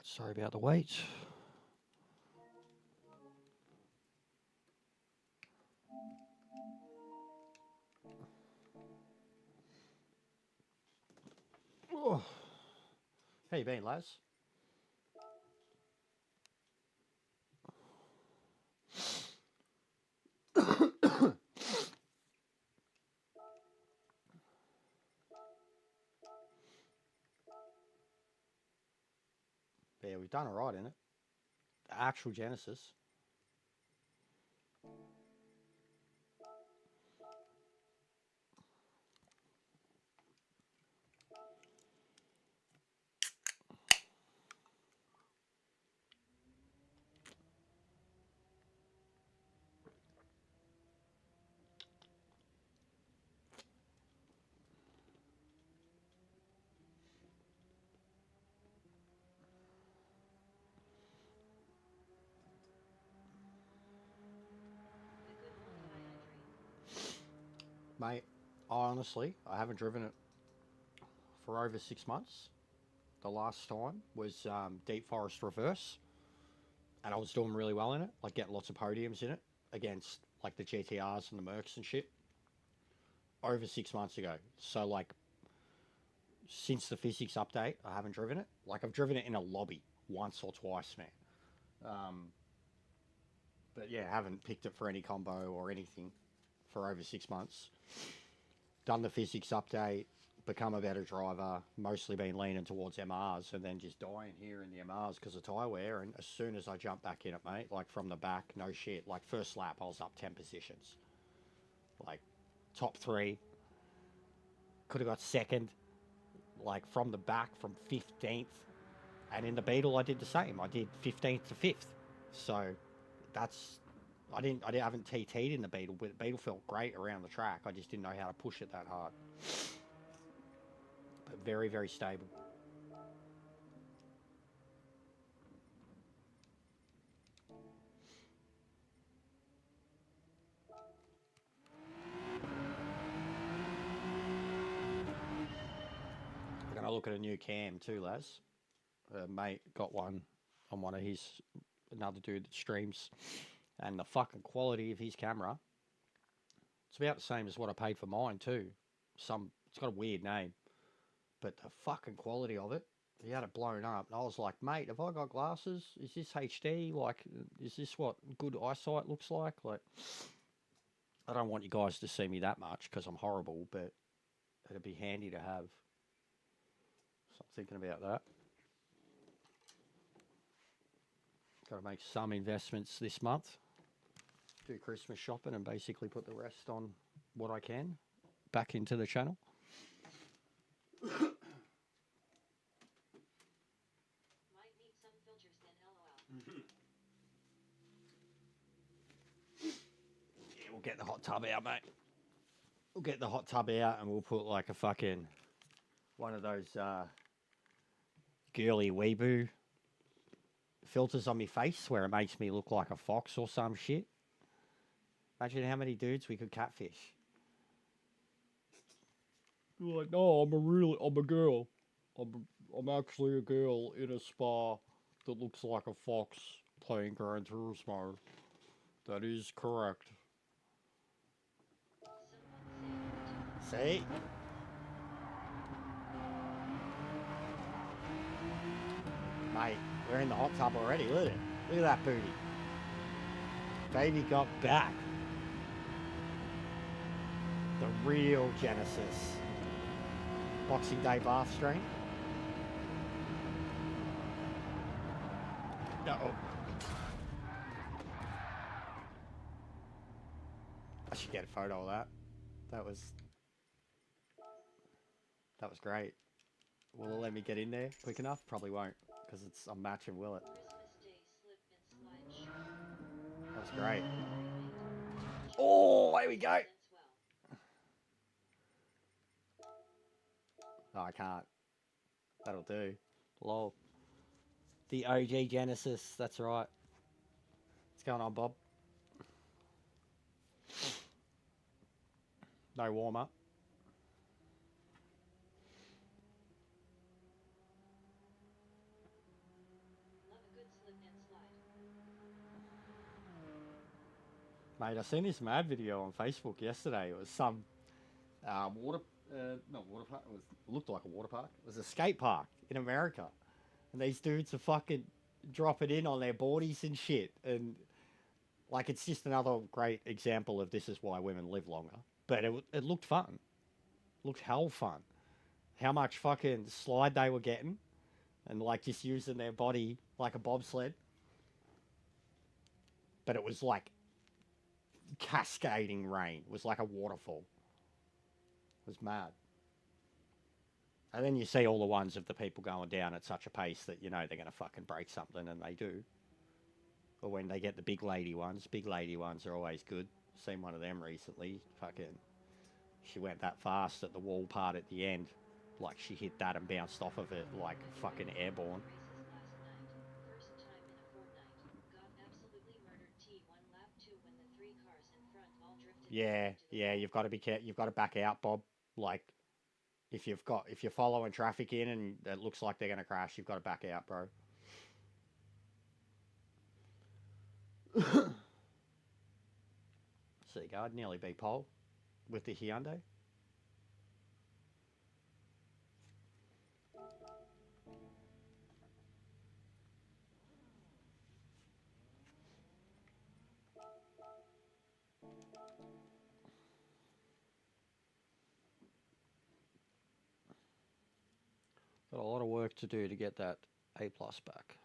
Sorry about the wait. Oh. How you been, Laz? Yeah, we've done alright in it. The actual Genesis. Mate, honestly, I haven't driven it for over 6 months. The last time was Deep Forest Reverse, and I was doing really well in it, like getting lots of podiums in it against like the GTRs and the Mercs and shit. Over 6 months ago. So like since the physics update, I haven't driven it. Like I've driven it in a lobby once or twice, man. Um, but yeah, haven't picked it for any combo or anything for over 6 months. Done the physics update, become a better driver, mostly been leaning towards MRs and then just dying here in the MRs because of tyre wear. And as soon as I jump back in it, mate, like from the back, no shit. Like first lap, I was up 10 positions. Like top three, could have got second, like from the back from 15th. And in the Beetle, I did the same. I did 15th to 5th. So that's I haven't TT'd in the Beetle, but the Beetle felt great around the track. I just didn't know how to push it that hard. But very, very stable. I'm gonna look at a new cam too, Laz. Mate got one on one of his another dude that streams, and the fucking quality of his camera. It's about the same as what I paid for mine too. It's got a weird name, but the fucking quality of it. He had it blown up, and I was like, mate, have I got glasses? Is this HD? Like, is this what good eyesight looks like? Like, I don't want you guys to see me that much because I'm horrible, but it'd be handy to have. So I'm thinking about that. Got to make some investments this month. Do Christmas shopping and basically put the rest on what I can back into the channel. Might need some filters then, lol. Yeah, we'll get the hot tub out, mate. We'll get the hot tub out and we'll put like a fucking one of those girly weeboo filters on my face where it makes me look like a fox or some shit. Imagine how many dudes we could catfish. You're like, no, I'm a girl. I'm actually a girl in a spa that looks like a fox playing Gran Turismo. That is correct. See? Mate, we're in the hot tub already. Look at it. Look at that booty. Baby got back. The real Genesis. Boxing Day bath stream. Uh-oh. I should get a photo of that. That was great. Will it let me get in there quick enough? Probably won't, because I'm matching, will it? That was great. Oh, there we go. No, I can't. That'll do. Lol. The OG Genesis, that's right. What's going on, Bob? No warm up. Mate, I seen this mad video on Facebook yesterday. It was some water, not water park. It looked like a water park. It was a skate park in America, and these dudes are fucking dropping in on their boardies and shit. And like, it's just another great example of this is why women live longer. But it looked fun. It looked hell fun. How much fucking slide they were getting, and like just using their body like a bobsled. But it was like cascading rain. It was like a waterfall. It was mad. And then you see all the ones of the people going down at such a pace that you know they're going to fucking break something, and they do. Or when they get the big lady ones are always good. Seen one of them recently. Fucking, she went that fast at the wall part at the end. Like she hit that and bounced off of it like fucking airborne. Races last night. First time in a fortnight. Got absolutely murdered. T1 lap 2 when the 3 cars in front all drifted. Yeah, you've got to be careful. You've got to back out, Bob. Like, if you're following traffic in and it looks like they're going to crash, you've got to back out, bro. See, I'd nearly be pole with the Hyundai. Got a lot of work to do to get that A+ back.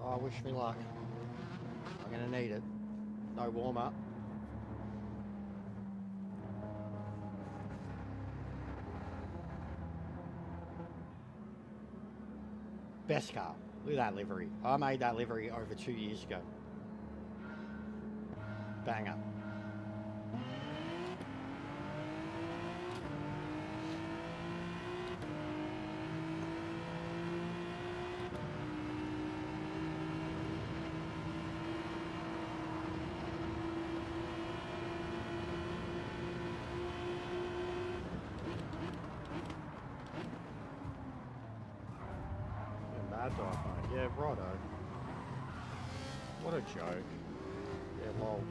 Oh, wish me luck. I'm going to need it. No warm-up. Best car. Look at that livery. I made that livery over 2 years ago. Banger. Bad dive, mate. Yeah, righto. What a joke. Yeah, lol.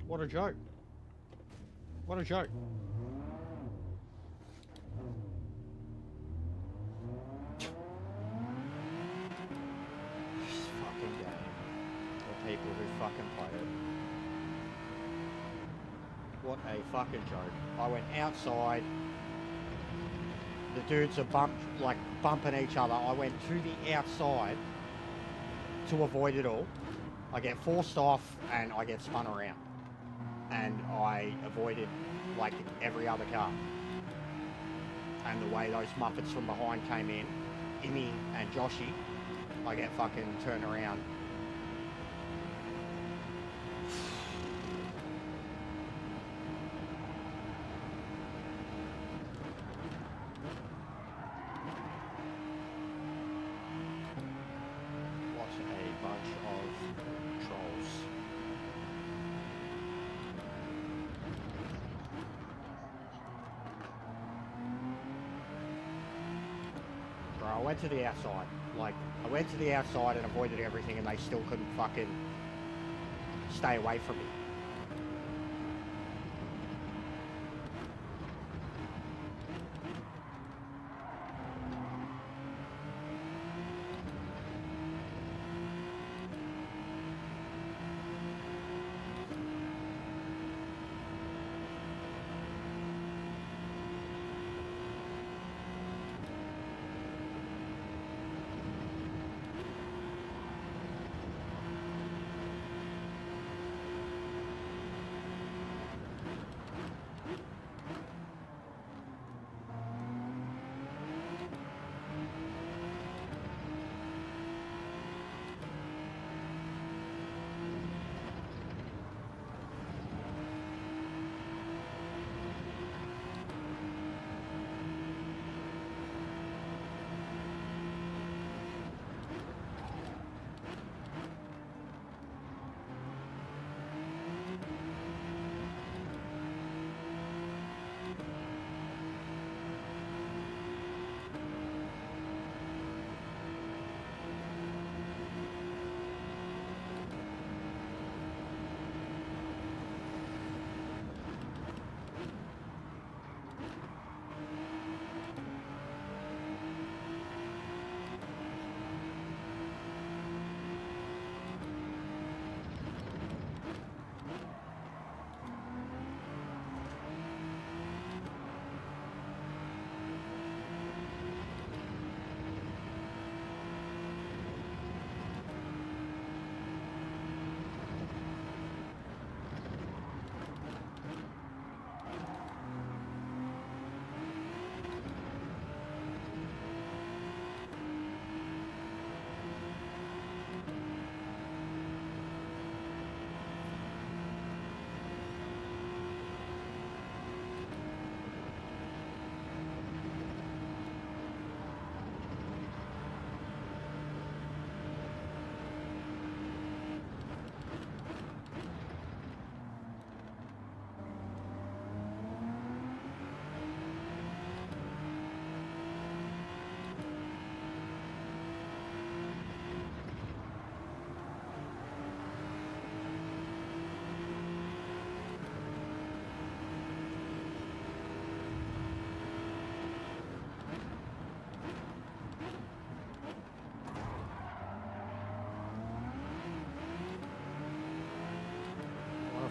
What a joke. What a joke. This fucking game. The people who fucking play it. What a fucking joke. I went outside. The dudes are bumping each other. I went to the outside to avoid it all. I get forced off and I get spun around. And I avoided like every other car. And the way those Muppets from behind came in, Imi and Joshy, I get fucking turned around. What a bunch of trolls. Bro, I went to the outside. Like, I went to the outside and avoided everything and they still couldn't fucking stay away from me.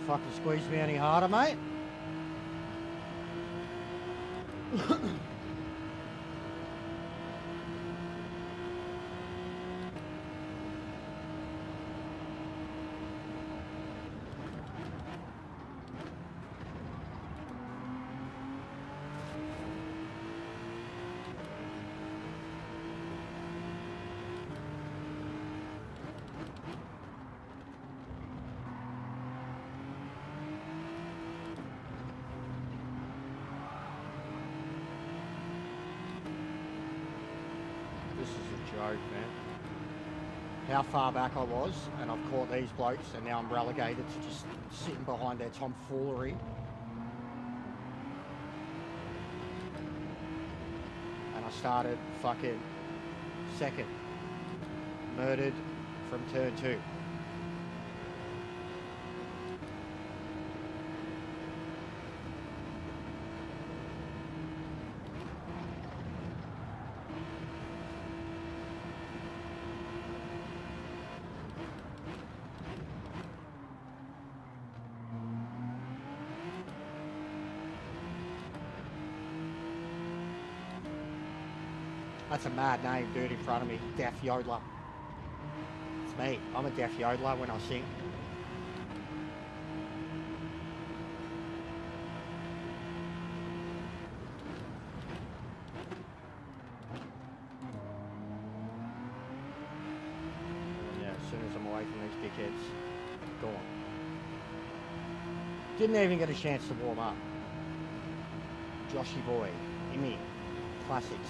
fucking squeeze me any harder, mate. This is a joke, man. How far back I was, and I've caught these blokes, and now I'm relegated to just sitting behind their tomfoolery. And I started fucking second. Murdered from turn 2. That's a mad name, dude, in front of me. Deaf Yodeler. It's me. I'm a deaf yodeler when I sing. Yeah, as soon as I'm away from these dickheads, gone. Didn't even get a chance to warm up. Joshy boy, Imi, classics.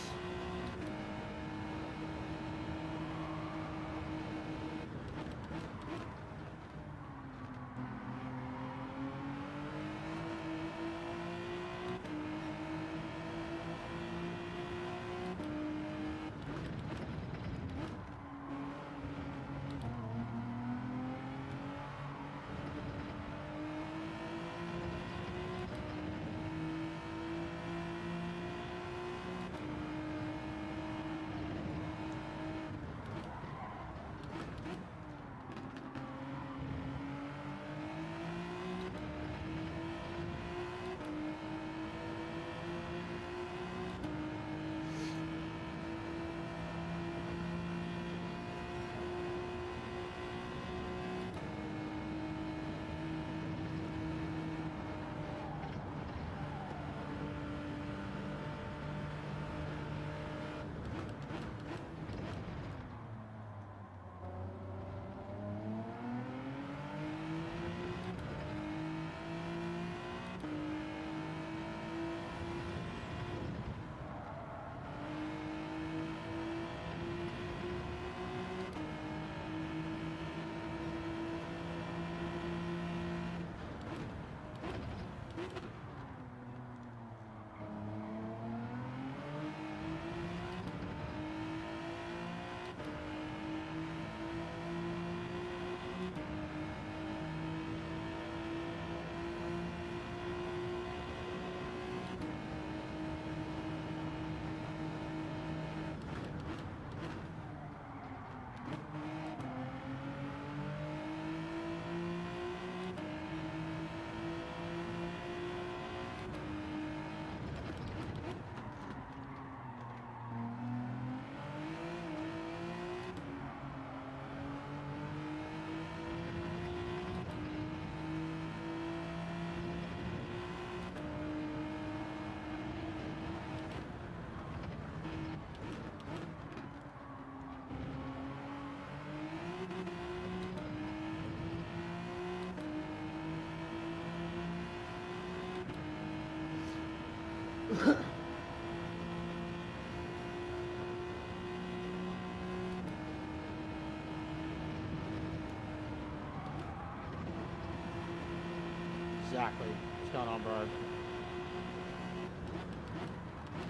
Exactly. What's going on, bro?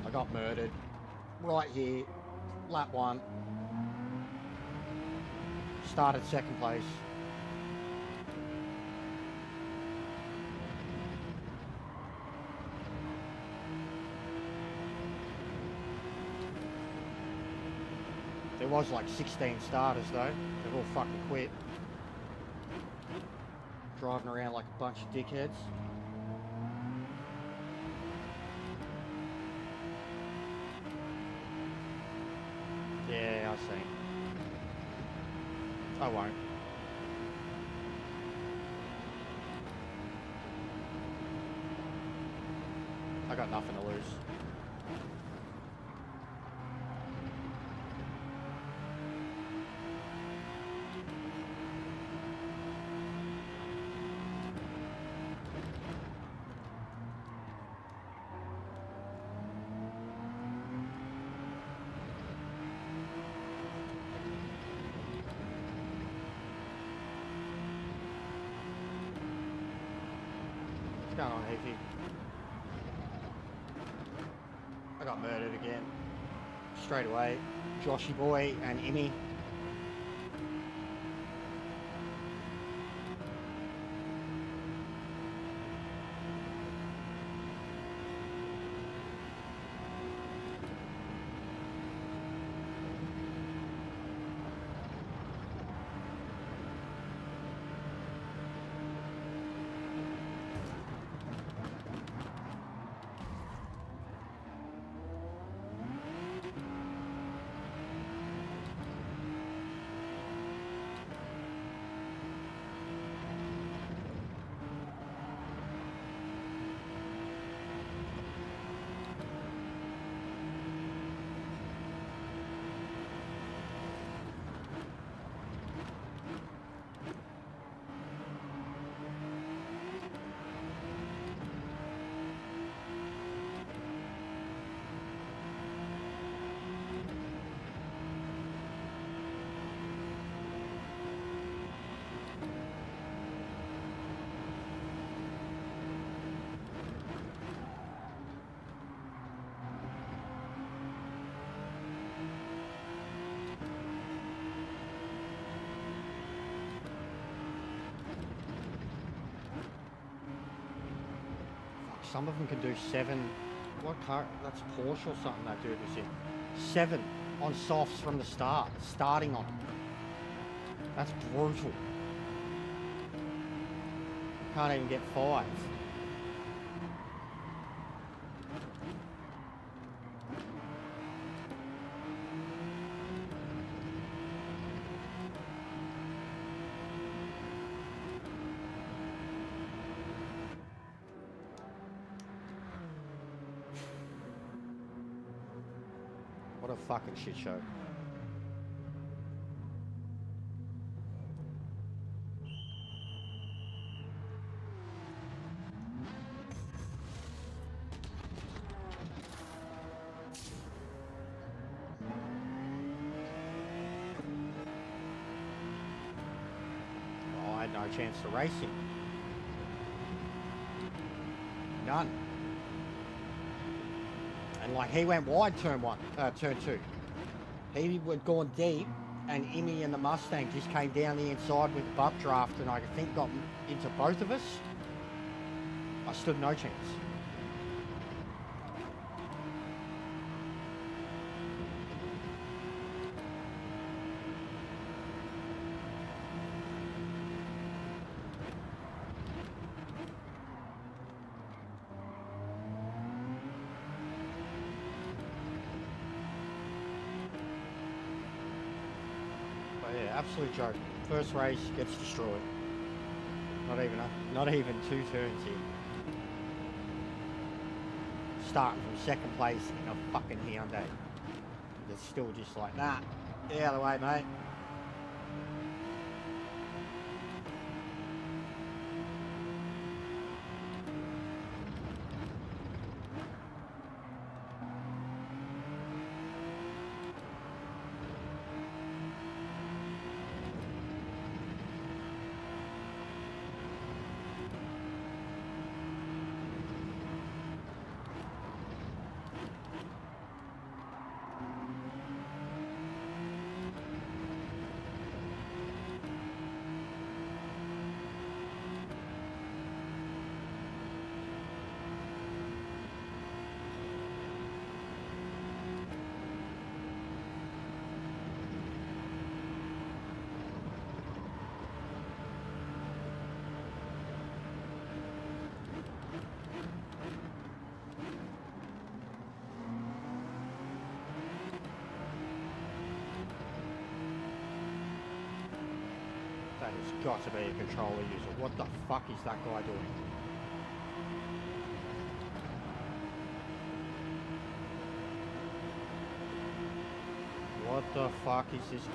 I got murdered. Right here. Lap 1. Started second place. There was like 16 starters though. They've all fucking quit. driving around like a bunch of dickheads. Yeah, I see. I won't. I got nothing to lose. What's going on, Heafy? I got murdered again. Straight away. Joshy boy and Emmy. Some of them can do 7. What car? That's Porsche or something that dude was in. 7 on softs from the start, starting on them. That's brutal. Can't even get 5. What a fucking shit show. Oh, I had no chance to race him. None. And like he went wide turn 2. He had gone deep, and Emmy and the Mustang just came down the inside with the butt draft, and I think got into both of us. I stood no chance. Yeah, absolute joke. First race gets destroyed. Not even 2 turns in. Starting from second place in a fucking Hyundai. It's still just like, nah, get out of the way, mate. It's got to be a controller user. What the fuck is that guy doing? What the fuck is this?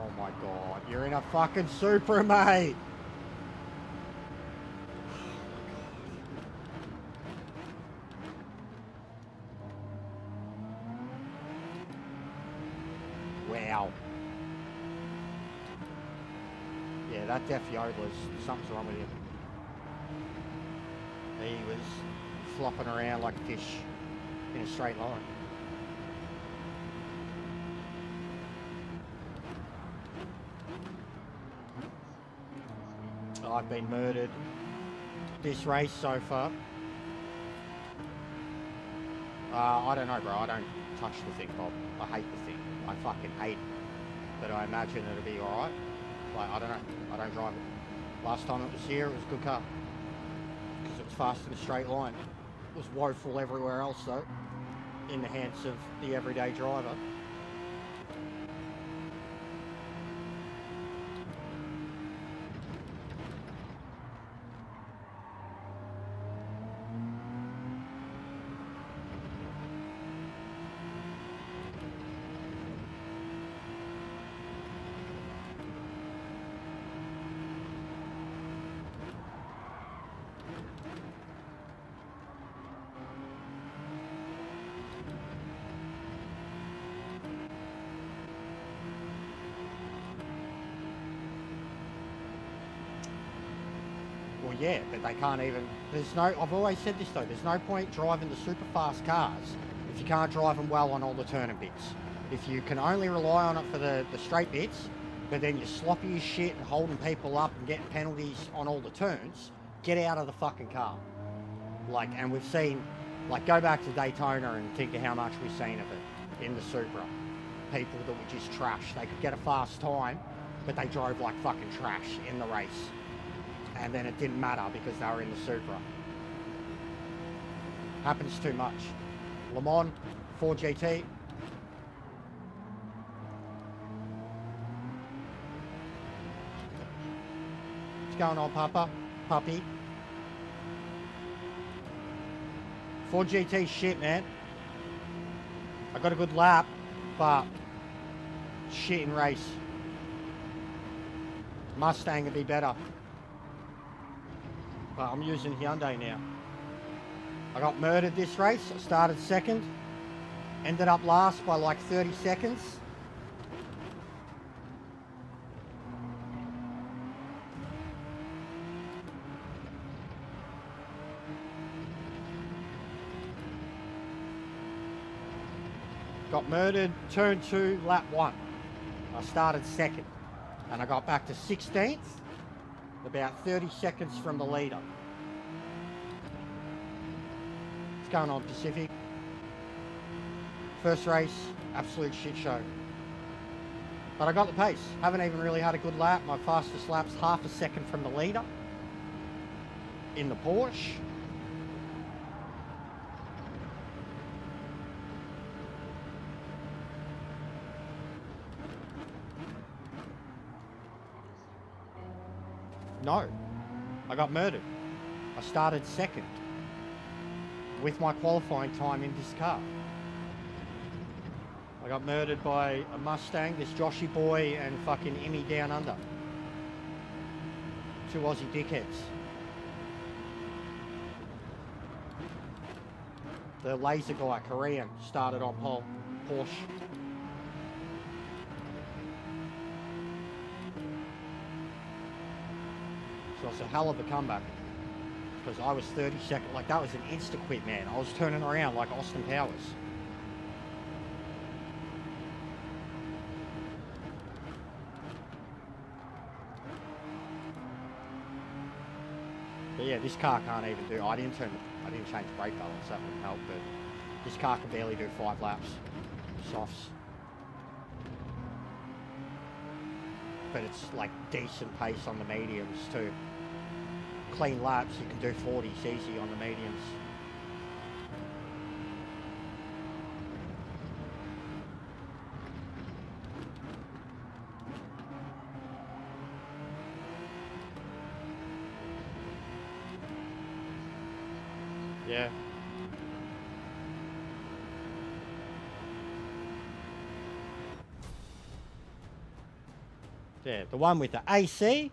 Oh my god, you're in a fucking Supra, mate! Wow. Yeah, that Def Yodeler's, something's wrong with him. He was flopping around like a fish in a straight line. I've been murdered this race so far. I don't know, bro. I don't touch the thing, Bob. I hate the thing. I fucking hate it. But I imagine it'll be alright. Like, I don't know. I don't drive it. Last time it was here, it was a good car. Because it was fast in a straight line. It was woeful everywhere else, though. In the hands of the everyday driver. Well, yeah, but they can't even... There's no... I've always said this, though. There's no point driving the super fast cars if you can't drive them well on all the turning bits. If you can only rely on it for the straight bits, but then you're sloppy as shit and holding people up and getting penalties on all the turns, get out of the fucking car. Like, and we've seen... Like, go back to Daytona and think of how much we've seen of it in the Supra. People that were just trash. They could get a fast time, but they drove like fucking trash in the race. And then it didn't matter because they were in the Supra. Happens too much. Le Mans, 4GT. What's going on, Papa? Puppy? 4GT shit, man. I got a good lap, but shit in race. Mustang would be better. But I'm using Hyundai now. I got murdered this race. I started second. Ended up last by like 30 seconds. Got murdered, turn 2, lap 1. I started second. And I got back to 16th. About 30 seconds from the leader. What's going on, Pacific? First race, absolute shit show. But I got the pace. Haven't even really had a good lap. My fastest lap's half a second from the leader. In the Porsche. No, I got murdered. I started second. with my qualifying time in this car. I got murdered by a Mustang, this Joshy boy, and fucking Emmy down under. Two Aussie dickheads. The laser guy, Korean, started on pole. Porsche. So it's a hell of a comeback. Because I was 32nd. Like, that was an insta-quit, man. I was turning around like Austin Powers. But yeah, this car can't even do. I didn't change the brake balance. That wouldn't help. But this car can barely do 5 laps. Softs. But it's like decent pace on the mediums too. Clean laps, you can do 40s easy on the mediums. Yeah. Yeah, the one with the AC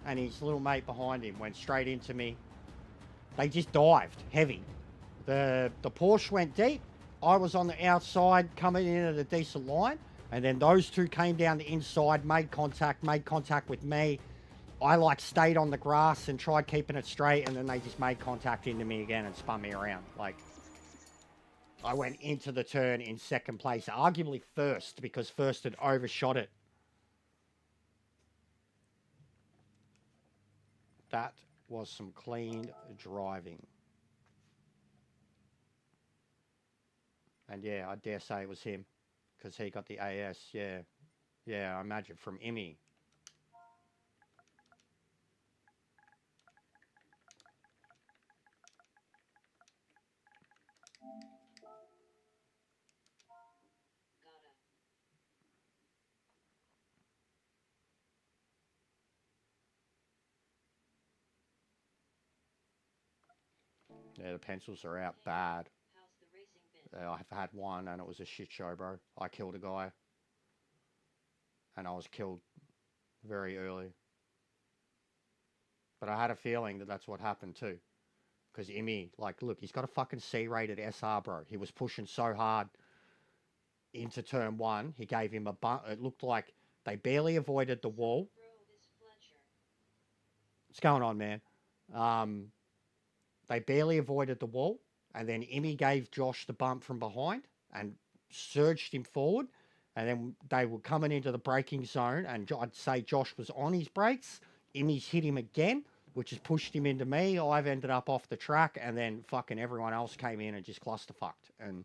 and his little mate behind him went straight into me. They just dived heavy. The Porsche went deep. I was on the outside coming in at a decent line. And then those two came down the inside, made contact with me. I like stayed on the grass and tried keeping it straight. And then they just made contact into me again and spun me around. Like, I went into the turn in second place, arguably first, because first had overshot it. That was some clean driving. And yeah, I dare say it was him, because he got the AS, yeah. Yeah, I imagine from Emmy. Yeah, the pencils are out bad. How's the racing been? I've had one and it was a shit show, bro. I killed a guy. And I was killed very early. But I had a feeling that that's what happened too. Because Emmy, like, look, he's got a fucking C-rated SR, bro. He was pushing so hard into turn one. He gave him a bump. It looked like they barely avoided the wall. What's going on, man? They barely avoided the wall. And then Emmy gave Josh the bump from behind and surged him forward. And then they were coming into the braking zone. And I'd say Josh was on his brakes. Emmy's hit him again, which has pushed him into me. I've ended up off the track. And then fucking everyone else came in and just clusterfucked. And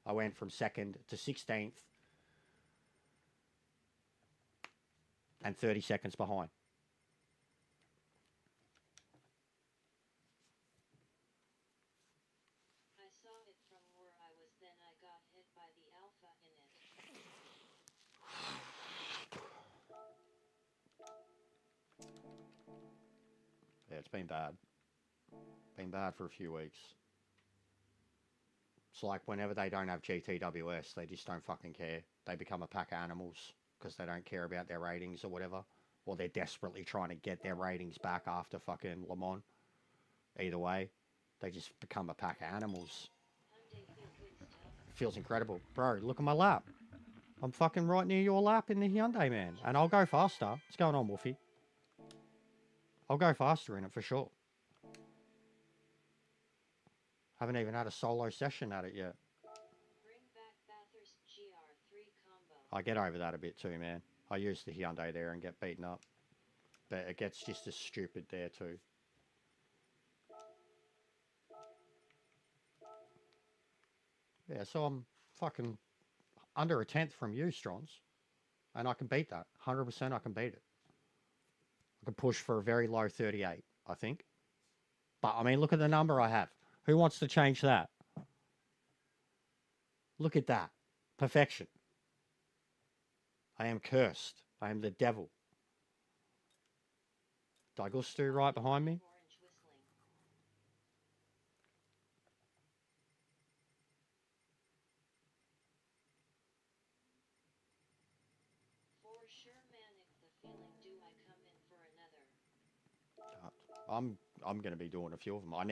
I went from 2nd to 16th. And 30 seconds behind. I saw it from where I was, then I got hit by the Alpha in it. Yeah, it's been bad. Been bad for a few weeks. It's like whenever they don't have GTWS, they just don't fucking care. They become a pack of animals because they don't care about their ratings or whatever. Or they're desperately trying to get their ratings back after fucking Le Mans. Either way, they just become a pack of animals. Hyundai feel good still. It feels incredible. Bro, look at my lap. I'm fucking right near your lap in the Hyundai, man. And I'll go faster. What's going on, Wolfie? I'll go faster in it for sure. Haven't even had a solo session at it yet. Bring back Bathurst GR3 combo. I get over that a bit too, man. I use the Hyundai there and get beaten up. But it gets just as stupid there too. Yeah, so I'm fucking under a tenth from you, Strons. And I can beat that. 100% I can beat it. I can push for a very low 38, I think. But, I mean, look at the number I have. Who wants to change that? Look at that. Perfection. I am cursed. I am the devil. Douglas right behind me. Orange whistling. sure, manic the feeling. Do I come in for another? I'm going to be doing a few of them. I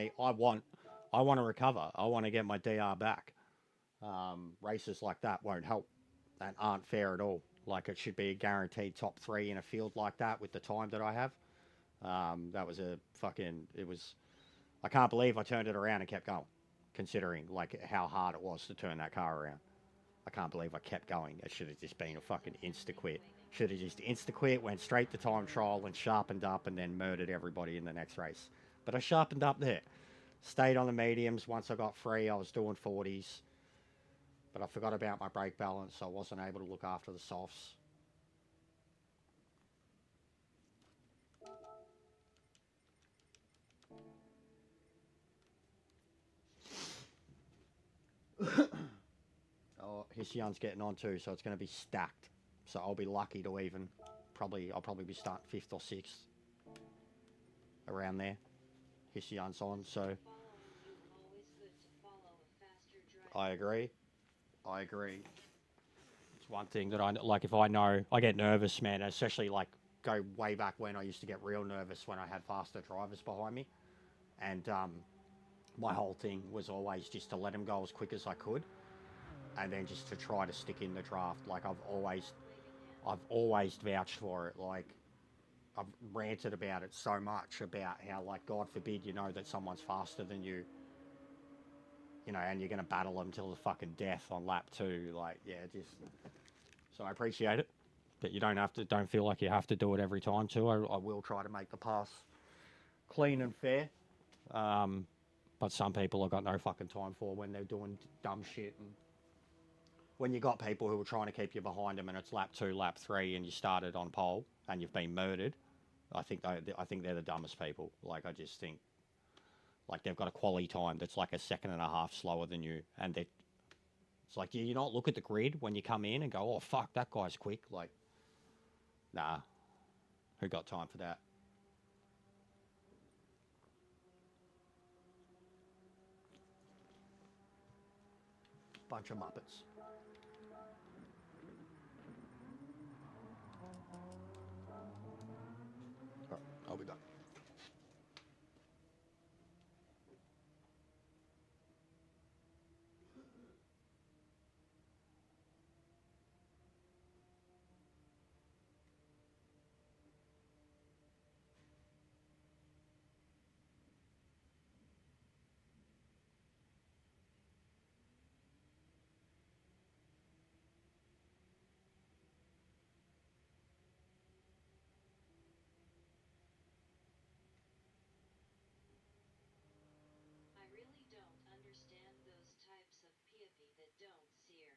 want to recover. I want to get my DR back. Races like that won't help and aren't fair at all. Like it should be a guaranteed top 3 in a field like that with the time that I have. That was a fucking. It was. I can't believe I turned it around and kept going, considering like how hard it was to turn that car around. I can't believe I kept going. It should have just been a fucking insta quit. Should have just insta quit, went straight to time trial and sharpened up, and then murdered everybody in the next race. But I sharpened up there. Stayed on the mediums. Once I got free, I was doing 40s. But I forgot about my brake balance, so I wasn't able to look after the softs. Oh, Hission's getting on too, so it's going to be stacked. So I'll be lucky to even I'll probably be starting 5th or 6th around there. Hission's on, so Following you, always good to follow a faster driver. I agree. I agree. It's one thing that I like. If I know, I get nervous, man. Especially like go way back when I used to get real nervous when I had faster drivers behind me, and my whole thing was always just to let them go as quick as I could, and then just to try to stick in the draft. Like Waving hand. I've always vouched for it. Like I've ranted about it so much about how, like, God forbid, you know that someone's faster than you, and you're gonna battle them till the fucking death on lap 2. Like, yeah, just so I appreciate it, but you don't feel like you have to do it every time too. I will try to make the pass clean and fair. But some people I've got no fucking time for when they're doing dumb shit, and when you got people who are trying to keep you behind them and it's lap 2, lap 3, and you started on pole and you've been murdered. I think they're the dumbest people. Like, I just think like they've got a quality time that's like a second and a half slower than you, and it's like, do you not look at the grid when you come in and go, oh fuck, that guy's quick? Like, nah, who got time for that? Bunch of muppets. All right, I'll be done. I really don't understand those types of PFE that don't sear.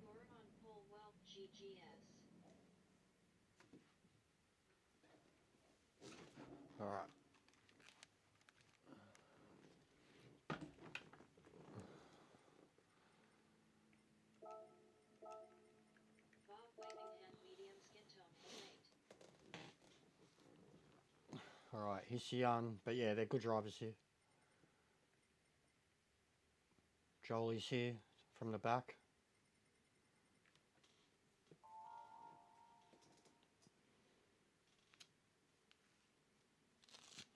You're on pole, well, GGS. All right. Bob waving hand, medium skin tone for mate. All right, Hission, but yeah, they're good drivers here. Jolie's here from the back.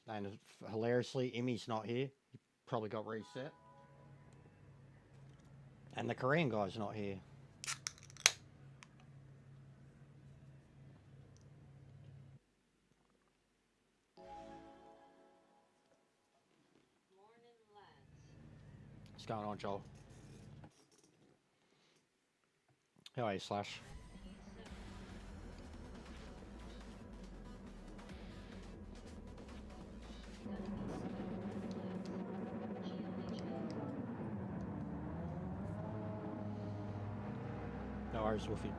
And hilariously, Emmy's not here. He probably got reset. And the Korean guy's not here. Morning, lads. What's going on, Joel? How are you, Slash? P7. Gonna be spectacle laps. GLHA. No worries, Woofy.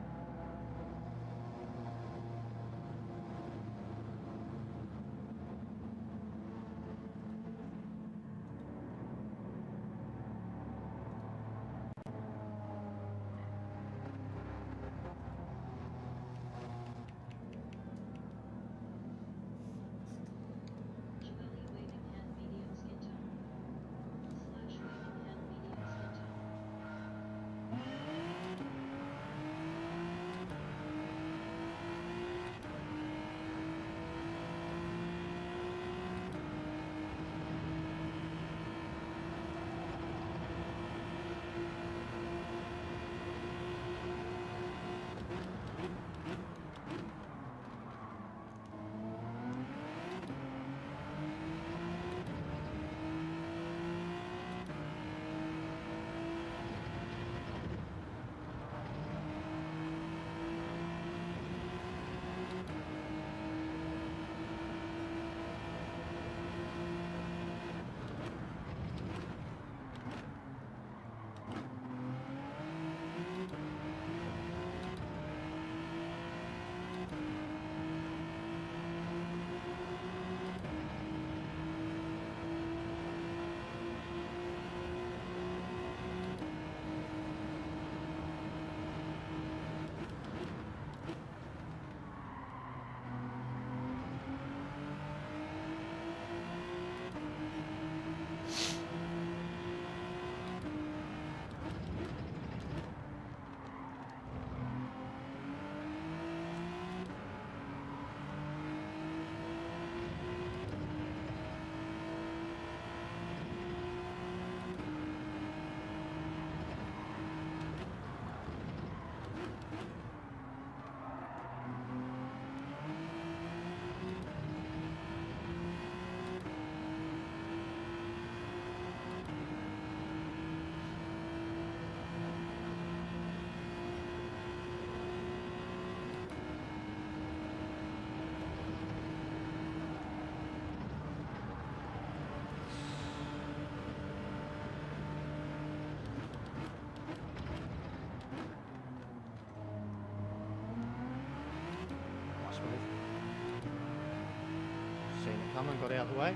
Seen it coming, got out of the way.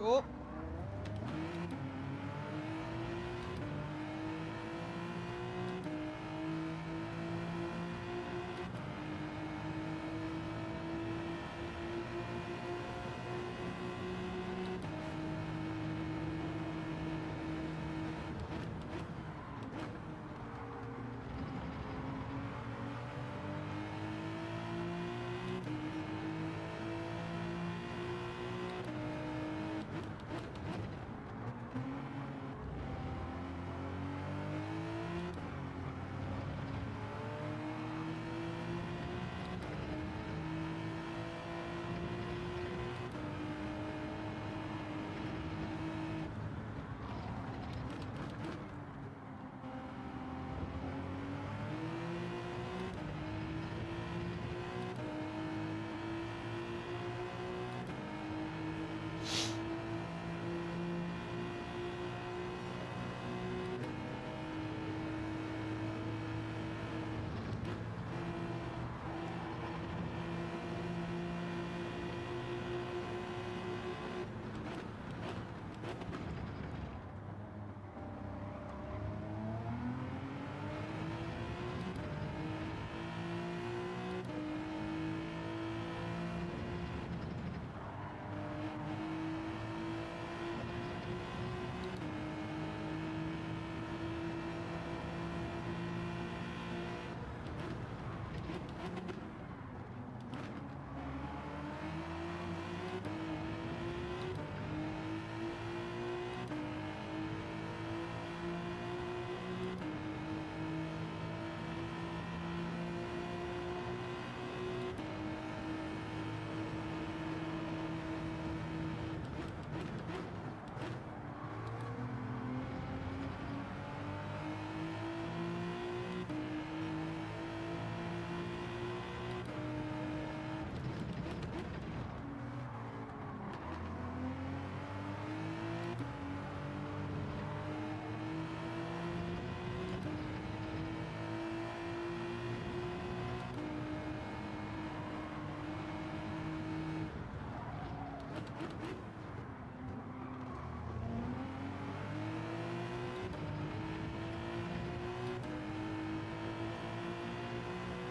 Oh!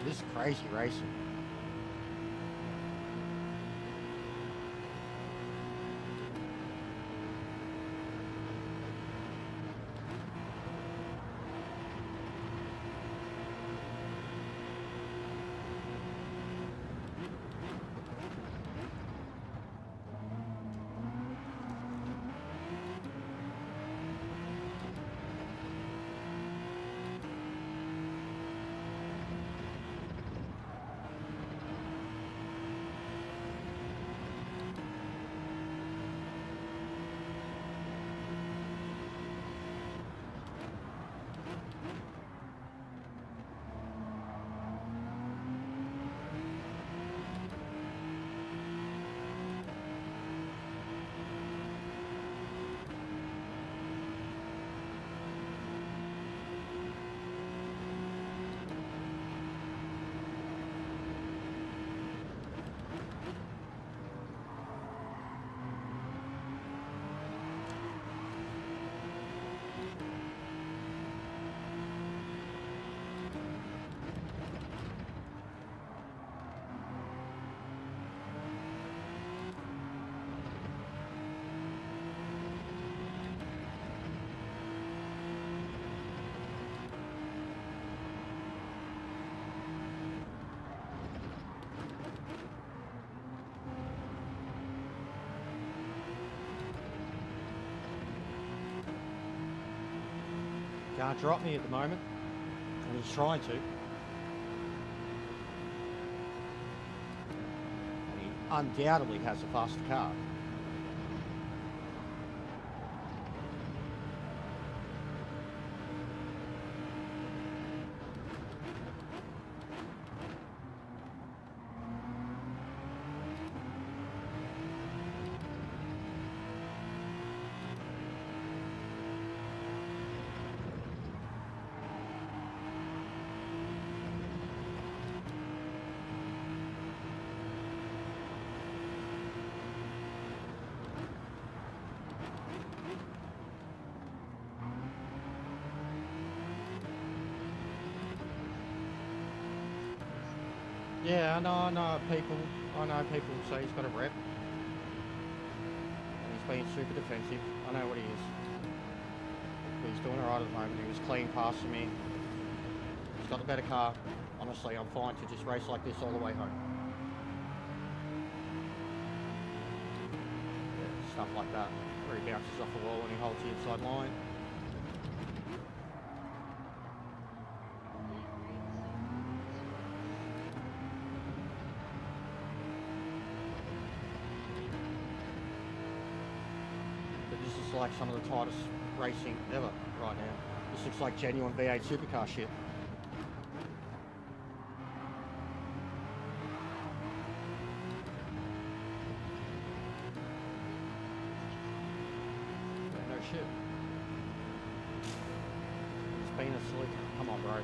This is crazy racing. Can't drop me at the moment, and he's trying to. And he undoubtedly has a faster car. Yeah, I know people. I know people say he's got a rep, and he's being super defensive. I know what he is. But he's doing alright at the moment. He was clean passing me. He's got the better car. Honestly, I'm fine to just race like this all the way home. Yeah, stuff like that, where he bounces off the wall and he holds the inside line. But this is like some of the tightest racing ever right now. This looks like genuine V8 supercar shit. Yeah, no shit. It's been a silly. Come on, bro.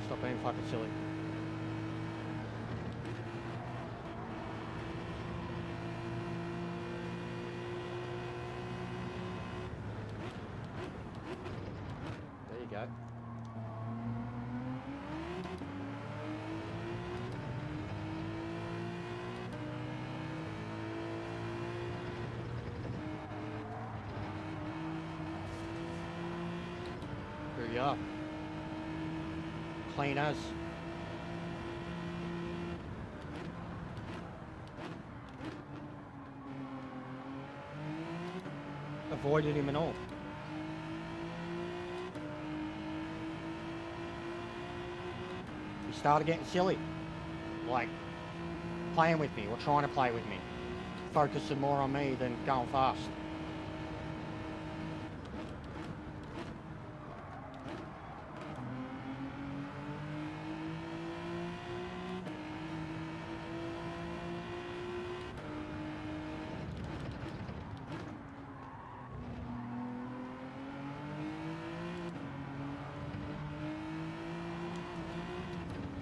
Stop being fucking silly. There you go. Here you are. Clean as. Avoided him and all. He started getting silly. Like, playing with me or trying to play with me. Focusing more on me than going fast.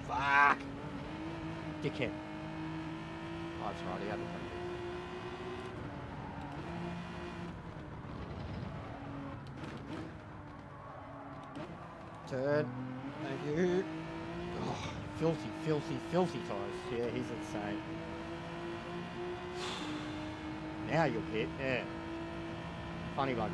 Fuck! Dickhead. Oh, that's right, he had the penalty. Turn. Thank you. Oh, filthy, filthy, filthy tyres. Yeah, he's insane. Now you'll pit, yeah. Funny buggers.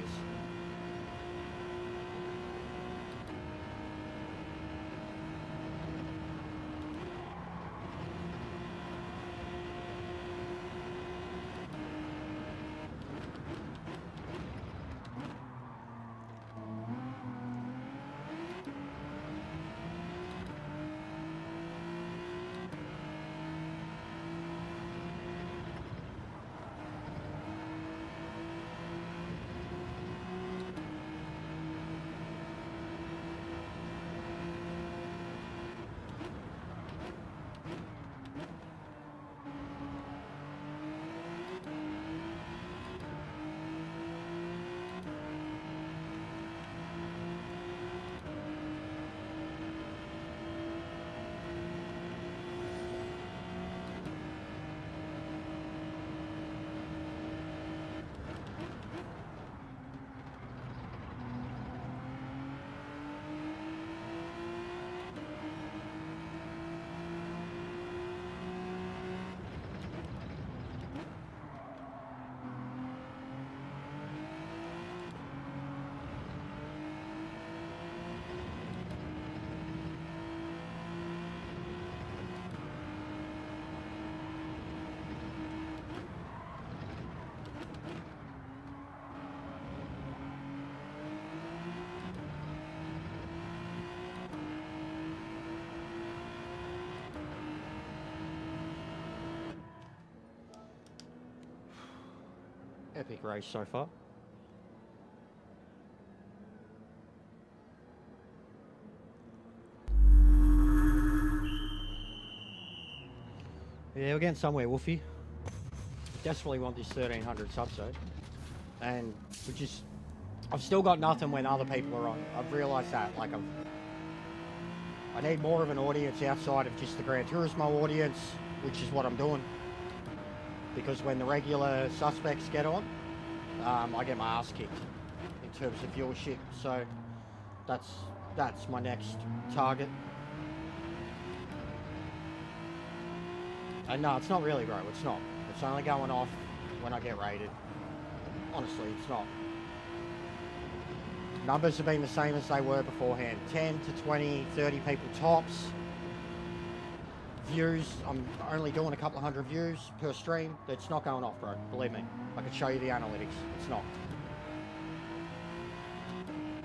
Epic race so far. Yeah, we're getting somewhere, Wolfie. Desperately want this 1300 subset. And we just... I've still got nothing when other people are on. I've realised that. Like, I need more of an audience outside of just the Gran Turismo audience, which is what I'm doing. Because when the regular suspects get on, I get my ass kicked in terms of viewership. So that's my next target. No, it's not really, bro. It's not. It's only going off when I get rated. Honestly, it's not. Numbers have been the same as they were beforehand. 10 to 20, 30 people tops. Views, I'm only doing a couple of hundred views per stream. It's not going off, bro. Believe me. I can show you the analytics. It's not.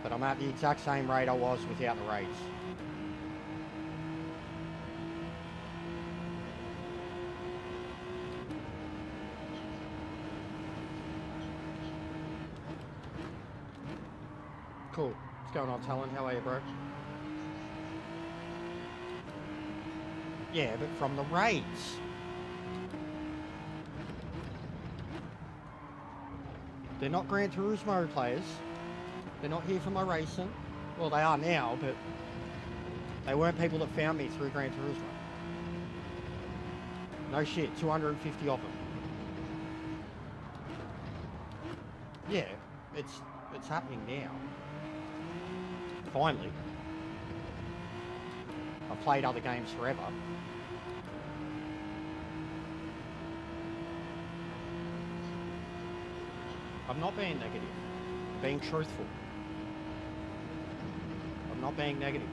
But I'm at the exact same rate I was without the raids. Cool. What's going on, Talon? How are you, bro? Yeah, but from the raids. They're not Gran Turismo players. They're not here for my racing. Well, they are now, but they weren't people that found me through Gran Turismo. No shit, 250 of them. Yeah, it's happening now. Finally. I've played other games forever. I'm not being negative. I'm being truthful. I'm not being negative.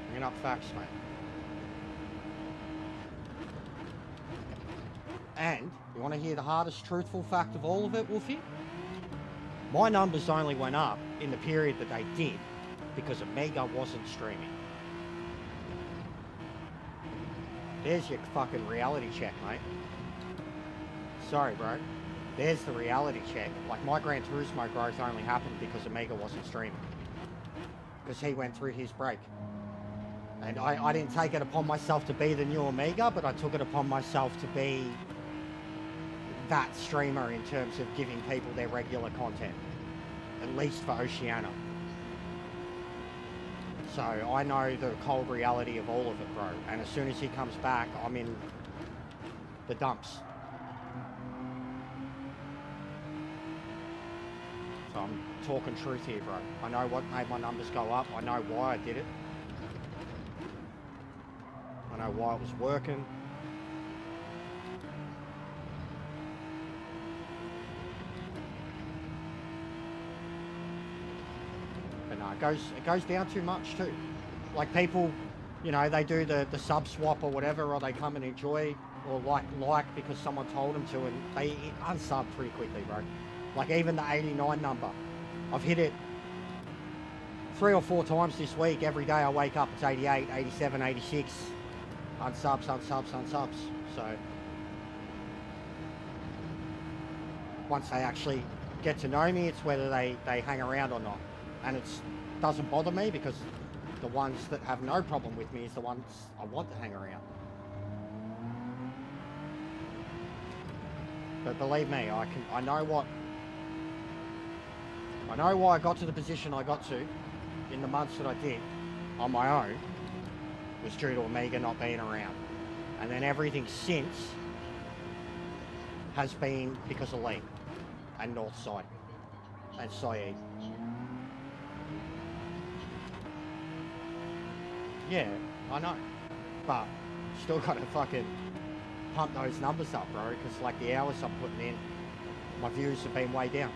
Bringing up facts, mate. And, you want to hear the hardest truthful fact of all of it, Wolfie? My numbers only went up in the period that they did because Omega wasn't streaming. There's your fucking reality check, mate. Sorry, bro. There's the reality check. Like, my Gran Turismo growth only happened because Omega wasn't streaming. Because he went through his break. And I didn't take it upon myself to be the new Omega, but I took it upon myself to be that streamer in terms of giving people their regular content. At least for Oceania. So I know the cold reality of all of it, bro. And as soon as he comes back, I'm in the dumps. So I'm talking truth here, bro. I know what made my numbers go up. I know why I did it. I know why it was working. But no, it goes down too much too. Like people, you know, they do the sub swap or whatever, or they come and enjoy or like because someone told them to, and they unsub pretty quickly, bro. Like even the 89 number, I've hit it 3 or 4 times this week. Every day I wake up, it's 88, 87, 86. Unsubs, unsubs, unsubs. So once they actually get to know me, it's whether they hang around or not. And it doesn't bother me because the ones that have no problem with me is the ones I want to hang around. But believe me, I know why I got to the position I got to in the months that I did on my own was due to Omega not being around. And then everything since has been because of Lee and Northside and Saeed. Yeah, I know. But still got to fucking pump those numbers up, bro, because like the hours I'm putting in, my views have been way down.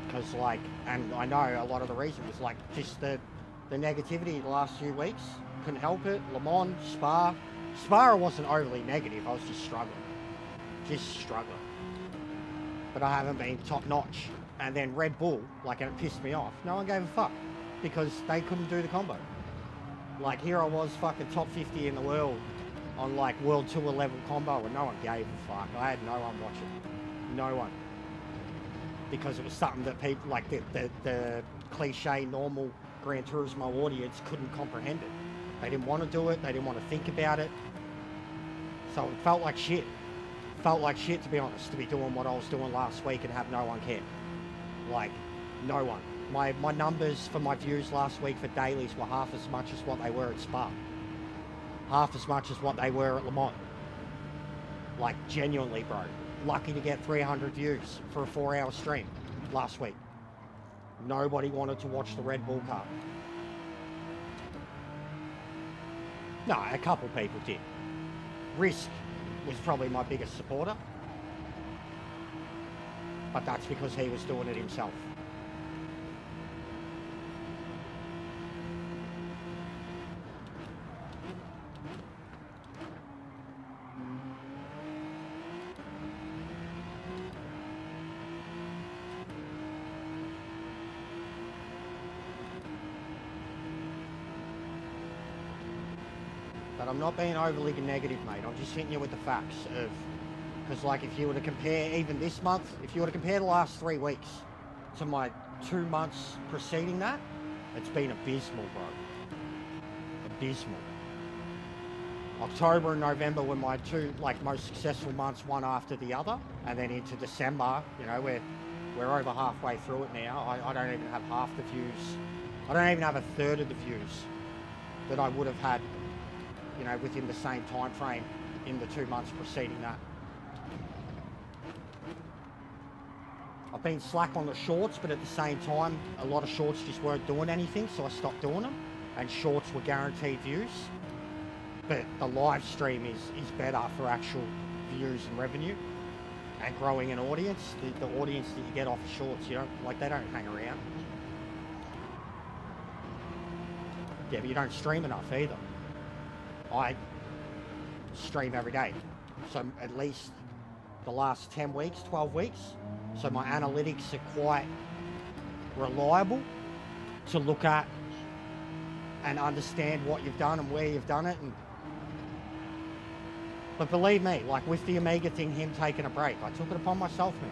Because like, and I know a lot of the reason was like just the negativity the last few weeks. Couldn't help it. Le Mans, Spa. Spa I wasn't overly negative, I was just struggling. But I haven't been top notch. And then Red Bull, like, and it pissed me off. No one gave a fuck because they couldn't do the combo. Like here I was fucking top 50 in the world on like World Tour level combo and no one gave a fuck. I had no one watching. No one. Because it was something that people, like the cliche normal Gran Turismo audience couldn't comprehend it. They didn't want to do it, they didn't want to think about it. So it felt like shit. Felt like shit, to be honest, to be doing what I was doing last week and have no one care. Like, no one. My numbers for my views last week for dailies were half as much as what they were at Spa. Half as much as what they were at Le Mans. Like, genuinely, bro. Lucky to get 300 views for a 4-hour stream last week. Nobody wanted to watch the Red Bull car. No, a couple people did. Risk was probably my biggest supporter, but that's because he was doing it himself. But I'm not being overly negative, mate. I'm just hitting you with the facts of, because like if you were to compare even this month, if you were to compare the last 3 weeks to my 2 months preceding that, it's been abysmal, bro. Abysmal. October and November were my two most successful months, one after the other, and then into December, you know, we're over halfway through it now. I don't even have half the views. I don't even have a third of the views that I would have had, you know, within the same time frame in the 2 months preceding that. I've been slack on the shorts, but at the same time, a lot of shorts just weren't doing anything, so I stopped doing them, and shorts were guaranteed views. But the live stream is better for actual views and revenue and growing an audience. The audience that you get off of shorts, you don't, they don't hang around. Yeah, but you don't stream enough either. I stream every day, so at least the last 10 weeks, 12 weeks. So my analytics are quite reliable to look at and understand what you've done and where you've done it. But believe me, like with the Omega thing, him taking a break, I took it upon myself, man.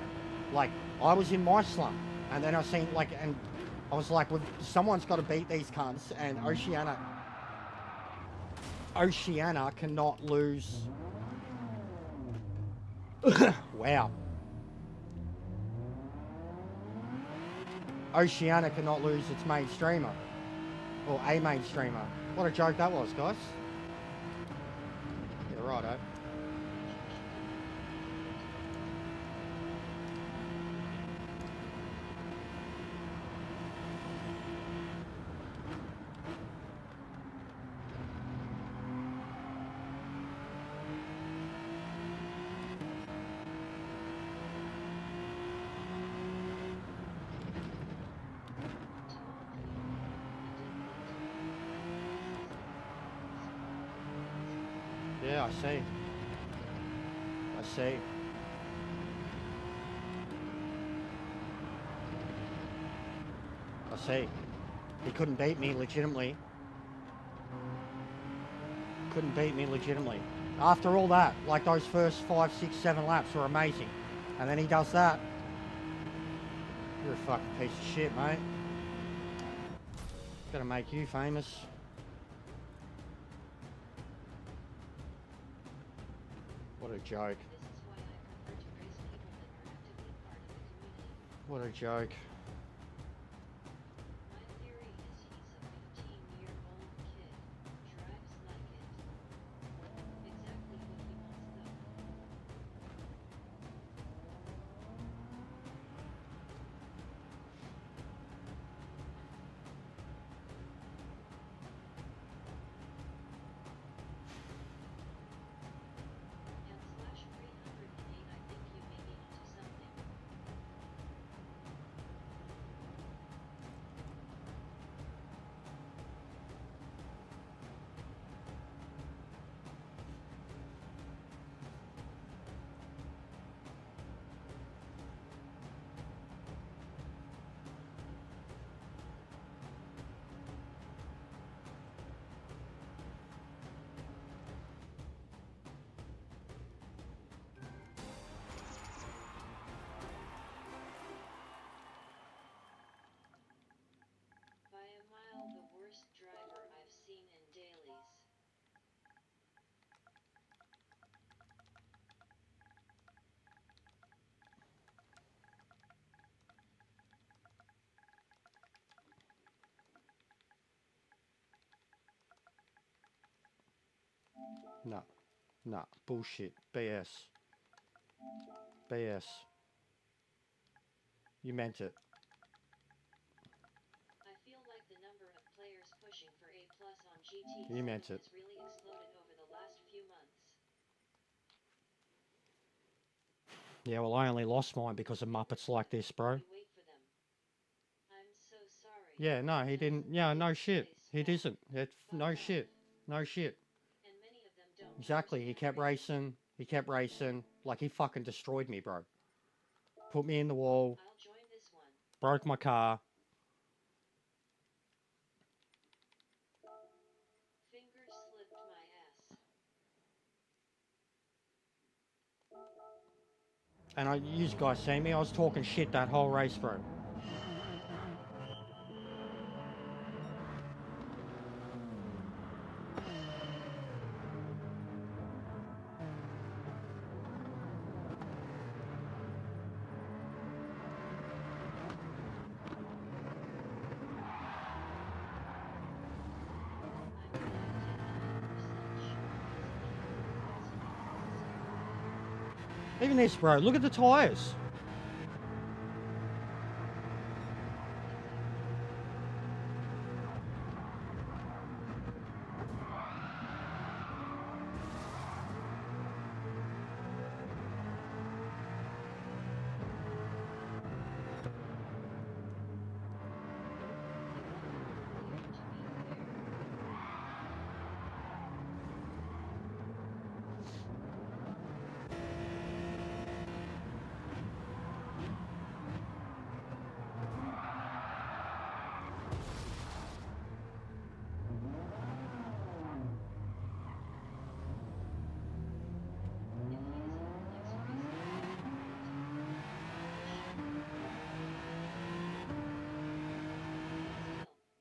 Like, I was in my slump, and then I seen, and I was like, well, someone's got to beat these cunts, and Oceania cannot lose. Wow. Oceania cannot lose its main streamer. Or a main streamer. What a joke that was, guys. Yeah, righto. Yeah, I see. I see. I see. He couldn't beat me legitimately. Couldn't beat me legitimately. After all that, like those first 5, 6, 7 laps were amazing. And then he does that. You're a fucking piece of shit, mate. Gotta make you famous. What a joke. What a joke. My theory is he's a 15-year-old kid. Drives like it. Exactly what he wants though. And slash 308, I think you may be onto something. By a mile the worst driver I've seen in dailies. No. No. Bullshit. BS. BS. You meant it. I feel like the number of players pushing for A+ on GT7 You meant it. has really exploded over the last few months. Yeah, well, I only lost mine because of Muppets like this, bro. You wait for them. I'm so sorry. Yeah, no, he didn't. Yeah, no shit. He Place doesn't. It's no shit. No shit. and many of them don't Exactly. He kept racing. He kept racing. Like, he fucking destroyed me, bro. Put me in the wall. I'll join this one. Broke my car. Fingers slipped my ass. And you guys see me? I was talking shit that whole race, bro. I'm 99% sure this is Even this, bro. Look at the tyres.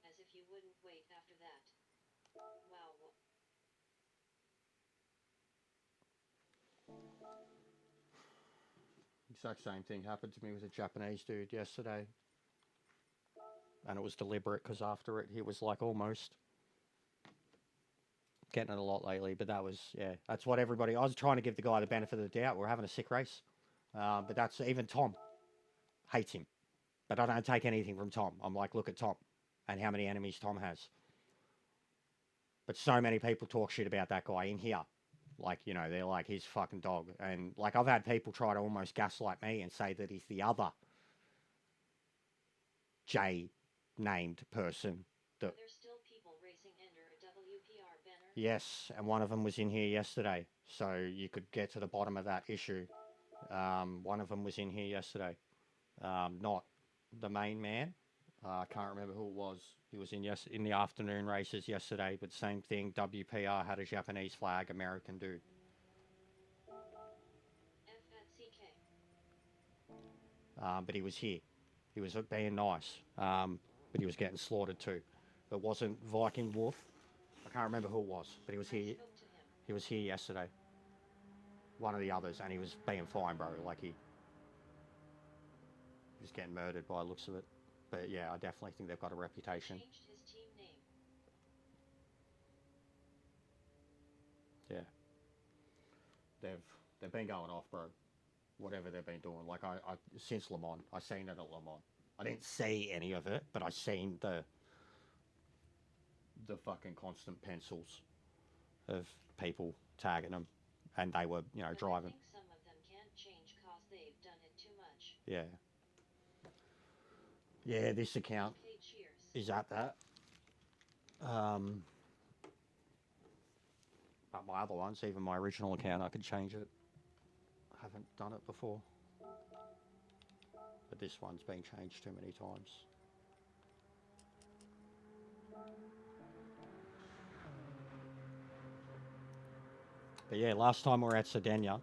as if you wouldn't wait after that. Wow. Exact same thing happened to me with a Japanese dude yesterday. And it was deliberate because after it, he was like almost getting it a lot lately. But that was, yeah, that's what everybody, I was trying to give the guy the benefit of the doubt. We're having a sick race. But that's, even Tom hates him. But I don't take anything from Tom. I'm like, look at Tom and how many enemies Tom has. But so many people talk shit about that guy in here. Like, you know, they're like, he's fucking dog. And like, I've had people try to almost gaslight me and say that he's the other J named person. Are there still people racing under a WPR banner? Yes, and one of them was in here yesterday. So you could get to the bottom of that issue. One of them was in here yesterday. Not the main man. I can't remember who it was. He was in the afternoon races yesterday, but same thing. WPR had a Japanese flag, American dude. F at CK. But he was here. He was being nice, but he was getting slaughtered too. It wasn't Viking Wolf. I can't remember who it was, but he was here. He was here yesterday. One of the others, and he was being fine, bro. Like he was getting murdered by the looks of it. But yeah, I definitely think they've got a reputation. Changed his team name. Yeah, they've been going off, bro. Whatever they've been doing, like I since Le Mans, I seen it at Le Mans. I didn't see any of it, but I seen the fucking constant pencils of people tagging them, and they were, you know, driving. I think some of them can't change cause they've done it too much. Yeah. Yeah, this account is at that. But my other ones, even my original account, I could change it. I haven't done it before. But this one's been changed too many times. But yeah, last time we were at Sardinia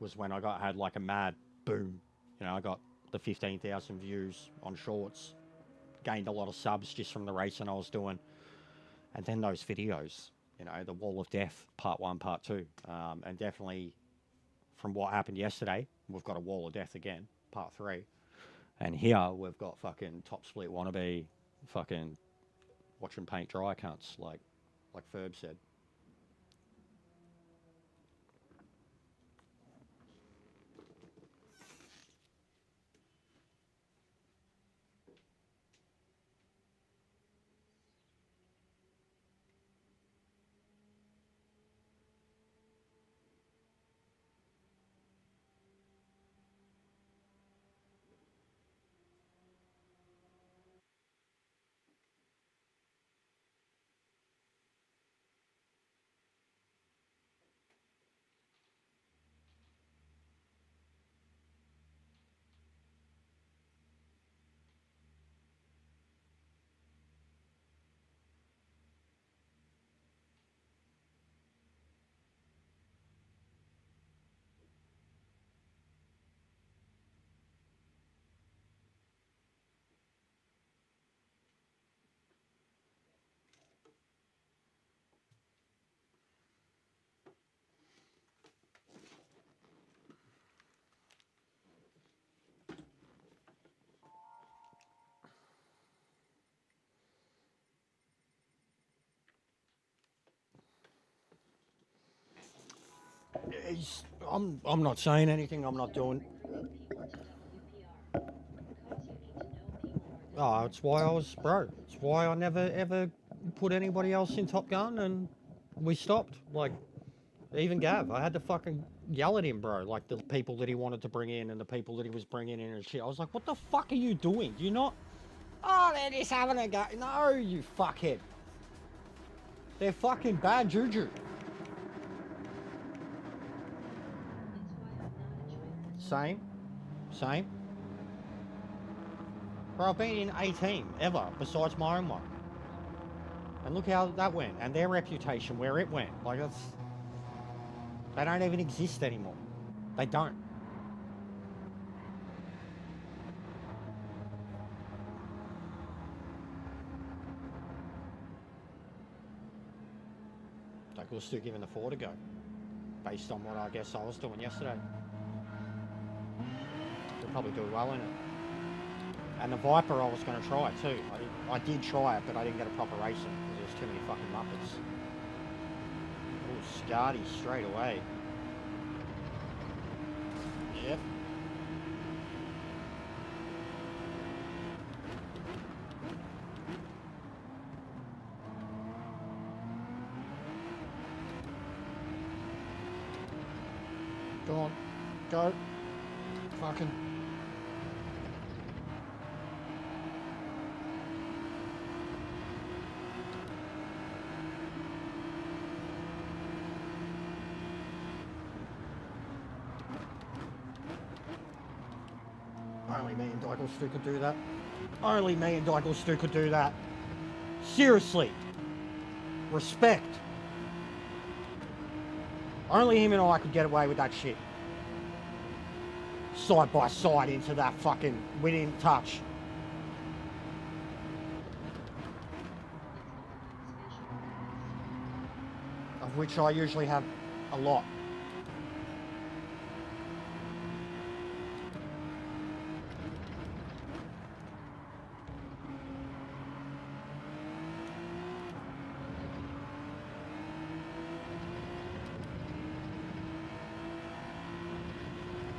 was when I had like a mad boom. You know, I got the 15,000 views on shorts. Gained a lot of subs just from the racing I was doing. And then those videos, you know, the Wall of Death, part 1, part 2. And definitely from what happened yesterday, we've got a Wall of Death again, part 3. And here we've got fucking top split wannabe, fucking watching paint dry cunts, like Ferb said. I'm not saying anything. I'm not doing. Recruiting people to WPR. Cause you need to know people are Oh, it's why I was, bro. It's why I never ever put anybody else in Top Gun, and we stopped. Like, even Gav, I had to fucking yell at him, bro. Like the people that he wanted to bring in and the people that he was bringing in and shit. I was like, what the fuck are you doing? Do you not? Oh, they're just having a go. No, you fuckhead. They're fucking bad juju. It's why I'm not a joiner. Same, same. Bro, I've been in a team ever besides my own one. And look how that went. And their reputation, where it went. Like, that's... They don't even exist anymore. They don't. Like, we're still giving the Ford a go. Based on what I guess I was doing yesterday. We'll probably do well in it. And the Viper I was going to try too. I did try it, but I didn't get a proper racing because there's too many fucking Muppets. Oh, Scardy straight away. Yep. Go on. Go. Fucking. Only me and Dykel Stu could do that. Only me and Dykel Stu could do that. Seriously. Respect. Only him and I could get away with that shit. Side by side into that fucking... We didn't touch. Of which I usually have a lot.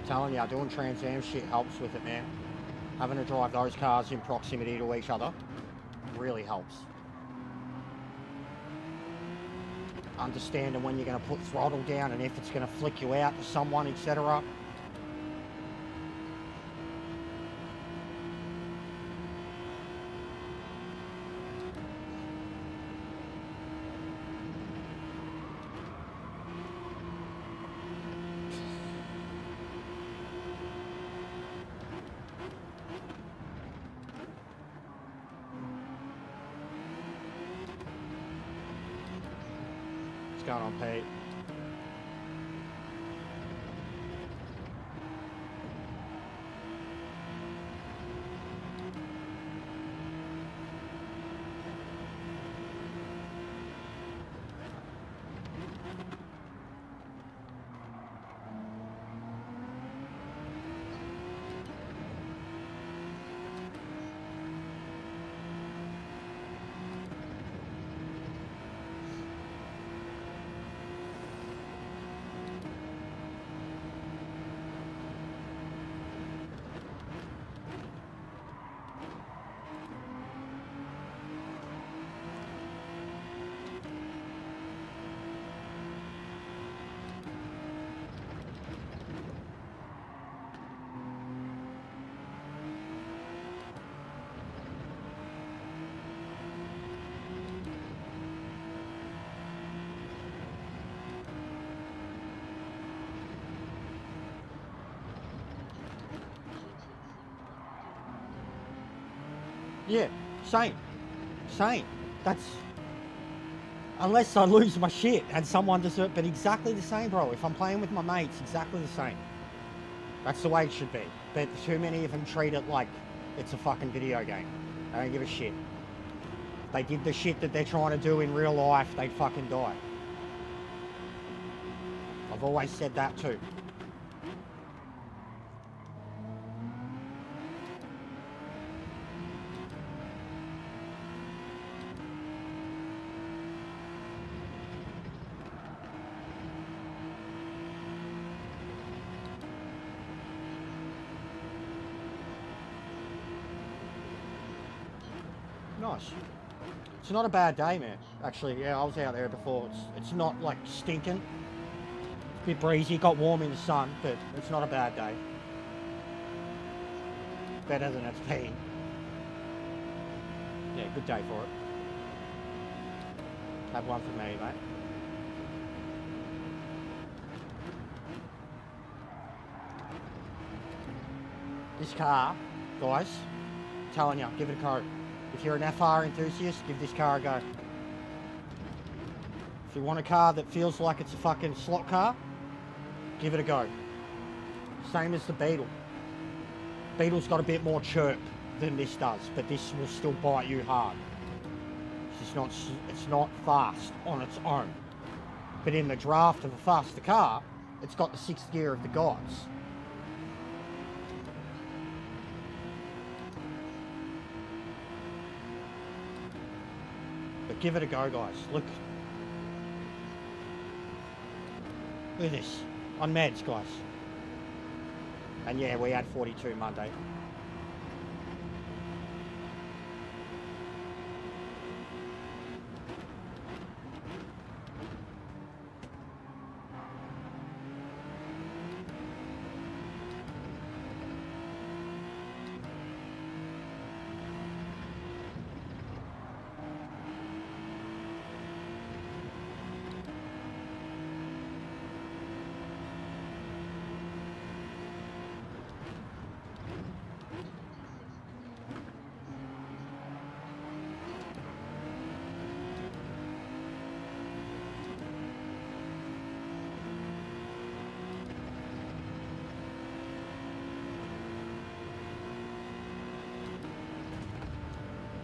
Telling you, doing Trans Am shit helps with it, man. Having to drive those cars in proximity to each other really helps. Understanding when you're going to put throttle down and if it's going to flick you out to someone, etc. What's going on, Pete? Yeah, same. Same. That's... Unless I lose my shit and someone does it, but exactly the same, bro. If I'm playing with my mates, exactly the same. That's the way it should be. But too many of them treat it like it's a fucking video game. They don't give a shit. If they did the shit that they're trying to do in real life, they'd fucking die. I've always said that too. Nice. It's not a bad day, man. Actually, yeah, I was out there before. It's not like stinking. It's a bit breezy. It got warm in the sun, but it's not a bad day. Better than it's been. Yeah, good day for it. Have one for me, mate. This car, guys, I'm telling you, give it a go. If you're an FR enthusiast, give this car a go. If you want a car that feels like it's a fucking slot car, give it a go. Same as the Beetle. Beetle's got a bit more chirp than this does, but this will still bite you hard. It's not fast on its own. But in the draft of a faster car, it's got the 6th gear of the gods. But give it a go, guys. Look at this. On meds, guys. And yeah, we had 42 Monday.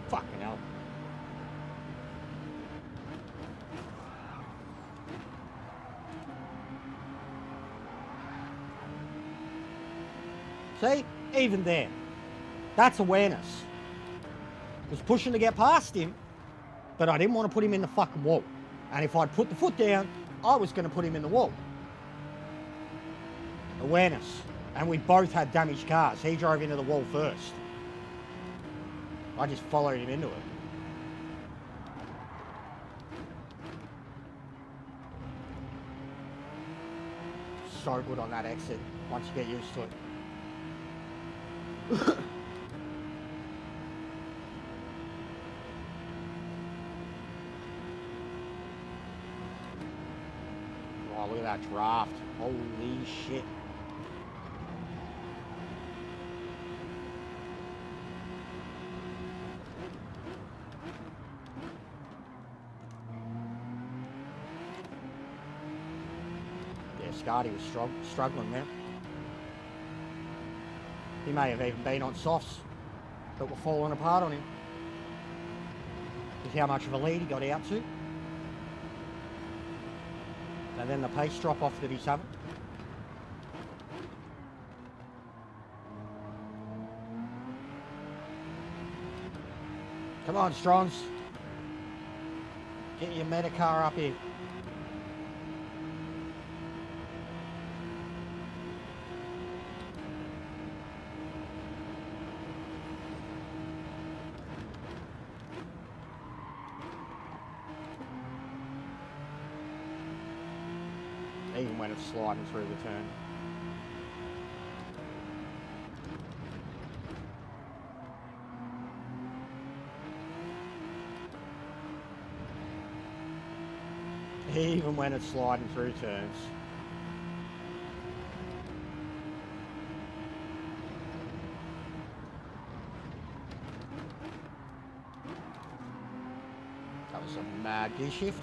Fucking hell. See? Even there. That's awareness. I was pushing to get past him, but I didn't want to put him in the fucking wall. And if I'd put the foot down, I was going to put him in the wall. Awareness. And we both had damaged cars. He drove into the wall first. I just followed him into it. So good on that exit, once you get used to it. Oh, look at that draft. Holy shit. Scotty was struggling, man. He may have even been on softs that were falling apart on him. With how much of a lead he got out to. And then the pace drop off that he's having. Come on, Strongs. Get your meta car up here. Even when it's sliding through the turn. Even when it's sliding through turns. That was a mad gear shift.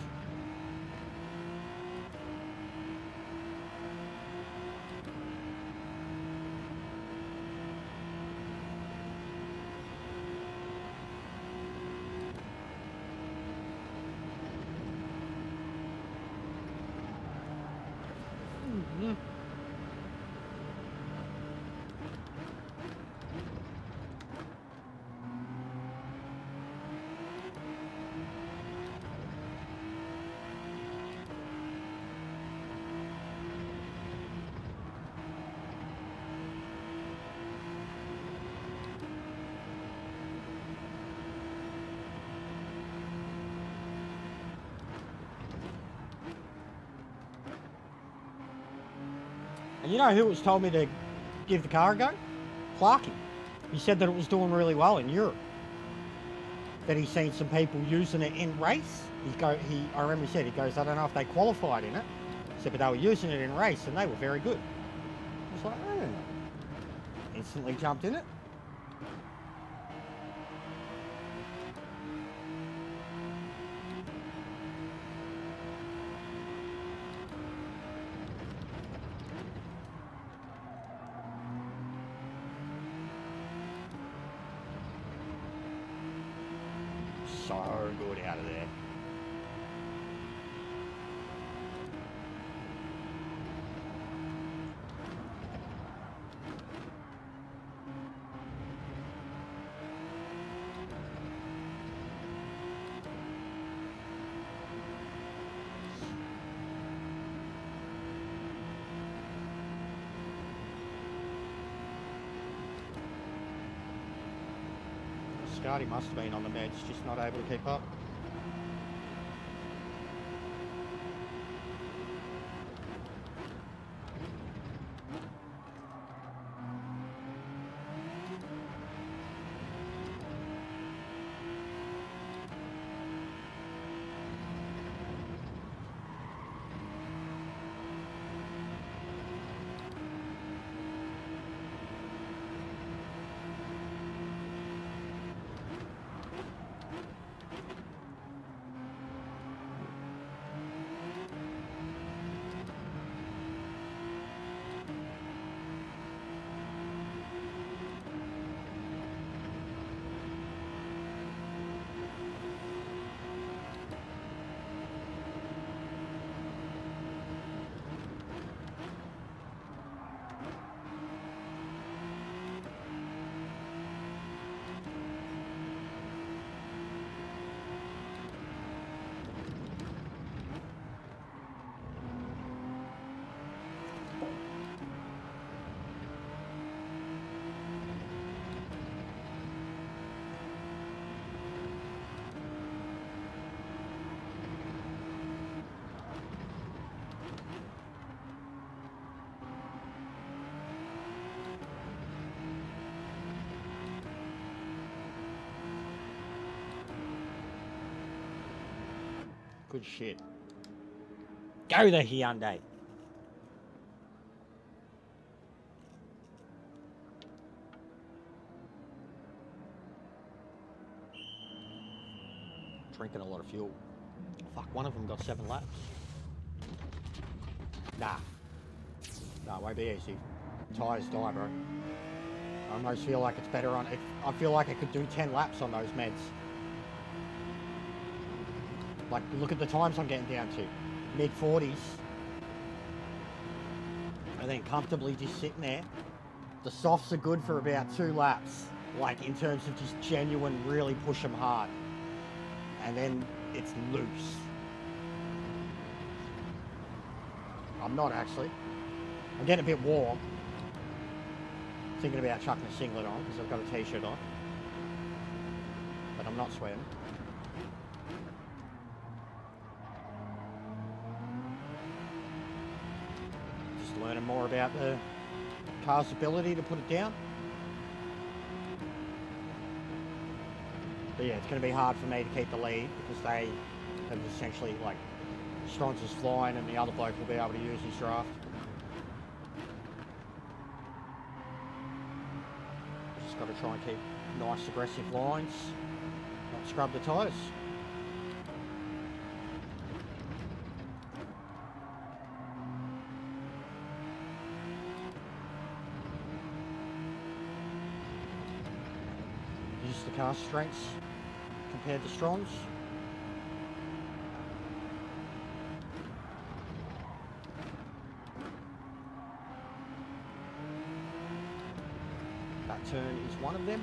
And you know who was told me to give the car a go? Clarky. He said that it was doing really well in Europe. That he's seen some people using it in race. I remember he said, he goes, I don't know if they qualified in it. He said, but they were using it in race and they were very good. I was like, oh. Instantly jumped in it. So good out of there. Scotty must have been on the meds, just not able to keep up. Good shit. Go the Hyundai. Drinking a lot of fuel. Fuck, one of them got 7 laps. Nah, it won't be easy. Tyres die, bro. I almost feel like it's better on... I feel like I could do 10 laps on those meds. Like, look at the times I'm getting down to. Mid-40s. And then comfortably just sitting there. The softs are good for about 2 laps. Like, in terms of just genuine, really push them hard. And then it's loose. I'm not, actually. I'm getting a bit warm. Thinking about chucking a singlet on, because I've got a t-shirt on. But I'm not sweating. Learning more about the car's ability to put it down. But yeah, it's going to be hard for me to keep the lead because they have essentially, like, Strons is flying and the other bloke will be able to use his draft. Just got to try and keep nice aggressive lines, not scrub the tyres. Use the car strengths compared to Strong's. That turn is one of them.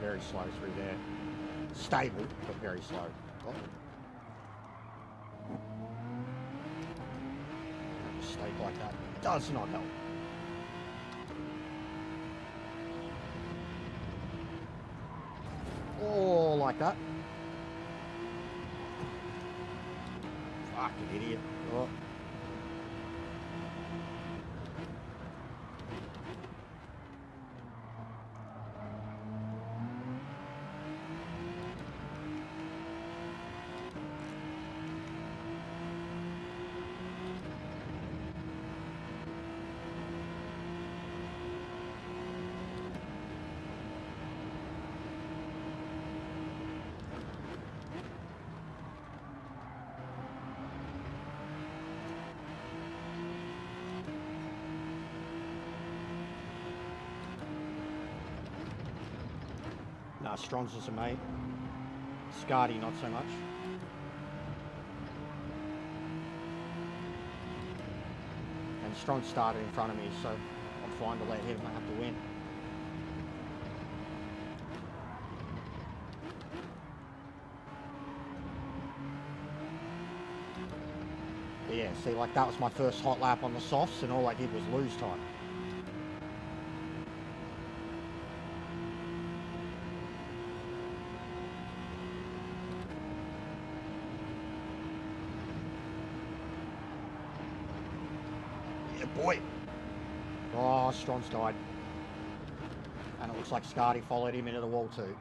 Very slow through there. Stable, but very slow. Oh. mistake like that. It does not help. Oh, like that. Fucking idiot. Oh. Nah, Strong's is a mate. Scardy, not so much. And Strong started in front of me, so I'm fine to let him have to win. But yeah, see, like that was my first hot lap on the softs, and all I did was lose time. Boy. Oh, Strong's died. And it looks like Scardy followed him into the wall too.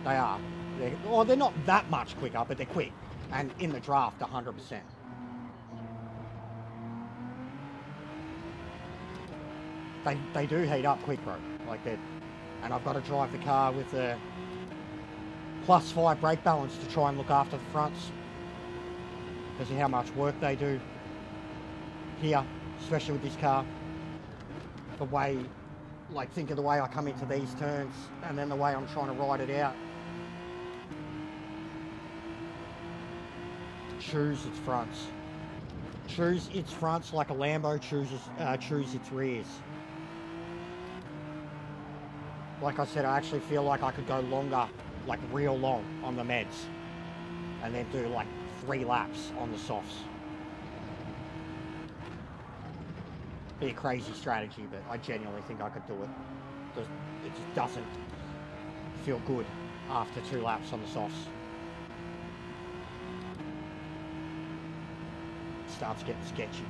They are. They're not that much quicker, but they're quick. And in the draft, 100%. They do heat up quick, bro. Like that. And I've got to drive the car with the +5 brake balance to try and look after the fronts. Because of how much work they do here, especially with this car. The way, like, think of the way I come into these turns and then the way I'm trying to ride it out. Choose its fronts. Choose its fronts like a Lambo choose its rears. Like I said, I actually feel like I could go longer, like real long on the meds, and then do like 3 laps on the softs. Be a crazy strategy, but I genuinely think I could do it. It just doesn't feel good after 2 laps on the softs. It starts getting sketchy.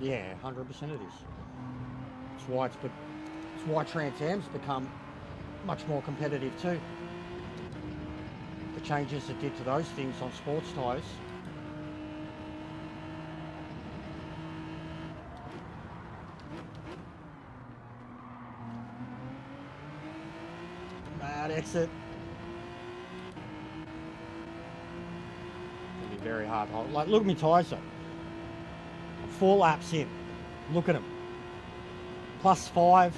Yeah, 100% it is. It's why Trans Am's become much more competitive too. The changes it did to those things on sports tyres. Bad exit. Gonna be very hard to hold. Like, look at me tyres though. 4 laps in. Look at them. +5.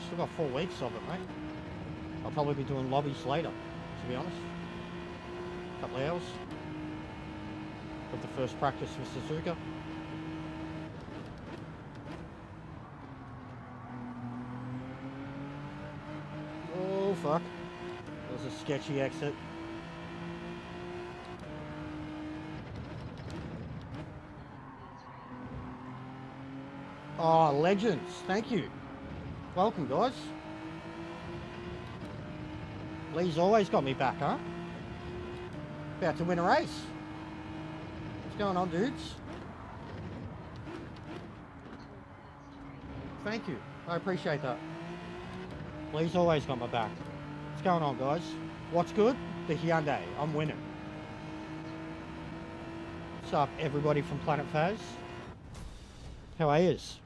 Still got 4 weeks of it, mate. I'll probably be doing lobbies later, to be honest. Couple of hours. Got the first practice with Suzuka. Oh fuck. That was a sketchy exit. Oh, legends. Thank you. Welcome, guys. Lee's always got me back, huh? About to win a race. What's going on, dudes? Thank you. I appreciate that. Lee's always got my back. What's going on, guys? What's good? The Hyundai. I'm winning. What's up, everybody from Planet Faz? How are yous?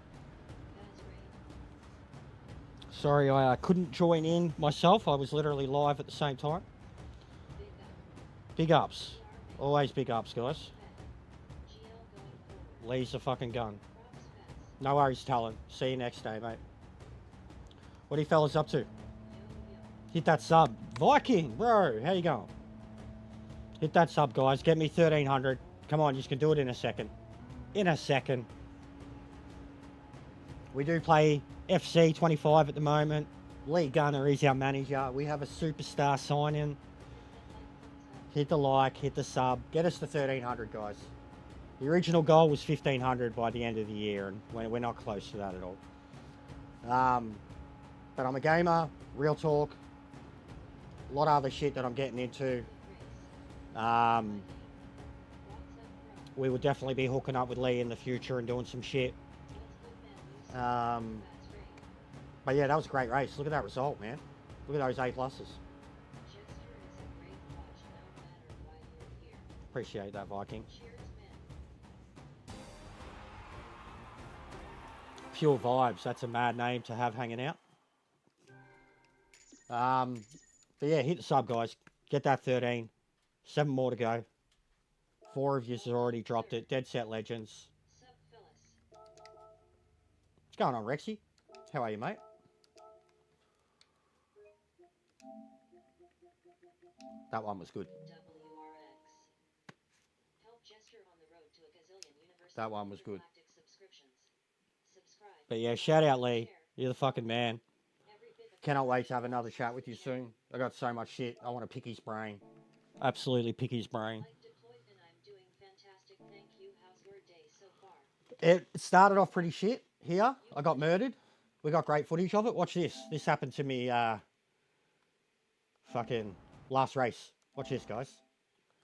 Sorry, I couldn't join in myself. I was literally live at the same time. Big ups. Always big ups, guys. Lee's a fucking gun. No worries, talent. See you next day, mate. What are you fellas up to? Hit that sub. Viking, bro. How you going? Hit that sub, guys. Get me 1,300. Come on, you can do it in a second. In a second. We do play FC 25 at the moment. Lee Gunner is our manager. We have a superstar sign-in. Hit the like, hit the sub. Get us to 1,300, guys. The original goal was 1,500 by the end of the year, and we're not close to that at all. But I'm a gamer, real talk. A lot of other shit that I'm getting into. We will definitely be hooking up with Lee in the future and doing some shit. But yeah, that was a great race. Look at that result, man. Look at those A pluses. Appreciate that, Viking. Pure Vibes. That's a mad name to have hanging out. But yeah, hit the sub, guys. Get that 13. 7 more to go. 4 of you have already dropped it. Dead Set Legends. What's going on, Rexy? How are you, mate? That one was good. That one was good. But yeah, shout out, Lee. You're the fucking man. Cannot wait to have another chat with you soon. I got so much shit. I want to pick his brain. Absolutely pick his brain. It started off pretty shit here. I got murdered. We got great footage of it. Watch this. This happened to me fucking last race. Watch this, guys.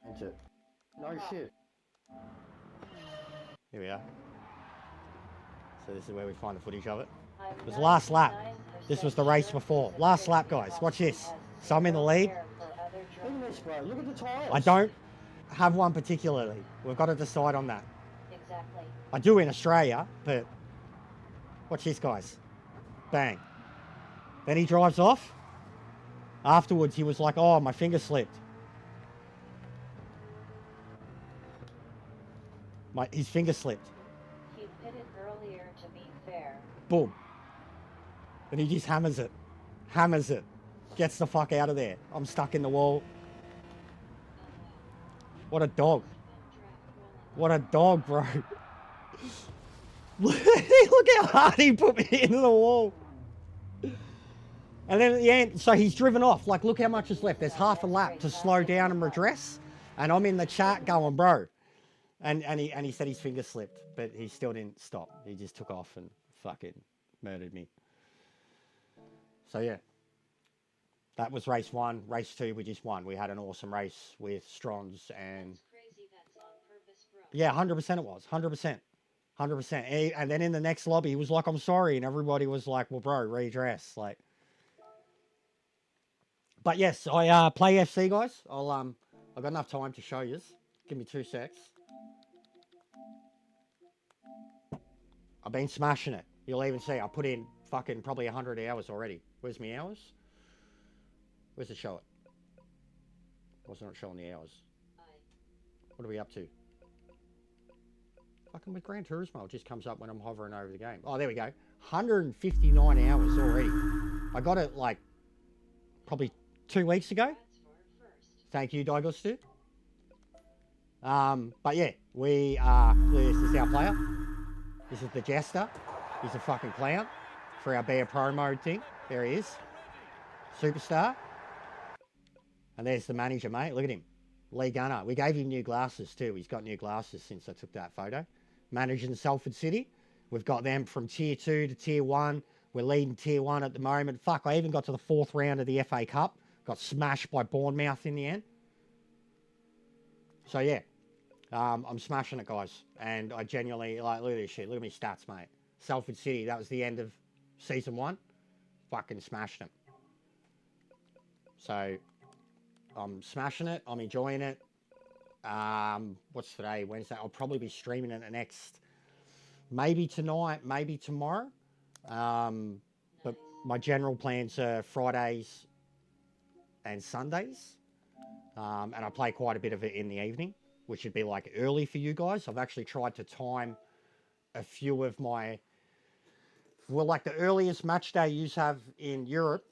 Into it. No shit. Here we are. So this is where we find the footage of it. It was last lap. This was the race before. Last lap, guys. Watch this. So I'm in the lead. Look at this, bro. Look at the tyres. I don't have one particularly. We've got to decide on that. Exactly. I do in Australia, but watch this, guys. Bang. Then he drives off. Afterwards, he was like, oh, my finger slipped. His finger slipped. He pitted earlier to be fair. Boom. And he just hammers it. Hammers it. Gets the fuck out of there. I'm stuck in the wall. What a dog. What a dog, bro. Look how hard he put me into the wall. And then at the end, so he's driven off. Like, look how much is left. There's half a lap to slow down and redress. And I'm in the chat going, bro. And he said his finger slipped, but he still didn't stop. He just took off and fucking murdered me. So yeah, that was race 1. Race 2, we just won. We had an awesome race with Strons and yeah, 100% it was. 100%. 100%. And then in the next lobby, he was like, I'm sorry. And everybody was like, well, bro, redress. Like, but yes, I play FC, guys. I've got enough time to show you. Give me 2 secs. I've been smashing it. You'll even see I put in fucking probably 100 hours already. Where's my hours? Where's it show it? Why is it not showing the hours? What are we up to? Fucking with Gran Turismo, it just comes up when I'm hovering over the game. Oh, there we go. 159 hours already. I got it like probably 2 weeks ago. Thank you, Daigostu. But yeah, this is our player. This is the Jester. He's a fucking clown for our Bear Pro mode thing. There he is. Superstar. And there's the manager, mate. Look at him. Lee Gunner. We gave him new glasses too. He's got new glasses since I took that photo. Managing Salford City. We've got them from Tier 2 to Tier 1. We're leading Tier 1 at the moment. Fuck, I even got to the 4th round of the FA Cup. Got smashed by Bournemouth in the end. So yeah, I'm smashing it, guys. And I genuinely, like, look at this shit. Look at my stats, mate. Salford City, that was the end of Season 1. Fucking smashed them. So, I'm smashing it. I'm enjoying it. What's today? Wednesday. I'll probably be streaming it the next, maybe tonight, maybe tomorrow. But my general plans are Fridays and Sundays. And I play quite a bit of it in the evening, which would be like early for you guys. I've actually tried to time a few of my, well, like the earliest match day you have in Europe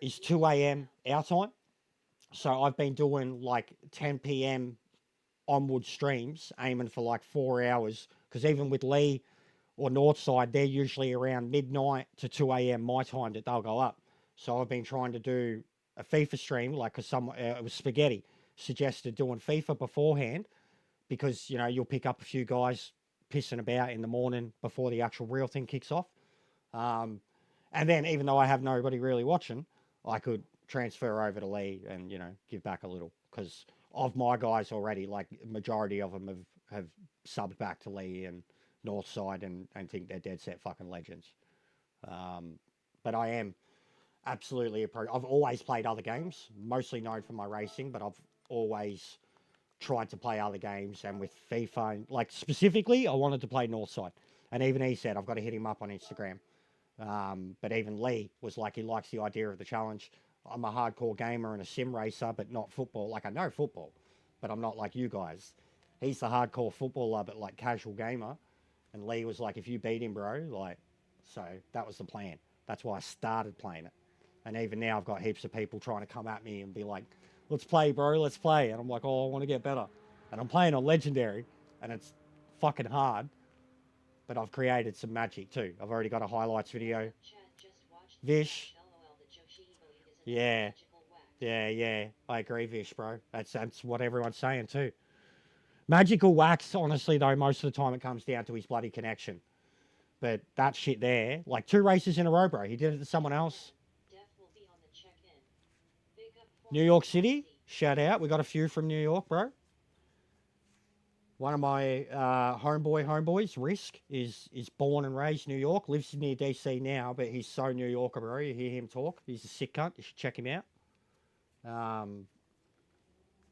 is 2 a.m. our time. So I've been doing like 10 p.m. onward streams, aiming for like 4 hours. Because even with Lee or Northside, they're usually around midnight to 2 a.m. my time that they'll go up. So I've been trying to do a FIFA stream, like, because it was Spaghetti suggested doing FIFA beforehand, because, you know, you'll pick up a few guys pissing about in the morning before the actual real thing kicks off. And then, even though I have nobody really watching, I could transfer over to Lee and, you know, give back a little, because of my guys already, like, majority of them have subbed back to Lee and Northside and think they're dead set fucking legends. But I am absolutely I've always played other games, mostly known for my racing, but I've always tried to play other games. And with FIFA, like specifically, I wanted to play Northside, and even he said I've got to hit him up on Instagram. But even Lee was like, he likes the idea of the challenge. I'm a hardcore gamer and a sim racer, but not football. Like, I know football, but I'm not like you guys. He's the hardcore footballer, but like casual gamer. And Lee was like, if you beat him, bro, like, so that was the plan. That's why I started playing it. And even now I've got heaps of people trying to come at me and be like, let's play, bro, let's play. And I'm like, oh, I want to get better. And I'm playing on Legendary, and it's fucking hard. But I've created some magic too. I've already got a highlights video. Vish. Yeah. Yeah. I agree, Vish, bro. That's what everyone's saying too. Magical Wax, honestly, though, most of the time it comes down to his bloody connection. But that shit there, like 2 races in a row, bro. He did it to someone else. New York City, shout out. We got a few from New York, bro. One of my homeboys, Risk, is born and raised New York. Lives near DC now, but he's so New Yorker, bro. You hear him talk. He's a sick cunt. You should check him out.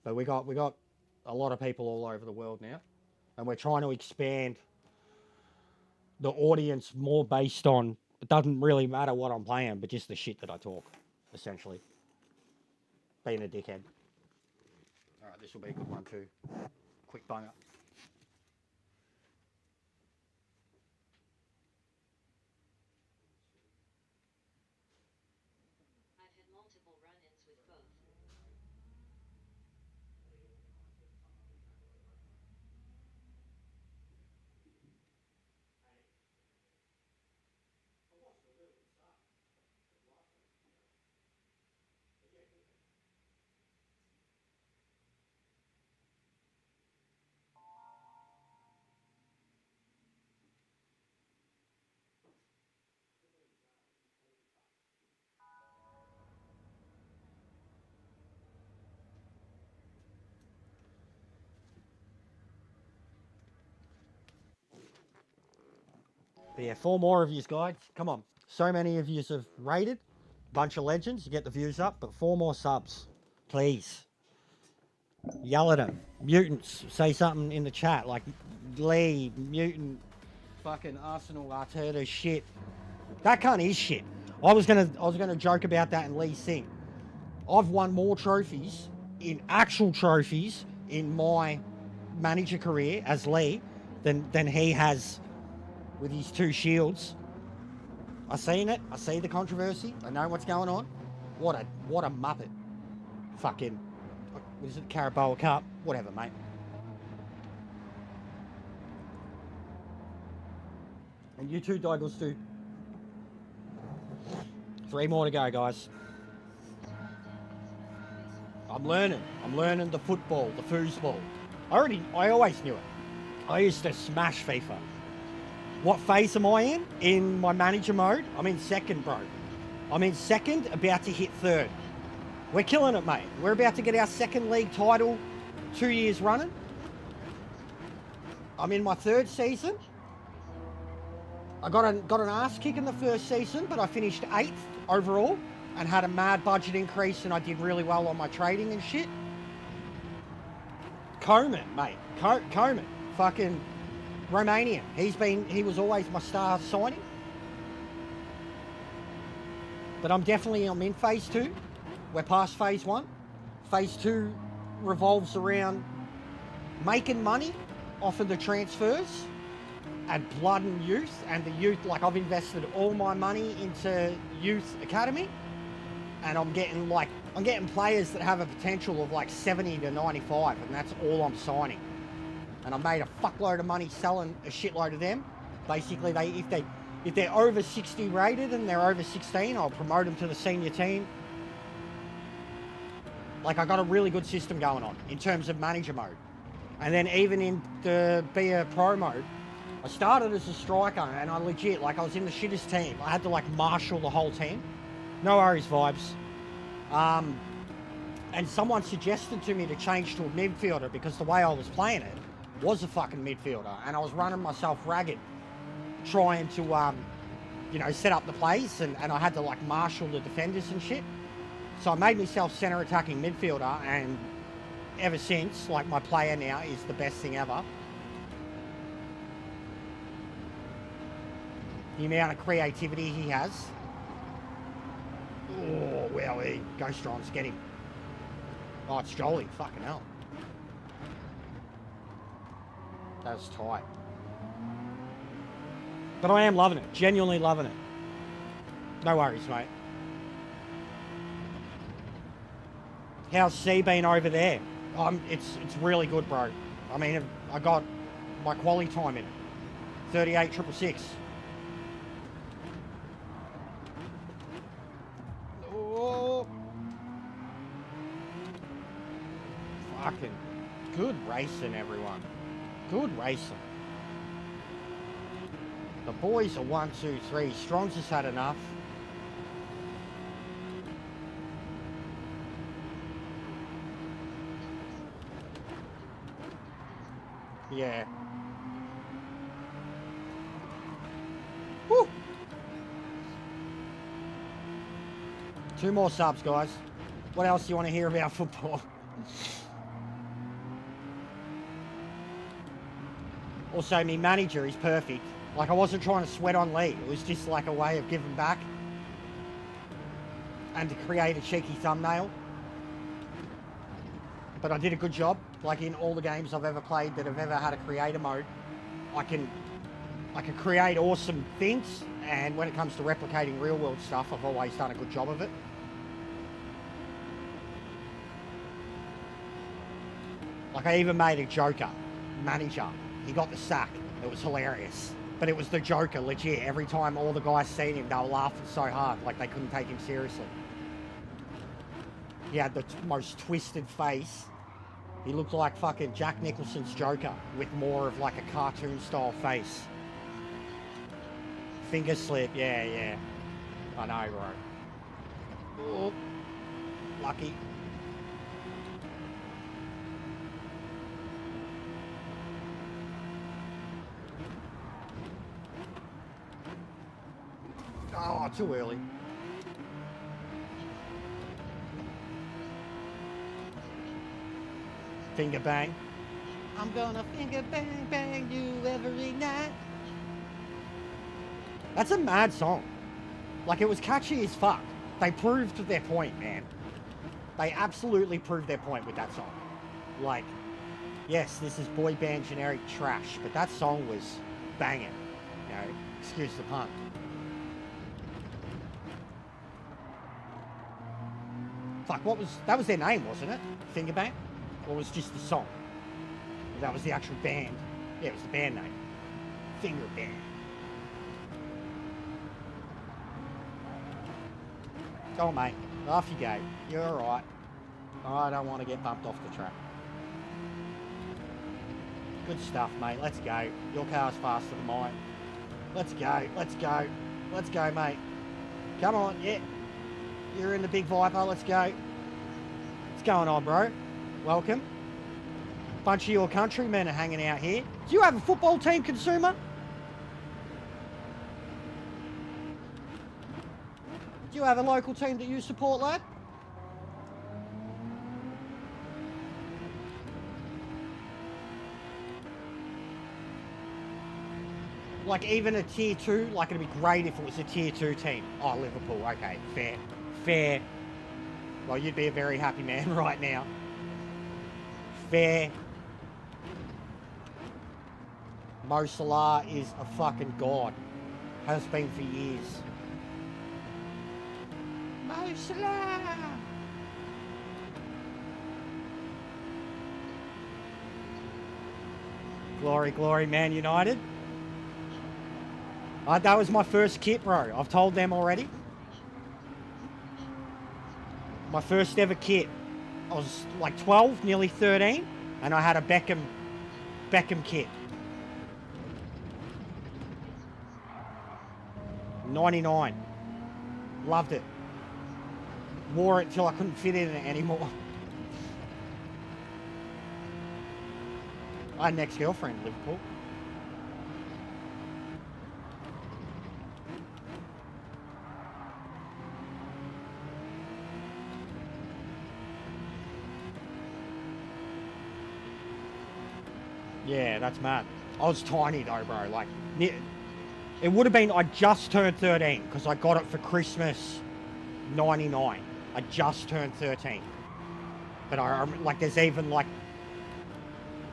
But we got a lot of people all over the world now, and we're trying to expand the audience more based on, it doesn't really matter what I'm playing, but just the shit that I talk, essentially. Being a dickhead. Alright, this will be a good one too. Quick banger. I've had multiple run-ins with both. But yeah, 4 more of yous, guys. Come on. So many of yous have rated. Bunch of legends. You get the views up, but 4 more subs. Please. Yell at them. Mutants. Say something in the chat. Like, Lee, Mutant, fucking Arsenal, Arteta, shit. That cunt is shit. I was gonna joke about that in Lee's thing. I've won more trophies, in actual trophies, in my manager career as Lee, than he has with his 2 shields. I seen it. I see the controversy. I know what's going on. What a muppet. Fucking, what is it, Carabao Cup? Whatever, mate. And you too, Douglas, too. 3 more to go, guys. I'm learning the football, the foosball. I always knew it. I used to smash FIFA. What phase am I in? In my manager mode? I'm in 2nd, bro. I'm in 2nd, about to hit 3rd. We're killing it, mate. We're about to get our 2nd league title 2 years running. I'm in my 3rd season. I got an ass kick in the 1st season, but I finished 8th overall and had a mad budget increase, and I did really well on my trading and shit. Koeman, mate. Koeman. Fucking Romanian. He was always my star signing. But I'm in phase 2. We're past phase 1. Phase 2 revolves around making money off of the transfers and blood and youth. And the youth, like, I've invested all my money into youth academy, and I'm getting players that have a potential of like 70 to 95, and that's all I'm signing. And I made a fuckload of money selling a shitload of them. Basically, if they're over 60 rated and they're over 16, I'll promote them to the senior team. Like, I got a really good system going on in terms of manager mode. And then even in the be a pro mode, I started as a striker, and I legit, like, I was in the shittest team. I had to like marshal the whole team. No worries, vibes. And someone suggested to me to change to a midfielder because the way I was playing it was a fucking midfielder, and I was running myself ragged trying to, set up the plays, and I had to like marshal the defenders and shit. So I made myself centre attacking midfielder, and ever since, like, my player now is the best thing ever. The amount of creativity he has. Oh, well, go Strons, get him. Oh, it's Jolie, fucking hell. That was tight. But I am loving it, genuinely loving it. No worries, mate. How's C been over there? It's really good, bro. I mean, I got my quali time in it. 38,666. Oh. Fucking good racing, everyone. Good racing. The boys are 1, 2, 3. Strong's has had enough. Yeah. Woo! 2 more subs, guys. What else do you want to hear about football? Also, my manager is perfect. Like, I wasn't trying to sweat on Lee. It was just like a way of giving back and to create a cheeky thumbnail. But I did a good job. Like, in all the games I've ever played that have ever had a creator mode, I can create awesome things, and when it comes to replicating real world stuff, I've always done a good job of it. Like, I even made a Joker manager. He got the sack. It was hilarious. But it was the Joker, legit. Every time all the guys seen him, they were laughing so hard, like they couldn't take him seriously. He had the most twisted face. He looked like fucking Jack Nicholson's Joker with more of like a cartoon style face. Finger slip, yeah. I know, bro. Oh, lucky. Oh, too early. Finger bang. I'm gonna finger bang bang you every night. That's a mad song. Like, it was catchy as fuck. They proved their point, man. They absolutely proved their point with that song. Like, Yes, this is boy band generic trash, but that song was banging. You know, excuse the pun. Fuck, that was their name, wasn't it? Fingerbank? Or was it just the song? That was the actual band. Yeah, it was the band name. Fingerband. Go on, mate. Off you go. You're alright. I don't want to get bumped off the track. Good stuff, mate. Let's go. Your car's faster than mine. Let's go. Let's go. Let's go, mate. Come on. Yeah. You're in the big Viper. Let's go. What's going on, bro? Welcome. Bunch of your countrymen are hanging out here. Do you have a football team, consumer? Do you have a local team that you support, lad? Like even a tier 2, like it'd be great if it was a tier 2 team. Oh, Liverpool, okay, fair, fair. Well, you'd be a very happy man right now. Fair. Mo Salah is a fucking god. Has been for years. Mo Salah! Glory, glory, Man United. That was my first kit, bro. I've told them already. My first ever kit. I was like 12, nearly 13, and I had a Beckham kit. 99. Loved it. Wore it till I couldn't fit in it anymore. I had an ex-girlfriend in Liverpool. Yeah, that's mad. I was tiny though, bro. Like, it would have been, I just turned 13 because I got it for Christmas 99. I just turned 13. But like, there's even like,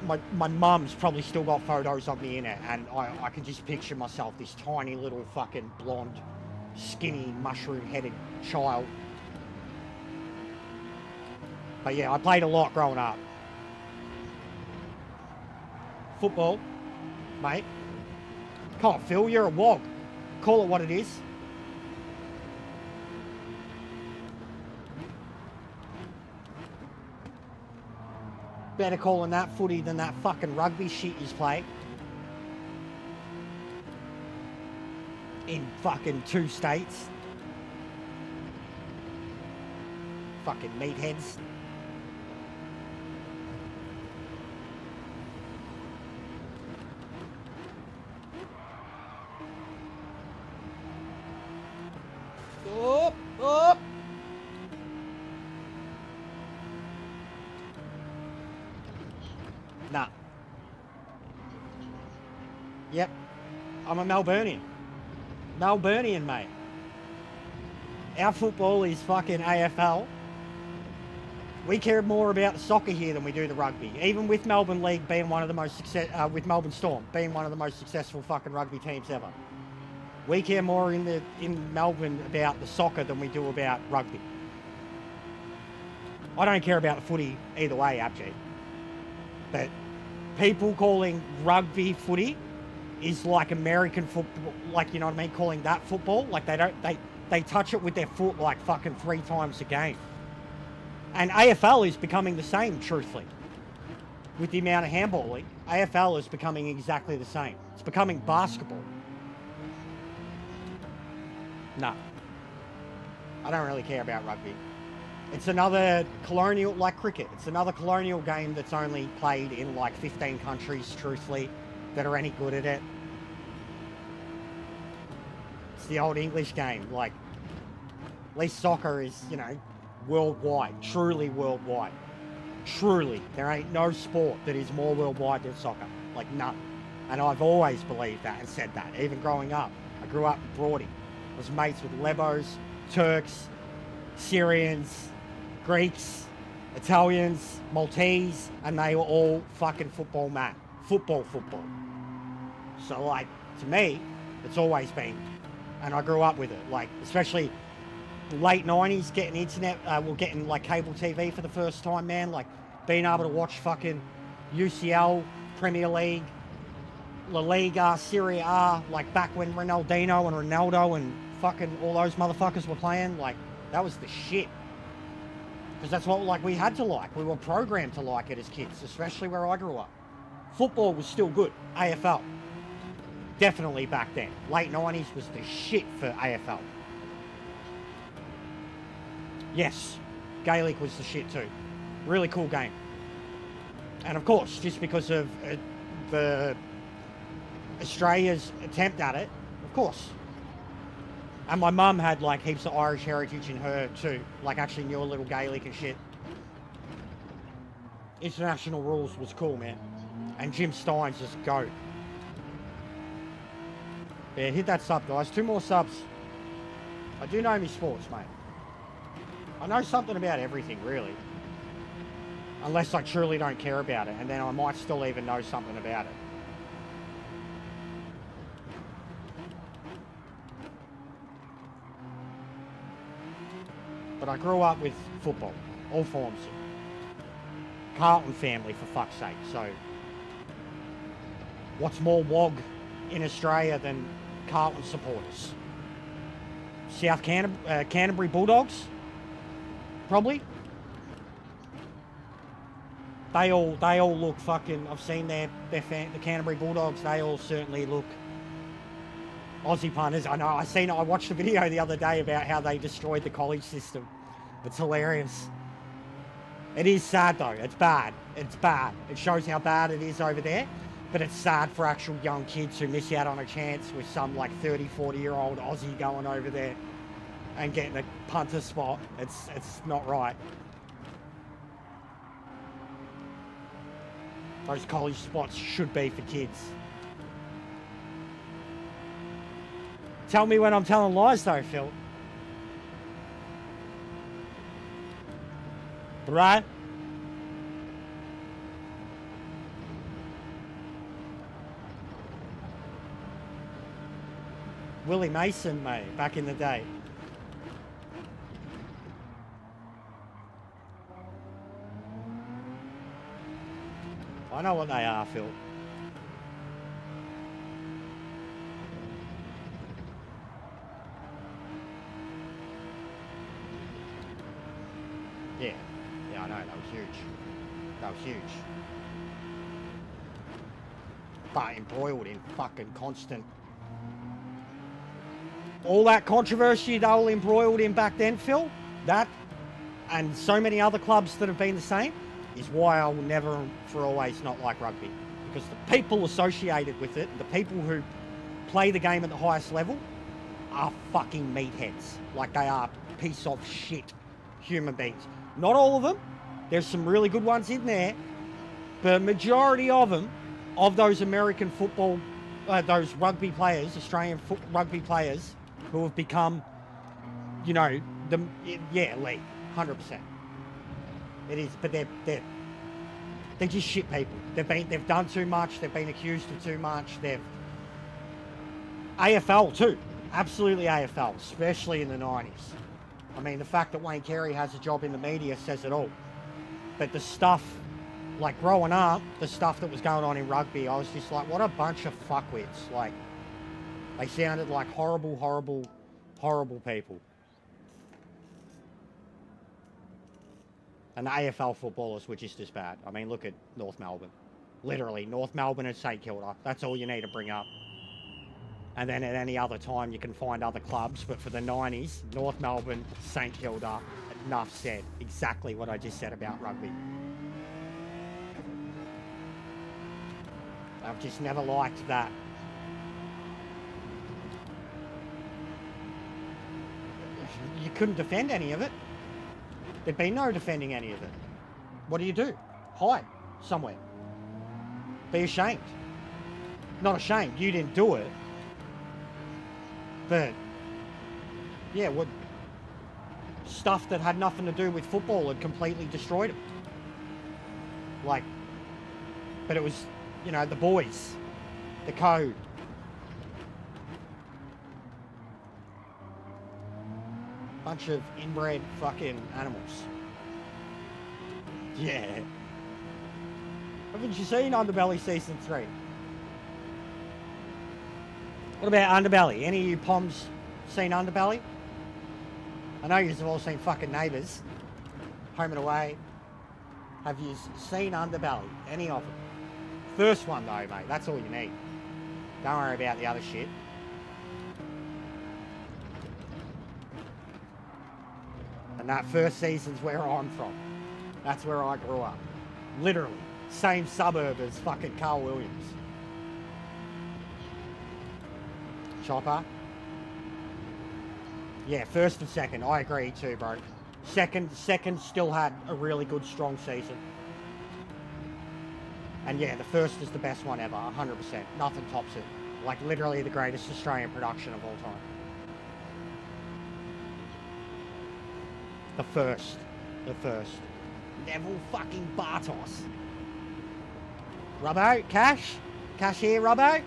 my mum's probably still got photos of me in it, and I can just picture myself, this tiny little fucking blonde, skinny, mushroom-headed child. But yeah, I played a lot growing up. Football, mate. Come on, Phil, you're a wog. Call it what it is. Better calling that footy than that fucking rugby shit you play. In fucking 2 states. Fucking meatheads. Up, up. Nah. Yep. I'm a Melburnian. Melburnian, mate. Our football is fucking AFL. We care more about the soccer here than we do the rugby. Even with Melbourne League being one of the most with Melbourne Storm being one of the most successful fucking rugby teams ever. We care more in Melbourne about the soccer than we do about rugby. I don't care about the footy either way, Abji. But people calling rugby footy is like American football, like, you know what I mean, calling that football. Like they touch it with their foot like fucking 3 times a game. And AFL is becoming the same, truthfully. With the amount of handballing, AFL is becoming exactly the same. It's becoming basketball. No. I don't really care about rugby. It's another colonial, like cricket, it's another colonial game that's only played in like 15 countries, truthfully, that are any good at it. It's the old English game, like, at least soccer is, you know, worldwide, truly worldwide. Truly, there ain't no sport that is more worldwide than soccer, like none. And I've always believed that and said that, even growing up. I grew up in Broady. I was mates with Lebos, Turks, Syrians, Greeks, Italians, Maltese, and they were all fucking football mad. Football. So, like, to me, it's always been, and I grew up with it, like, especially late 90s, getting internet, getting, like, cable TV for the first time, man, like, being able to watch fucking UCL, Premier League, La Liga, Serie A, like, back when Ronaldinho and Ronaldo and fucking all those motherfuckers were playing, like, that was the shit. Because that's what, like, we had to like. We were programmed to like it as kids, especially where I grew up. Football was still good. AFL. Definitely back then. Late 90s was the shit for AFL. Yes, Gaelic was the shit too. Really cool game. And of course, just because of the Australia's attempt at it, of course. And my mum had like heaps of Irish heritage in her too. Like actually knew a little Gaelic and shit. International rules was cool, man. And Jim Stein's just GOAT. Yeah, hit that sub, guys. 2 more subs. I do know me sports, mate. I know something about everything, really. Unless I truly don't care about it, and then I might still even know something about it. But I grew up with football, all forms. Carlton family, for fuck's sake. So, what's more WOG in Australia than Carlton supporters? South Canterbury Bulldogs, probably. They all look fucking. I've seen the Canterbury Bulldogs. They all certainly look Aussie punters. I know. I watched a video the other day about how they destroyed the college system. It's hilarious. It is sad though. It's bad. It's bad. It shows how bad it is over there. But it's sad for actual young kids who miss out on a chance with some like 30, 40-year-old Aussie going over there and getting a punter spot. It's not right. Those college spots should be for kids. Tell me when I'm telling lies though, Phil. Right? Willie Mason, mate, back in the day. I know what they are, Phil. Yeah, I know, that was huge. That was huge. But embroiled in fucking constant... All that controversy they were embroiled in back then, Phil, that, and so many other clubs that have been the same, is why I will never, for always, not like rugby. Because the people associated with it, the people who play the game at the highest level, are fucking meatheads. Like they are piece of shit human beings. Not all of them. There's some really good ones in there. But a majority of them, of those American football, those rugby players, Australian rugby players, who have become, you know, league, 100%. It is, but they're just shit people. They've done too much. They've been accused of too much. AFL too, absolutely AFL, especially in the 90s. I mean, the fact that Wayne Carey has a job in the media says it all. But the stuff, like growing up, the stuff that was going on in rugby, I was just like, what a bunch of fuckwits. Like, they sounded like horrible, horrible, horrible people. And the AFL footballers were just as bad. I mean, look at North Melbourne. Literally, North Melbourne and St Kilda. That's all you need to bring up. And then at any other time, you can find other clubs. But for the 90s, North Melbourne, St Kilda, enough said. Exactly what I just said about rugby. I've just never liked that. You couldn't defend any of it. There'd be no defending any of it. What do? Hide somewhere. Be ashamed. Not ashamed, you didn't do it. But, yeah, stuff that had nothing to do with football had completely destroyed him. Like, but it was, you know, the boys, the code. Bunch of inbred fucking animals. Yeah. Haven't you seen Underbelly Season 3? What about Underbelly? Any of you Poms seen Underbelly? I know you've all seen fucking Neighbours. Home and Away. Have you seen Underbelly? Any of them? First one though, mate. That's all you need. Don't worry about the other shit. And that first season's where I'm from. That's where I grew up. Literally. Same suburb as fucking Carl Williams. Chopper. Yeah, first and second. I agree too, bro. Second still had a really good, strong season. And yeah, the first is the best one ever, 100%. Nothing tops it. Like literally the greatest Australian production of all time. The first. Neville fucking Bartos. Robbo, Cash? Cash here, Robbo?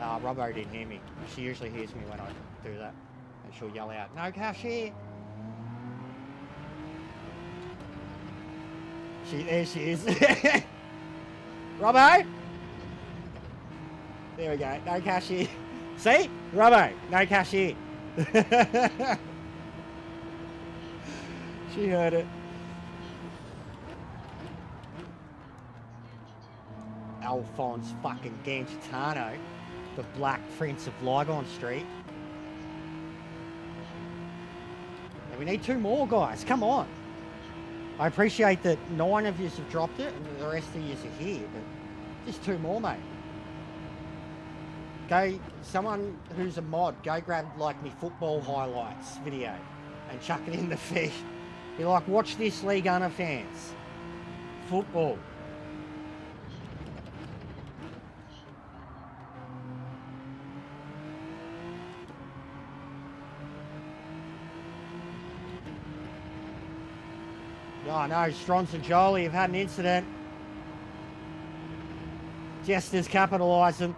Robbo didn't hear me. She usually hears me when I do that. And she'll yell out, no Cash here. There she is. Robbo? There we go, no Cash here. See? Robbo, no Cash here. She heard it. Alphonse fucking Gangitano, the Black Prince of Lygon Street. And we need 2 more, guys. Come on. I appreciate that 9 of you have dropped it and the rest of you are here, but just 2 more, mate. Go, someone who's a mod, go grab like me football highlights video and chuck it in the feed. Be like, watch this, League Gunner fans. Football. Oh no, Strons and Jolie have had an incident. Jester's capitalising.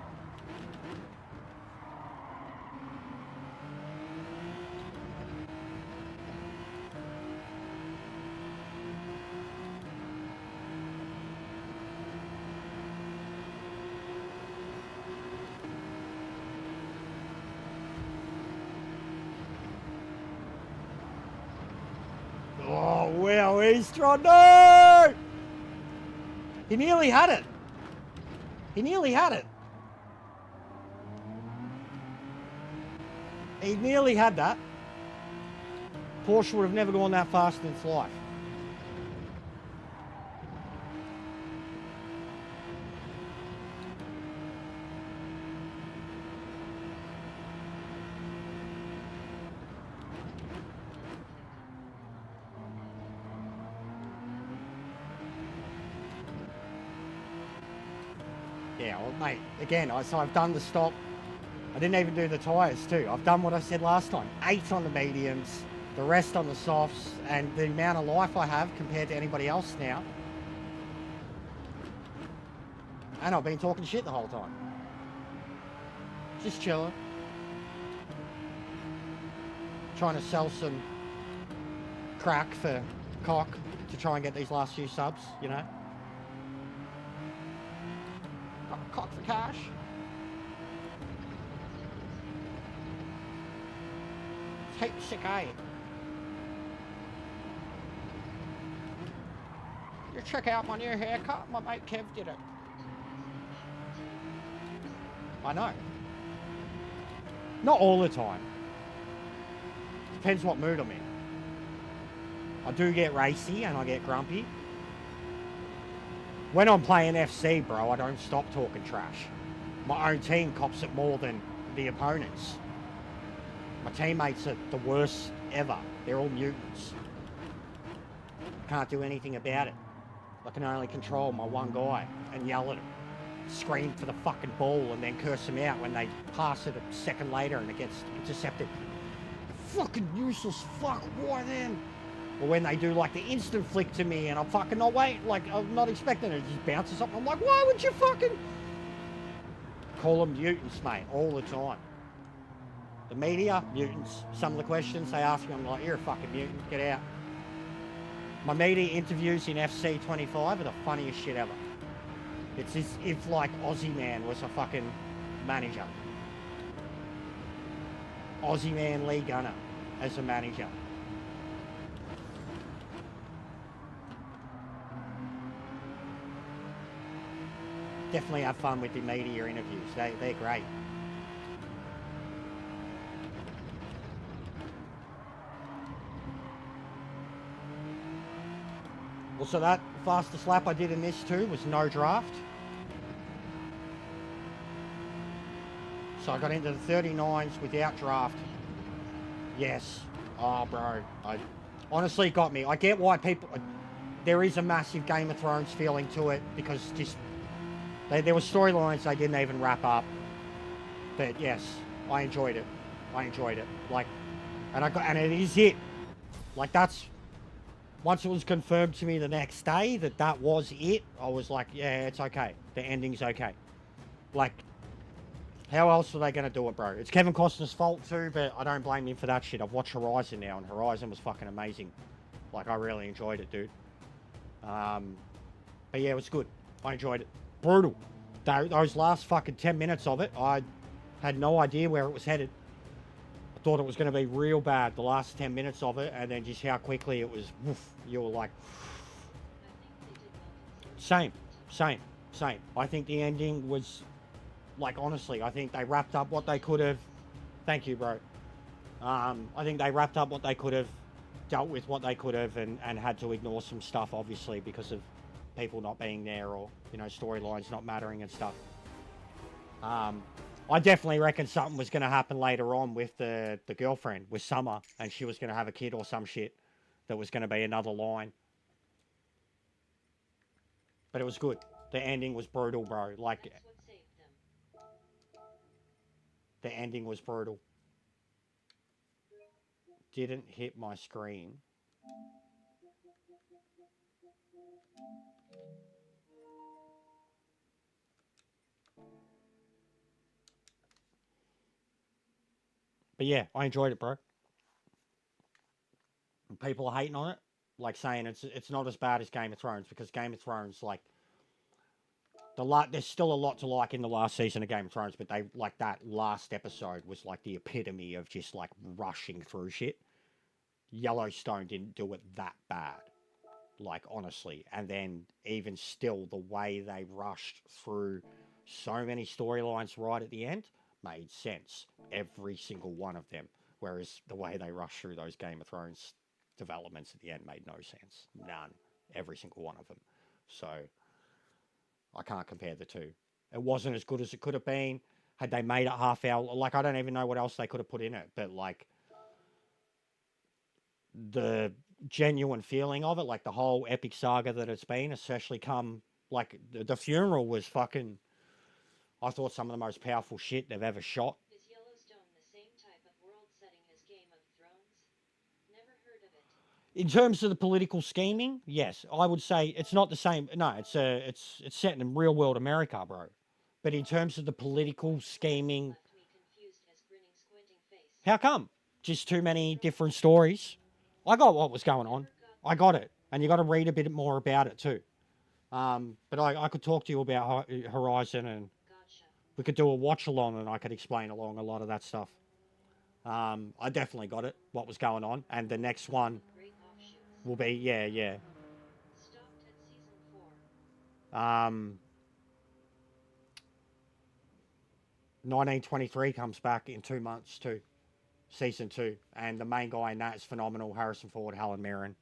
Oh, wow, Eastron, no! He nearly had it. He nearly had it. He nearly had that. Porsche would have never gone that fast in its life. Yeah, well, mate, again, so I've done the stop. I didn't even do the tyres too. I've done what I said last time. 8 on the mediums, the rest on the softs, and the amount of life I have compared to anybody else now. And I've been talking shit the whole time. Just chilling. Trying to sell some crack for cock to try and get these last few subs, you know. Cock for cash. Take the sick eye. You check out my new haircut. My mate Kev did it. I know. Not all the time. Depends what mood I'm in. I do get racy and I get grumpy. When I'm playing FC, bro, I don't stop talking trash. My own team cops it more than the opponents. My teammates are the worst ever. They're all mutants. Can't do anything about it. I can only control my one guy and yell at him. Scream for the fucking ball and then curse him out when they pass it a second later and it gets intercepted. fucking useless fuck, why then? Or when they do like the instant flick to me and I'm fucking not waiting, like I'm not expecting it, it just bounces up. I'm like, why would you fucking call them mutants, mate, all the time? The media, mutants. Some of the questions they ask me, I'm like, you're a fucking mutant, get out. My media interviews in FC 25 are the funniest shit ever. It's as if like Aussie Man was a fucking manager. Aussie Man Lee Gunner as a manager. Definitely have fun with the media interviews. They're great. Also, that fastest lap I did in this too was no draft. So I got into the 39s without draft. Yes. Oh, bro. Honestly, it got me. I get why people... There is a massive Game of Thrones feeling to it because just... There were storylines they didn't even wrap up. But yes, I enjoyed it. I enjoyed it. Like, and it is it. Like, that's... Once it was confirmed to me the next day that was it, I was like, yeah, it's okay. The ending's okay. Like, how else are they going to do it, bro? It's Kevin Costner's fault too, but I don't blame him for that shit. I've watched Horizon now, and Horizon was fucking amazing. Like, I really enjoyed it, dude. But yeah, it was good. I enjoyed it. Brutal. Those last fucking 10 minutes of it, I had no idea where it was headed. I thought it was going to be real bad, the last 10 minutes of it, and then just how quickly it was, woof, you were like... Same. I think the ending was... Like, honestly, I think they wrapped up what they could have... Thank you, bro. I think they wrapped up what they could have, dealt with what they could have, and had to ignore some stuff, obviously, because of people not being there or, you know, storylines not mattering and stuff. I definitely reckon something was going to happen later on with the girlfriend, with Summer, and she was going to have a kid or some shit. That was going to be another line. But it was good. The ending was brutal, bro. Like, That's what saved them. the ending was brutal. Didn't hit my screen. But yeah, I enjoyed it, bro. People are hating on it, like saying it's not as bad as Game of Thrones, because Game of Thrones, like, there's still a lot to like in the last season of Game of Thrones, but they, like, that last episode was like the epitome of just like rushing through shit. Yellowstone didn't do it that bad, like, honestly. And then even still, the way they rushed through so many storylines right at the end made sense, every single one of them. Whereas the way they rushed through those Game of Thrones developments at the end made no sense. None. Every single one of them. So I can't compare the two. It wasn't as good as it could have been. Had they made it half hour, like, I don't even know what else they could have put in it, but like, the genuine feeling of it, like the whole epic saga that it's been, especially come, like, the funeral was fucking, I thought, some of the most powerful shit they've ever shot. Is Yellowstone the same type of world setting as Game of Thrones? Never heard of it. In terms of the political scheming, yes, I would say it's not the same. No, it's set in real world America, bro. But in terms of the political scheming, Left me confused as grinning, squinting face. how come? Just too many different stories. I got what was going on. I got it, and you got to read a bit more about it too. But I could talk to you about Horizon, and Gotcha. we could do a watch along, and I could explain along a lot of that stuff. I definitely got it, what was going on, and the next one Great offshoots. will be, yeah. Stopped at season 4. 1923 comes back in 2 months too, season 2, and the main guy in that is phenomenal. Harrison Ford, Helen Mirren,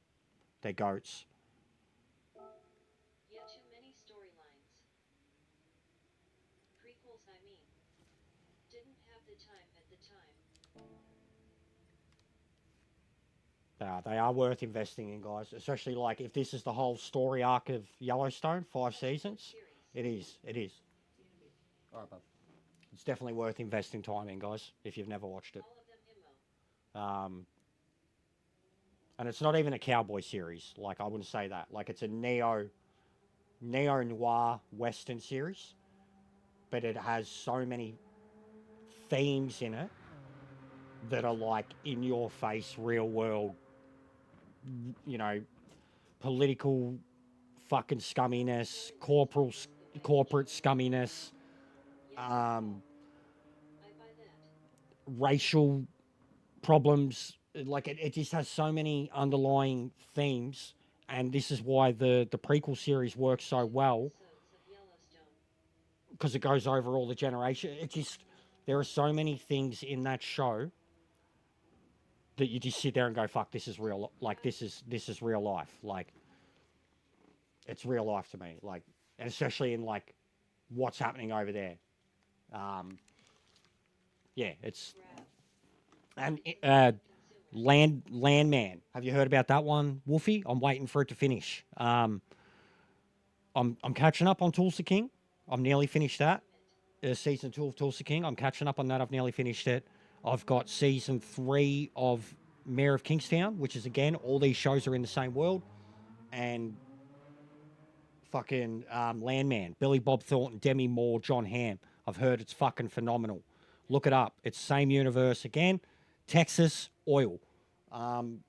they're goats. Yet too many storylines. Prequels, I mean. Didn't have the time at the time. They are worth investing in, guys, especially like if this is the whole story arc of Yellowstone, 5 seasons. It is. All right, bub. It's definitely worth investing time in, guys, if you've never watched it. All of them immo. Um, and it's not even a cowboy series. Like, I wouldn't say that. Like, it's a neo noir western series, but it has so many themes in it that are like in your face, real world, you know, political fucking scumminess, corporate scumminess, um, I buy that. racial problems. Like it just has so many underlying themes, and this is why the prequel series works so well Episodes of Yellowstone. because it goes over all the generation. It just there are so many things in that show that you just sit there and go, "Fuck, this is real." Like this is real life. Like it's real life to me. Like, and especially in like what's happening over there. Um, yeah, it's and Landman. Have you heard about that one, Wolfie? I'm waiting for it to finish. I'm catching up on Tulsa King. I'm nearly finished that. Season 2 of Tulsa King. I'm catching up on that. I've nearly finished it. I've got season 3 of Mayor of Kingstown, which is again all these shows are in the same world, and fucking Landman, Billy Bob Thornton, Demi Moore, John Hamm. I've heard it's fucking phenomenal. Look it up. It's same universe again. Texas oil. I've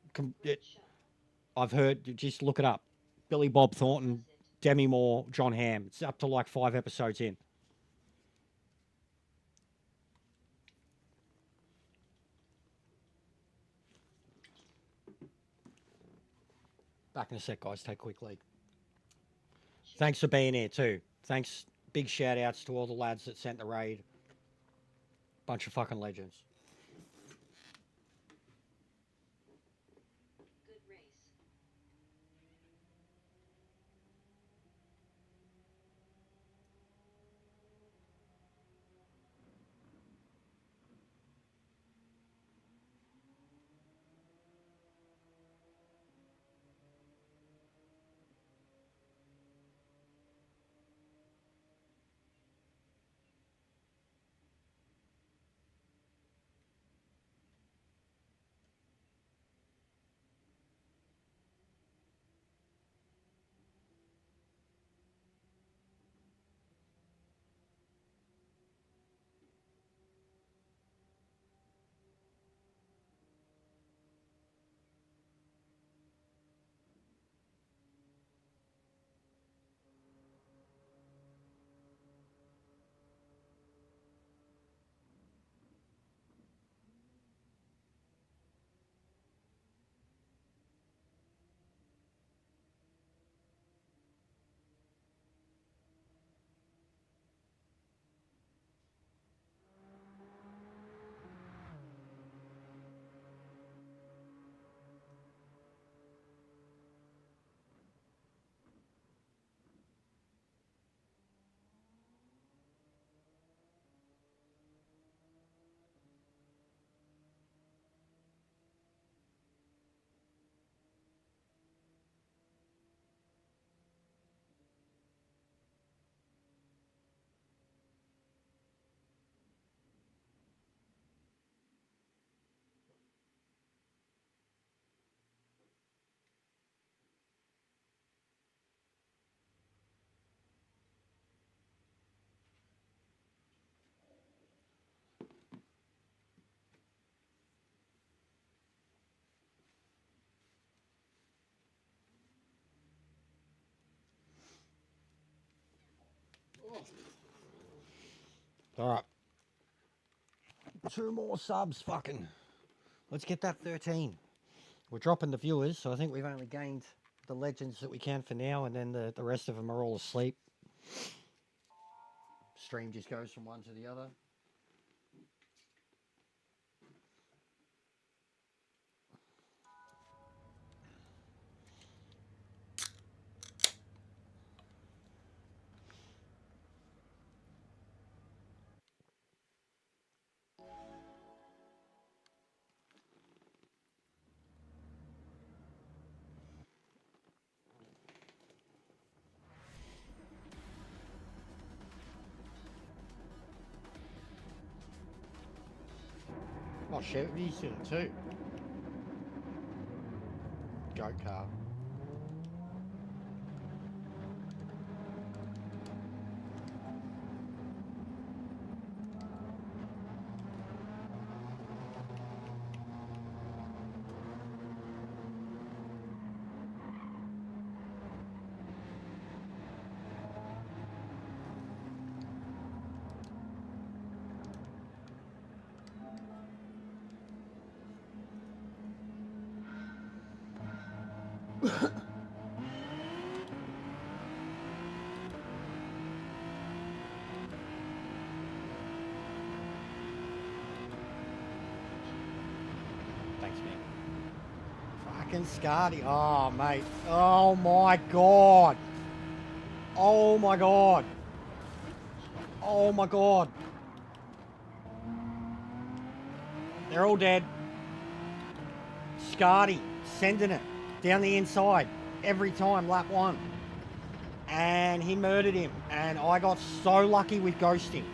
heard. Just look it up. Billy Bob Thornton, Demi Moore, John Hamm. It's up to like 5 episodes in. Back in a sec, guys. Take a quick leak. Thanks for being here too. Thanks. Big shout outs to all the lads that sent the raid. Bunch of fucking legends. Good race. All right. 2 more subs. Fucking. Let's get that 13. We're dropping the viewers, so I think we've only gained the legends that we can for now, and then the rest of them are all asleep. Stream just goes from one to the other. Oh, Chevy's in it too. Goat car. Thanks, man. Fucking Scardy. Oh, mate. Oh, my God. Oh, my God. Oh, my God. They're all dead. Scardy sending it down the inside every time, lap one. And he murdered him. And I got so lucky with ghosting.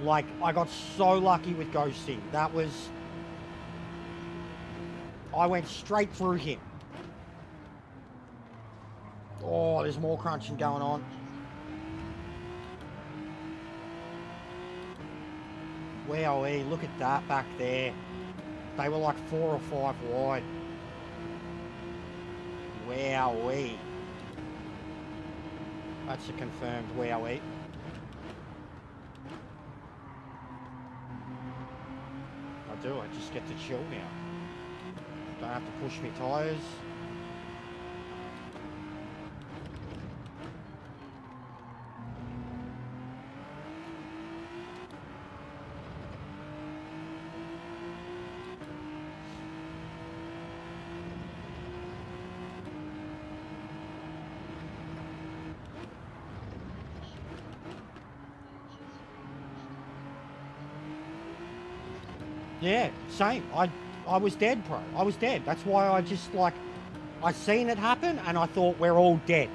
Like, I got so lucky with ghosting. That was... I went straight through him. Oh, there's more crunching going on. Wowee, look at that back there. They were like 4 or 5 wide. Wowee. That's a confirmed wowee. I do, I just get to chill now. Don't have to push my tyres. Yeah, same. I was dead, bro. I was dead. That's why I just, like, I seen it happen and I thought we're all dead.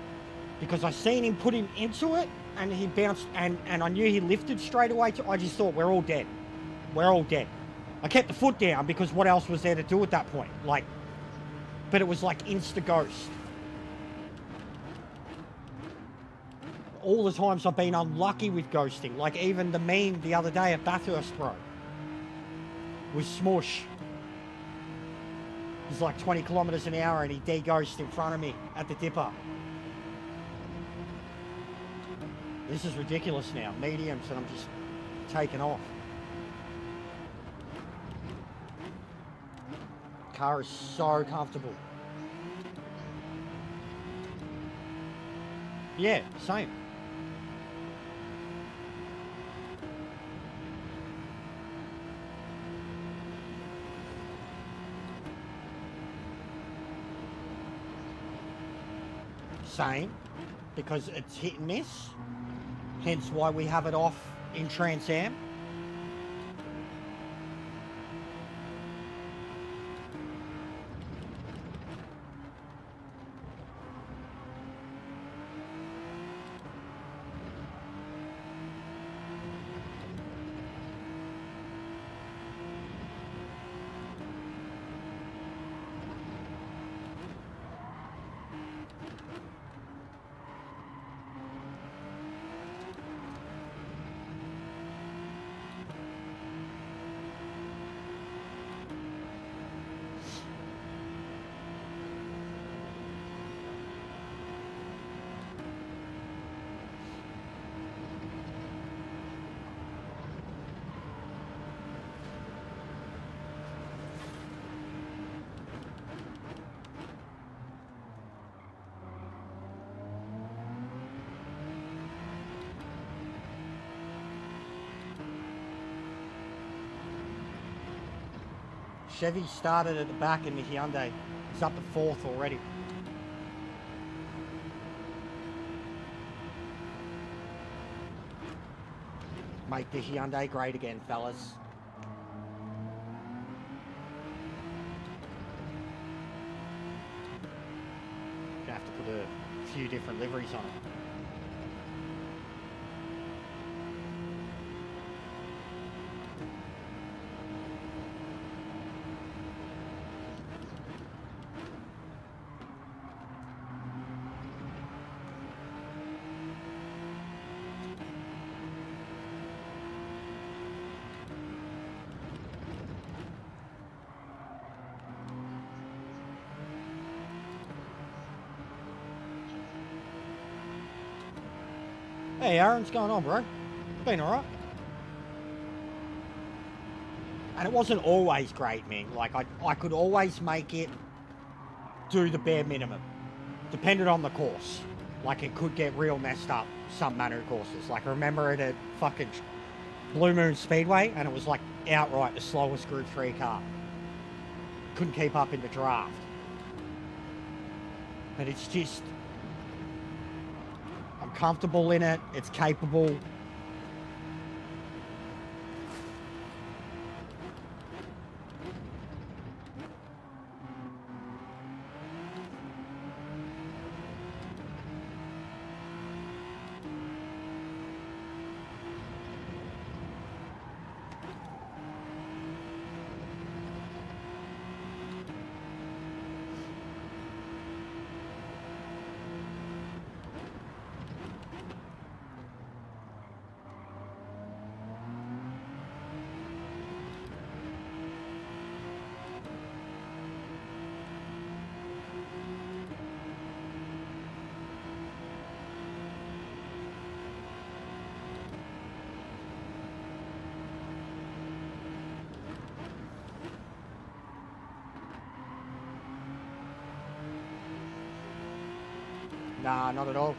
Because I seen him put him into it and he bounced and I knew he lifted straight away. I just thought we're all dead. We're all dead. I kept the foot down because what else was there to do at that point? Like, but it was like insta-ghost. All the times I've been unlucky with ghosting. Like even the meme the other day at Bathurst, bro. Was Smush. He's like 20 kilometers an hour and he de-ghosted in front of me at the dipper. This is ridiculous now. Mediums and I'm just taking off. Car is so comfortable. Yeah, same. Same, because it's hit and miss, hence why we have it off in Trans Am. Chevy started at the back in the Hyundai. He's up to 4th already. Make the Hyundai great again, fellas. Gonna have to put a few different liveries on it. Hey Aaron, what's going on, bro? Been alright? And it wasn't always great, man. Like, I could always make it do the bare minimum. Depended on the course. Like, it could get real messed up, some Manu courses. Like, I remember it at fucking Blue Moon Speedway, and it was like outright the slowest Group 3 car. Couldn't keep up in the draft. But it's just... I'm comfortable in it. It's capable. Nah, not at all.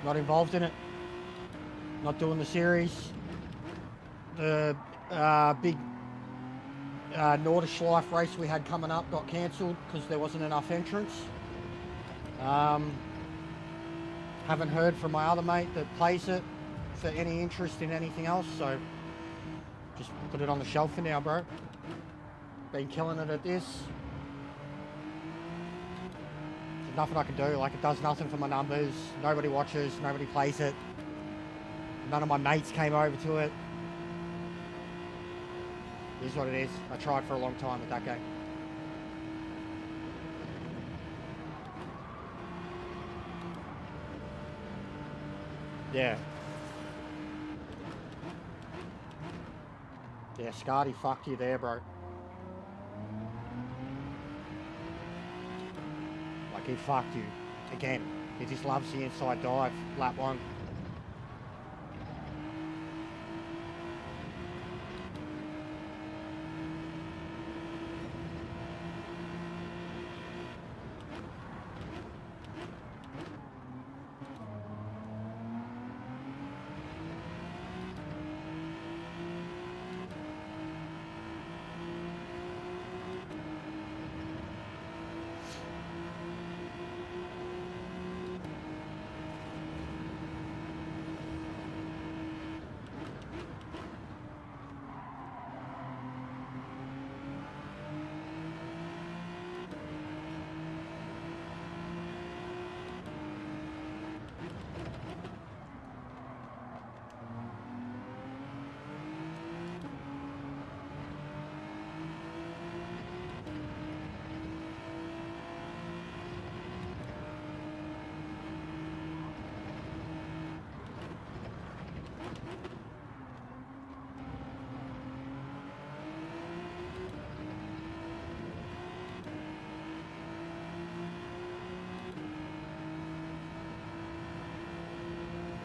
Not involved in it. Not doing the series. The big Nordschleife race we had coming up got cancelled because there wasn't enough entrants. Haven't heard from my other mate that plays it for any interest in anything else, so just put it on the shelf for now, bro. Been killing it at this. There's nothing I can do. Like, it does nothing for my numbers. Nobody watches, nobody plays it. None of my mates came over to it. It is what it is. I tried for a long time with that game. Yeah. Yeah, Scardy fucked you there, bro. Like, he fucked you. Again, he just loves the inside dive. Lap one.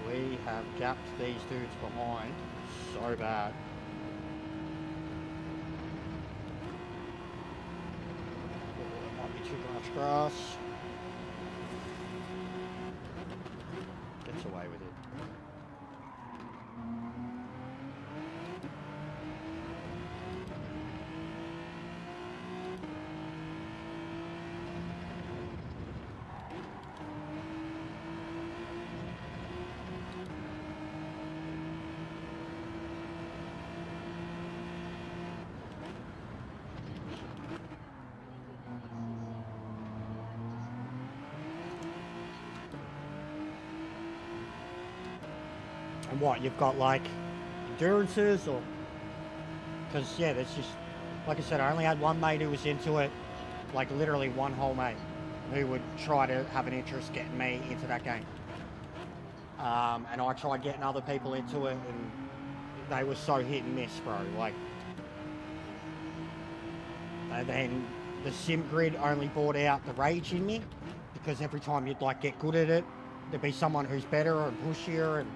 We have gapped these dudes behind so bad. Oh, it might be too much grass. Gets away with it. And what, you've got like endurances or... Because yeah, there's just, like I said, I only had one mate who was into it, like literally one whole mate, who would try to have an interest getting me into that game. And I tried getting other people into it and they were so hit and miss, bro. Like, and then the sim grid only brought out the rage in me, because every time you'd like get good at it, there'd be someone who's better and pushier, and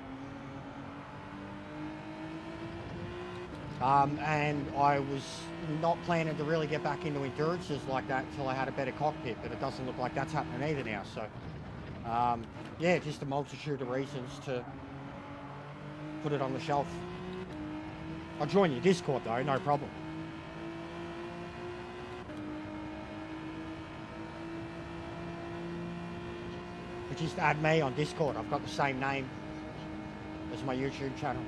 And I was not planning to really get back into endurances like that until I had a better cockpit, but it doesn't look like that's happening either now. So, yeah, just a multitude of reasons to put it on the shelf. I'll join your Discord though, no problem. But just add me on Discord. I've got the same name as my YouTube channel.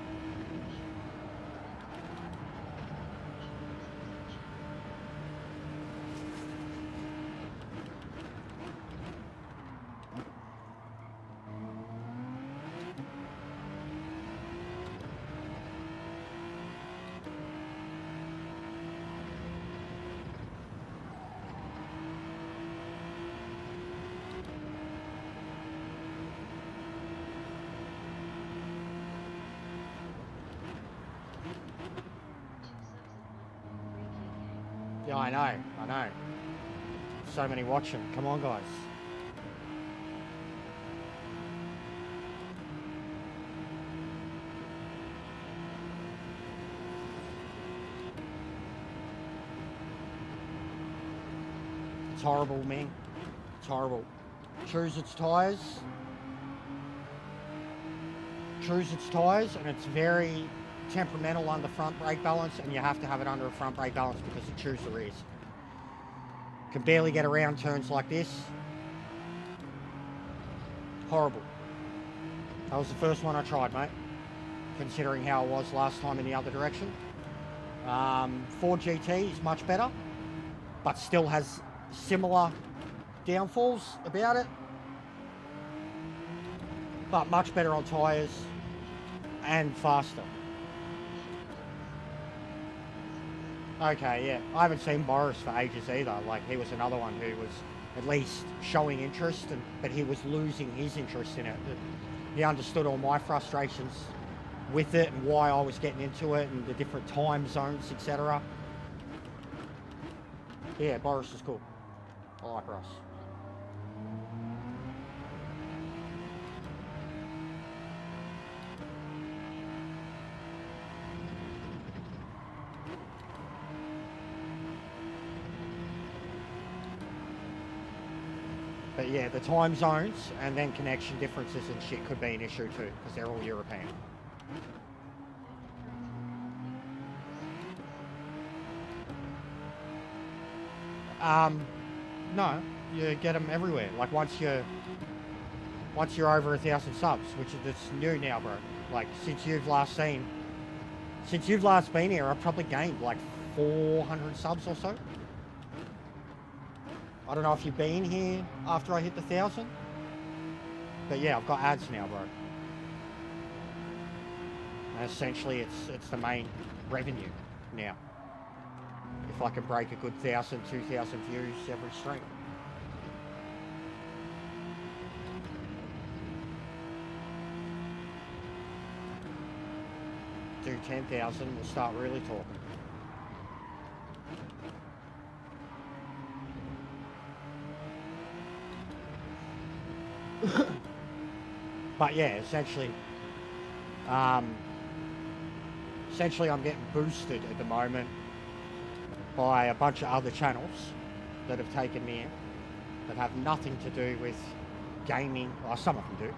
Yeah, I know. So many watching. Come on, guys. It's horrible, man. It's horrible. Choose its tyres. Choose its tyres, and it's very temperamental under front brake balance, and you have to have it under a front brake balance because it chews the rears. Can barely get around turns like this. Horrible. That was the first one I tried, mate, considering how it was last time in the other direction. Ford GT is much better, but still has similar downfalls about it, but much better on tyres and faster. Okay, yeah. I haven't seen Boris for ages either. Like, he was another one who was at least showing interest, but he was losing his interest in it. He understood all my frustrations with it and why I was getting into it and the different time zones, etc. Yeah, Boris is cool. I like Ross. But yeah, the time zones and then connection differences and shit could be an issue too, because they're all European. No, you get them everywhere. Like once you're over 1,000 subs, which is new now, bro. Like since you've last been here, I've probably gained like 400 subs or so. I don't know if you've been here after I hit the 1,000, but yeah, I've got ads now, bro. And essentially, it's the main revenue now. If I can break a good 1,000, 2,000 views every stream. Do 10,000, we'll start really talking. But yeah, essentially I'm getting boosted at the moment by a bunch of other channels that have taken me in that have nothing to do with gaming. Well, some of them do,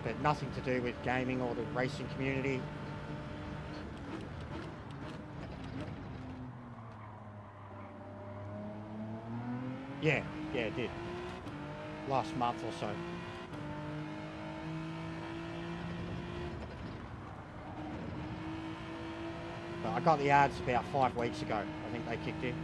but nothing to do with gaming or the racing community. Yeah, it did. Last month or so. But I got the ads about 5 weeks ago. I think they kicked in.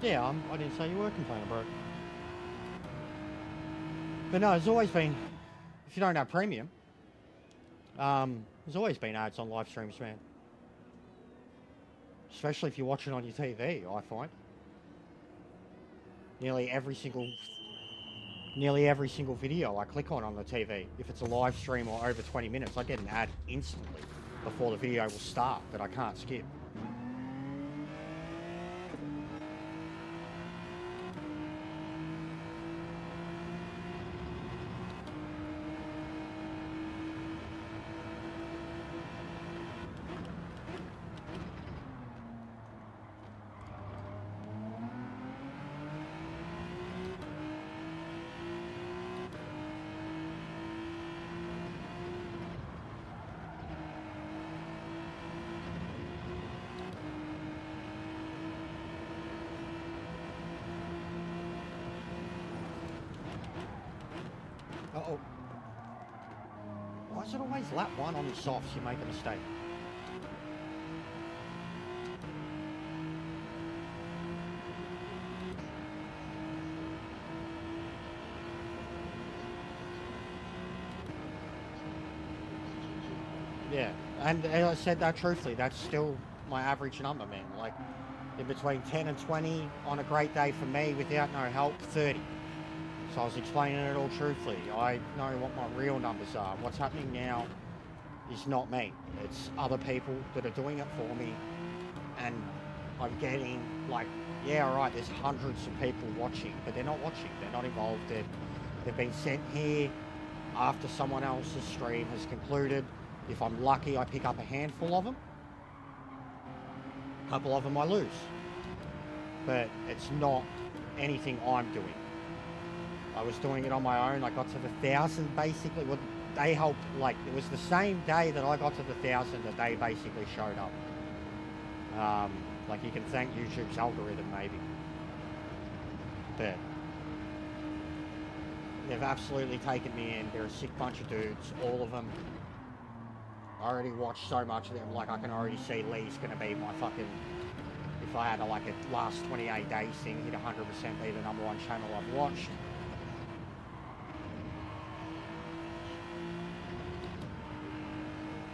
Yeah, I didn't say you were complaining, bro. But no, there's always been, if you don't have premium, there's always been ads on live streams, man. Especially if you're watching on your TV, I find. Nearly every single video I click on the TV, if it's a live stream or over 20 minutes, I get an ad instantly before the video will start that I can't skip. Uh-oh. Why is it always lap one on the softs you make a mistake? Yeah, and as I said that truthfully, that's still my average number, man. Like, in between 10 and 20 on a great day for me without no help, 30. So I was explaining it all truthfully. I know what my real numbers are. What's happening now is not me. It's other people that are doing it for me. And I'm getting, like, yeah, all right, there's hundreds of people watching, but they're not watching. They're not involved. They've been sent here after someone else's stream has concluded. If I'm lucky, I pick up a handful of them. A couple of them I lose. But it's not anything I'm doing. I was doing it on my own. I got to the 1,000 basically. Well, they helped, like, it was the same day that I got to the 1,000 that they basically showed up. Like, you can thank YouTube's algorithm maybe. But they've absolutely taken me in. They're a sick bunch of dudes, all of them. I already watched so much of them, like I can already see Lee's going to be my fucking, if I had a, like a last 28 days thing, he'd 100% be the #1 channel I've watched.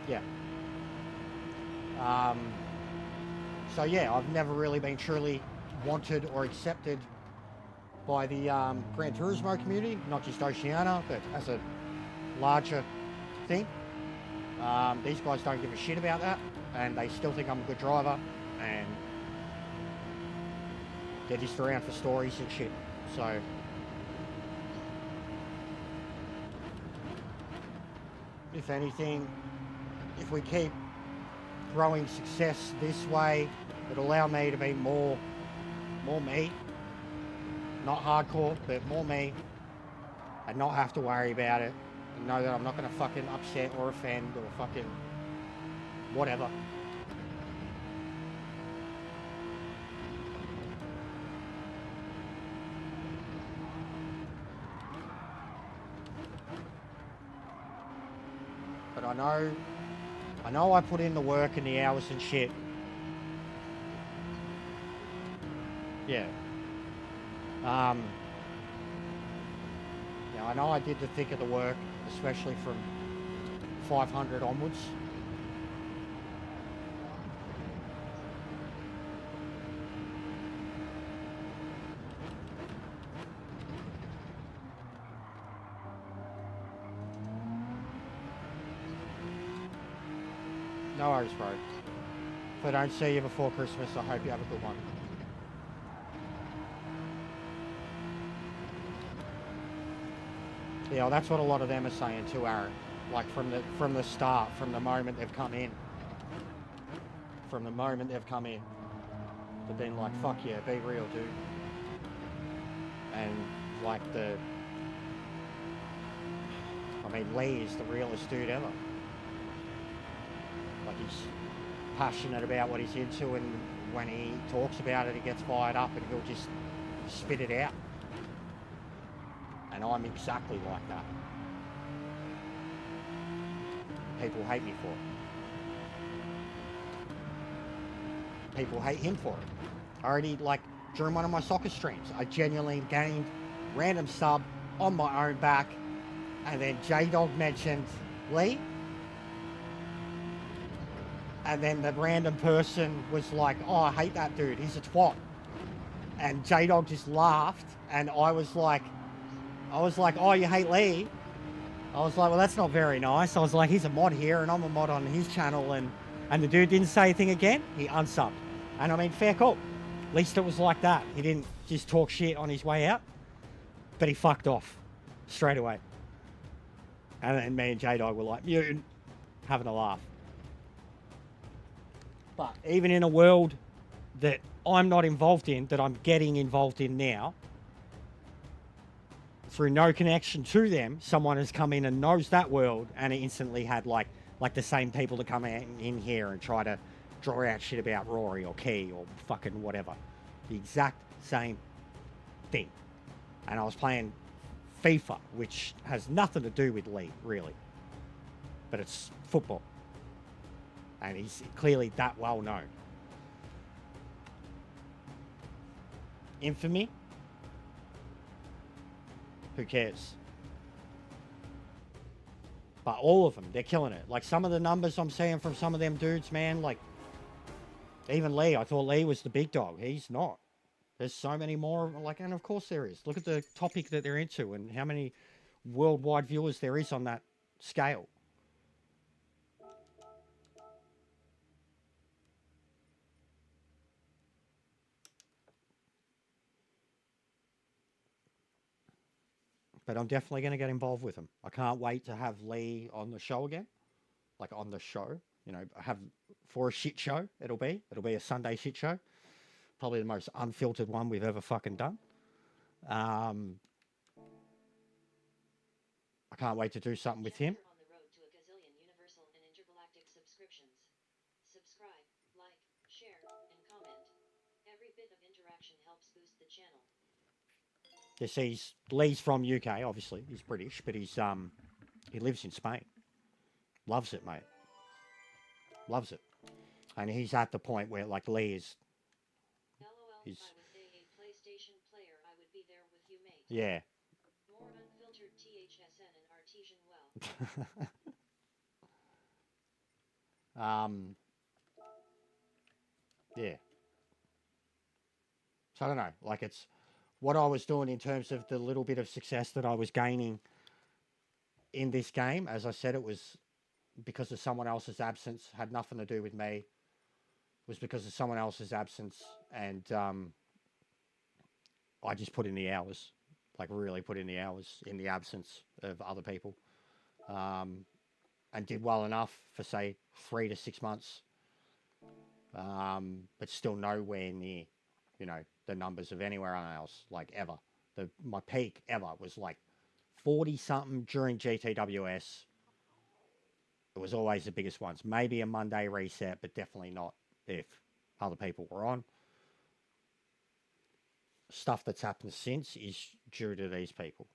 Yeah. So yeah, I've never really been truly wanted or accepted by the Gran Turismo community, not just Oceania, but as a larger thing. These guys don't give a shit about that, and they still think I'm a good driver, and they're just around for stories and shit. So if anything, if we keep growing success this way, it'll allow me to be more me, not hardcore, but more me, and not have to worry about it, and know that I'm not going to fucking upset or offend or fucking whatever. But I know I put in the work and the hours and shit. Yeah. Yeah, I know I did the thick of the work, especially from 500 onwards. No worries, bro. If I don't see you before Christmas, I hope you have a good one. Yeah, well, that's what a lot of them are saying too, Aaron. Like from the start, from the moment they've come in. From the moment they've come in. They've been like, fuck yeah, be real, dude. And like I mean, Lee is the realest dude ever. Like, he's passionate about what he's into, and when he talks about it, he gets fired up and he'll just spit it out. And I'm exactly like that. People hate me for it. People hate him for it. I already, like, during one of my soccer streams. I genuinely gained random sub on my own back, and then J-Dog mentioned Lee, and then the random person was like, oh, I hate that dude, he's a twat. And J-Dog just laughed, and I was like, oh, you hate Lee? I was like, well, that's not very nice. I was like, he's a mod here, and I'm a mod on his channel, and the dude didn't say anything again. He unsubbed. And I mean, fair call. At least it was like that. He didn't just talk shit on his way out, but he fucked off straight away. And then me and J-Dog were like, mutant, having a laugh. But even in a world that I'm not involved in, that I'm getting involved in now, through no connection to them, someone has come in and knows that world, and it instantly had like the same people to come in here and try to draw out shit about Rory or Key or fucking whatever. The exact same thing. And I was playing FIFA, which has nothing to do with Lee, really. But it's football. And he's clearly that well known. Infamy? Who cares? But all of them, they're killing it. Like some of the numbers I'm seeing from some of them dudes, man, like even Lee, I thought Lee was the big dog. He's not. There's so many more, like, and of course there is. Look at the topic that they're into and how many worldwide viewers there is on that scale. But I'm definitely going to get involved with him. I can't wait to have Lee on the show again. Like on the show, you know, have for a shit show. It'll be a Sunday shit show. Probably the most unfiltered one we've ever fucking done. I can't wait to do something with him. On the road to a gazillion universal and intergalactic subscriptions. Subscribe, like, share, and comment. Every bit of interaction helps boost the channel. You see, Lee's from UK, obviously. He's British, but he lives in Spain. Loves it, mate. Loves it. And he's at the point where, like, Lee is... LOL, if I was a PlayStation player, I would be there with you, mate. Yeah. More unfiltered THSN and artesian well. Yeah. So I don't know. Like, it's what I was doing in terms of the little bit of success that I was gaining in this game. As I said, it was because of someone else's absence. Had nothing to do with me. It was because of someone else's absence, and I just put in the hours, like really put in the hours in the absence of other people, and did well enough for say 3 to 6 months, but still nowhere near, you know, the numbers of anywhere else, like ever. My peak ever was like 40 something during GTWS. It was always the biggest ones. Maybe a Monday reset, but definitely not if other people were on. Stuff that's happened since is due to these people.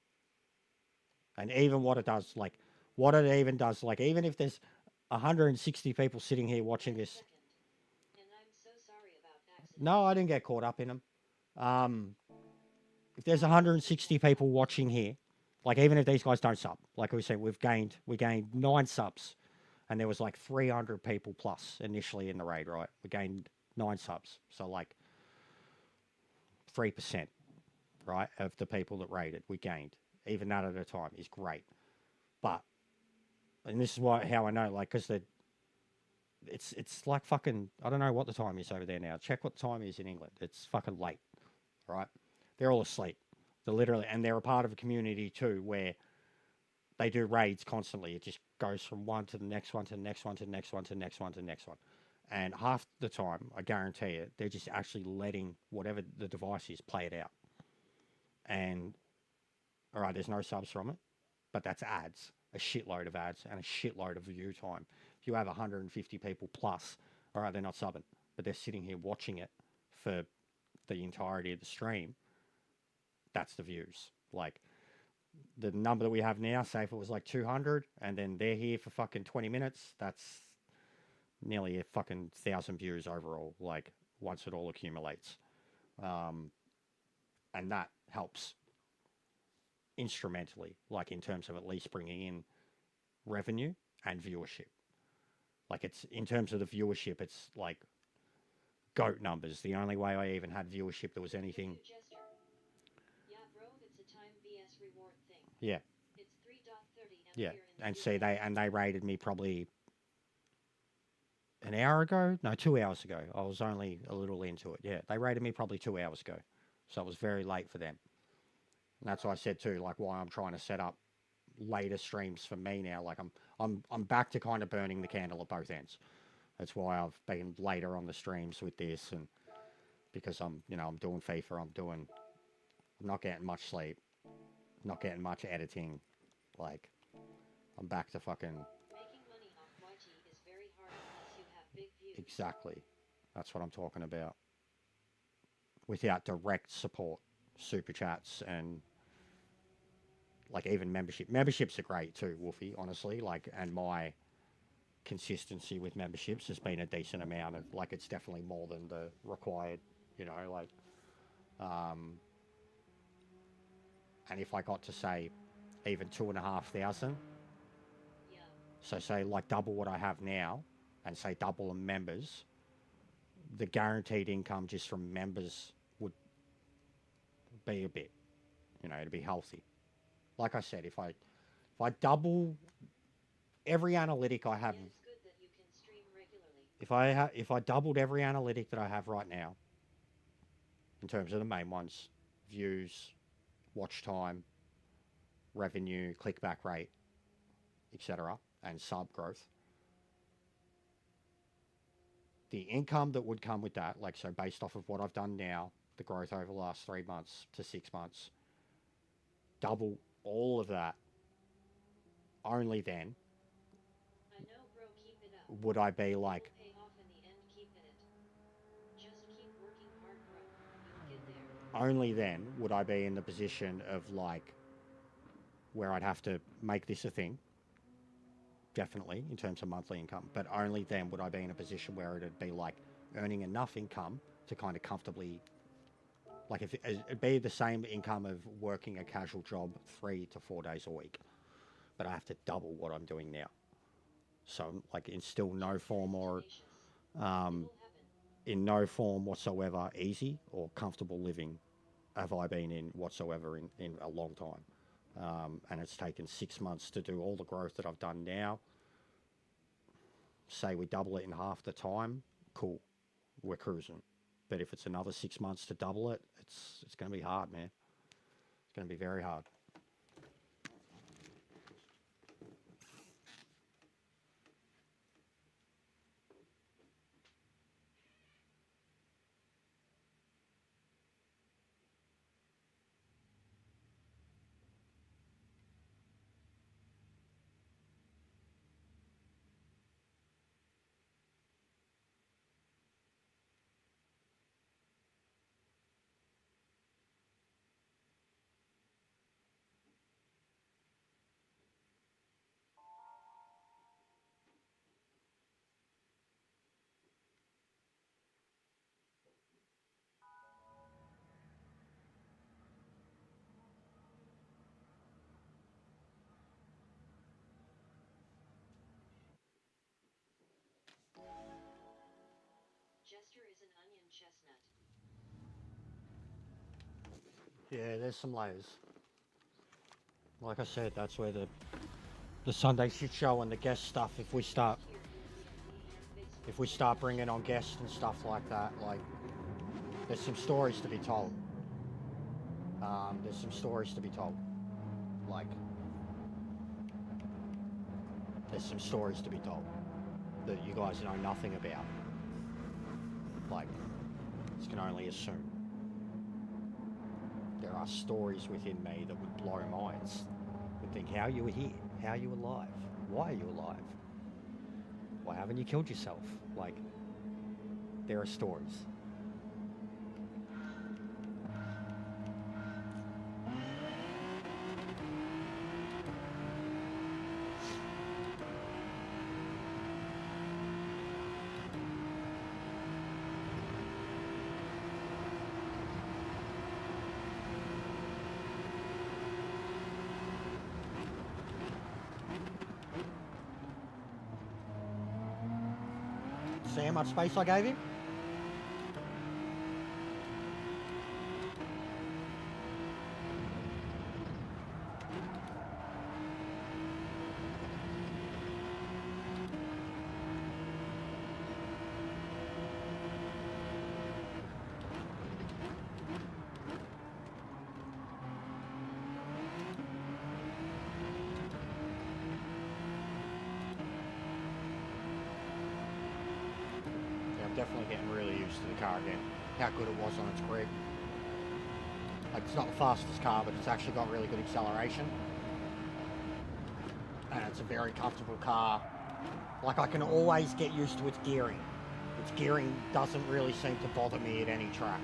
And even what it does, like, what it even does, like, even if there's 160 people sitting here watching this. And I'm so sorry about accidents. No, I didn't get caught up in them. If there's 160 people watching here, like, even if these guys don't sub, like we said, we gained 9 subs. And there was like 300 people plus initially in the raid, right? We gained 9 subs. So like 3%, right, of the people that raided, we gained. Even that at a time is great. But, and this is how I know, like, because it's like fucking, I don't know what the time is over there now. Check what the time is in England. It's fucking late, right? They're all asleep. They're literally, and they're a part of a community too where they do raids constantly. It just goes from one to the next one to the next one to the next one to the next one to the next one. And half the time, I guarantee it, they're just actually letting whatever the device is play it out. And, all right, there's no subs from it, but that's ads. A shitload of ads and a shitload of view time. If you have 150 people plus, all right, they're not subbing, but they're sitting here watching it for the entirety of the stream. That's the views. Like, the number that we have now, say if it was like 200, and then they're here for fucking 20 minutes, that's nearly a fucking 1,000 views overall, like, once it all accumulates. And that helps instrumentally, like in terms of at least bringing in revenue and viewership. Like it's in terms of the viewership, it's like goat numbers. The only way I even had viewership that was anything. Jester. Yeah, bro, it's a time vs reward thing. Yeah, It's 3.30 m yeah. here in the And US. see, they rated me probably an hour ago. No, 2 hours ago. I was only a little into it. Yeah, they rated me probably 2 hours ago, so it was very late for them. And that's why I said too, like why I'm trying to set up later streams for me now. Like I'm back to kind of burning the candle at both ends. That's why I've been later on the streams with this, and because I'm doing FIFA, I'm not getting much sleep, not getting much editing. Like I'm back to fucking Making money off YT is very hard unless you have big views. exactly. That's what I'm talking about. Without direct support, super chats and like even memberships are great too, Wolfie. Honestly, like and my consistency with memberships has been a decent amount of like it's definitely more than the required, like and if I got to say even 2,500, Yeah. so say like double what I have now and say double the members, the guaranteed income just from members would be a bit, to be healthy. Like I said, if I double every analytic I have, Yeah, it's good that you can stream regularly. if I doubled every analytic that I have right now, in terms of the main ones, views, watch time, revenue, clickback rate, etc., and sub growth, the income that would come with that, like so based off of what I've done now, the growth over the last 3 months to 6 months, double all of that, only then I know, bro, keep it up. would I be It will like, pay off in the end, keep in it. Just keep working hard, bro. You'll get there. only then would I be in the position of like where I'd have to make this a thing, definitely in terms of monthly income, but only then would I be in a position where it'd be like earning enough income to kind of comfortably, like if it'd be the same income of working a casual job 3 to 4 days a week, but I have to double what I'm doing now. So like in still no form or Tenacious. It um, will happen. in no form whatsoever easy or comfortable living have I been in whatsoever in a long time. And it's taken 6 months to do all the growth that I've done now. Say we double it in half the time, cool, we're cruising. But if it's another 6 months to double it, it's going to be hard, man. It's going to be very hard. Jester is an onion chestnut. Yeah, there's some layers. Like I said, that's where the Sunday shit show and the guest stuff. If we start bringing on guests and stuff like that, like there's some stories to be told. There's some stories to be told. Like there's some stories to be told that you guys know nothing about. Like you can only assume. There are stories within me that would blow minds. Would think, how you were here? How are you alive? Why are you alive? Why haven't you killed yourself? Like, there are stories. See how much space I gave him? Definitely getting really used to the car again. How good it was on its grip. Like, it's not the fastest car, but it's actually got really good acceleration. And it's a very comfortable car. Like, I can always get used to its gearing. Its gearing doesn't really seem to bother me at any track.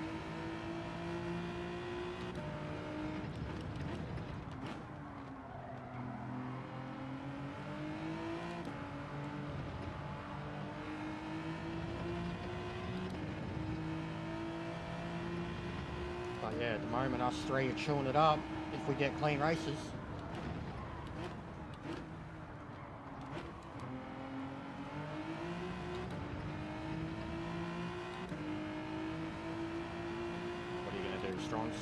But yeah, at the moment us three are chewing it up if we get clean races. What are you going to do, Strongs?